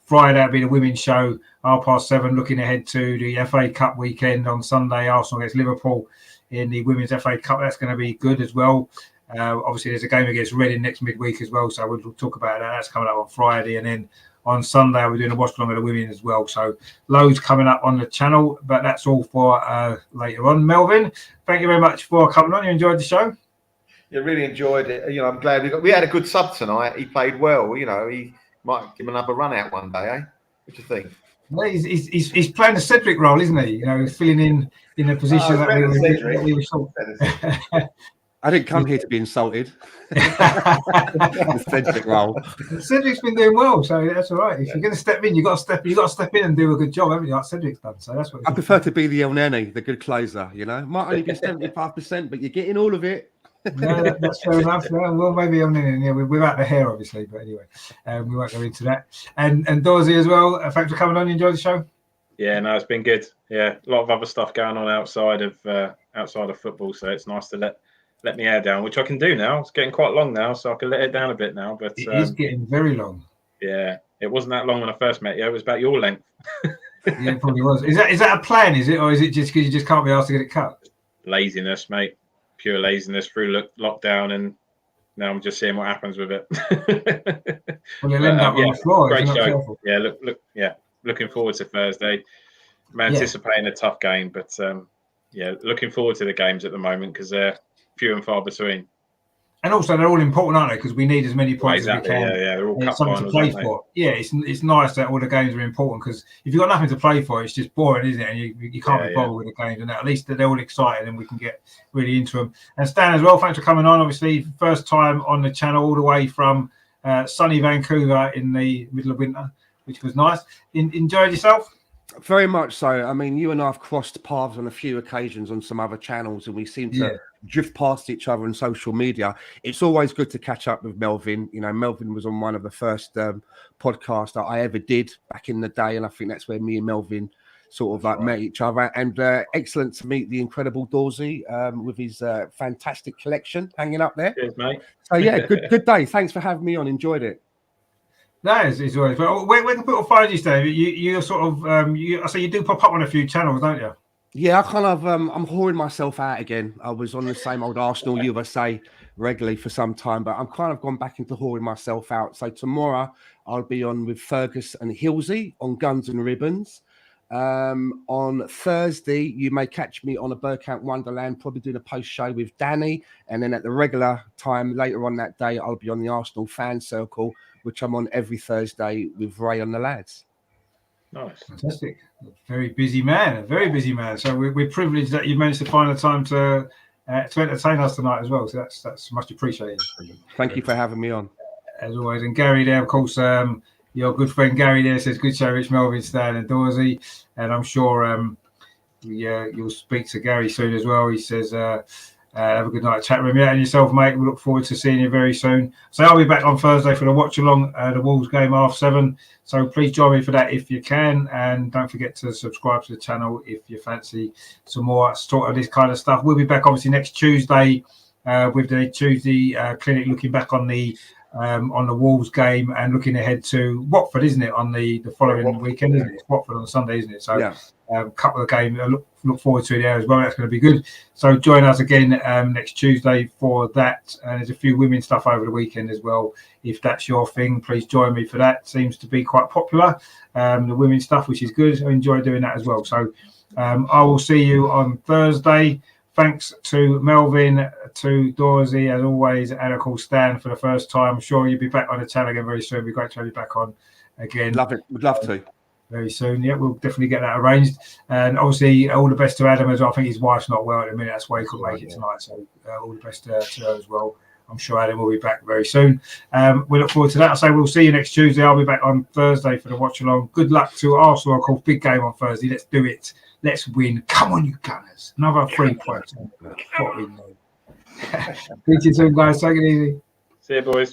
Friday will be the women's show, 7:30. Looking ahead to the FA Cup weekend on Sunday, Arsenal against Liverpool in the Women's FA Cup. That's going to be good as well. Obviously, there's a game against Reading next midweek as well, so we'll talk about that. That's coming up on Friday, and then on Sunday we're doing a watch along with the women as well. So loads coming up on the channel, but that's all for later on. Melvin, thank you very much for coming on. You enjoyed the show? Yeah, really enjoyed it. I'm glad we had a good sub tonight. He played well. He might give him another run out one day, eh? What do you think? Well, he's playing the Cedric role, isn't he? Filling in a position that we were short. I didn't come here to be insulted. The Cedric role. Cedric's been doing well, so that's all right. If you're going to step in, you got to step in and do a good job, haven't you? Like Cedric's done. So that's what I prefer to be the El Nene, the good closer. Might only be 75%, but you're getting all of it. No, that's fair enough. Well, maybe I'm in. Yeah, without the hair, obviously, but anyway, we won't go into that. And Dorsey as well. Thanks for coming on. You enjoyed the show? Yeah, no, it's been good. Yeah, a lot of other stuff going on outside of football, so it's nice to let my hair down, which I can do now. It's getting quite long now, so I can let it down a bit now. But it is getting very long. Yeah, it wasn't that long when I first met you. It was about your length. Yeah, it probably was. Is that a plan? Is it, or is it just because you just can't be asked to get it cut? Laziness, mate. Pure laziness through lockdown, and now I'm just seeing what happens with it. Well, you'll end up on the floor. Great if you're not show. careful. Yeah, looking forward to Thursday. I'm anticipating a tough game, but looking forward to the games at the moment because they're few and far between. And also, they're all important, aren't they? Because we need as many points as we can. Yeah, they're all cup something finals, to play for. Yeah, it's nice that all the games are important because if you've got nothing to play for, it's just boring, isn't it? And you can't be bothered with the games. And at least they're all exciting and we can get really into them. And Stan as well, thanks for coming on. Obviously, first time on the channel all the way from sunny Vancouver in the middle of winter, which was nice. Enjoyed yourself? Very much so. I mean, you and I have crossed paths on a few occasions on some other channels, and we seem to drift past each other on social media. It's always good to catch up with Melvin. You know, Melvin was on one of the first podcasts that I ever did back in the day, and I think that's where me and Melvin sort of met each other. And excellent to meet the incredible Dorsey with his fantastic collection hanging up there. Cheers, mate. So yeah, good day. Thanks for having me on. Enjoyed it. That is always. But where can people find you, Steve? You're sort of. I say you do pop up on a few channels, don't you? Yeah, I kind of. I'm whoring myself out again. I was on the same old Arsenal USA regularly for some time, but I'm kind of gone back into whoring myself out. So tomorrow I'll be on with Fergus and Hilsey on Guns and Ribbons. On Thursday, you may catch me on a Burkamp Wonderland, probably doing a post show with Danny, and then at the regular time later on that day, I'll be on the Arsenal Fan Circle, which I'm on every Thursday with Ray and the lads. Nice, fantastic, very busy man, a very busy man. So we're privileged that you managed to find the time to entertain us tonight as well. So that's much appreciated. Thank you for having me on, as always. And Gary there, of course. Your good friend Gary there says, good show, Rich, Melvin, Stan and Dorsey. And I'm sure you'll speak to Gary soon as well. He says, have a good night chat room. Yeah, and yourself, mate. We look forward to seeing you very soon. So I'll be back on Thursday for the watch along, the Wolves game 7:30. So please join me for that if you can. And don't forget to subscribe to the channel if you fancy some more sort of this kind of stuff. We'll be back obviously next Tuesday with the Tuesday clinic, looking back on the Wolves game and looking ahead to Watford, isn't it, on the following weekend, isn't it? It's Watford on Sunday, isn't it? So a couple of games I look forward to there as well. That's going to be good. So join us again next Tuesday for that. And there's a few women's stuff over the weekend as well. If that's your thing, please join me for that. Seems to be quite popular, the women's stuff, which is good. I enjoy doing that as well. So I will see you on Thursday. Thanks to Melvin, to Dorsey, as always, and of course Stan for the first time. I'm sure you'll be back on the channel again very soon. It'd be great to have you back on again. Love it. Would love to. Very soon. Yeah, we'll definitely get that arranged. And obviously, all the best to Adam as well. I think his wife's not well at the minute. That's why he couldn't make it tonight. So all the best to her as well. I'm sure Adam will be back very soon. We look forward to that. I say we'll see you next Tuesday. I'll be back on Thursday for the watch along. Good luck to Arsenal. Of course, big game on Thursday. Let's do it. Let's win. Come on, you Gunners. Another 3 points. What we know. See you soon, guys. Take it easy. See you, boys.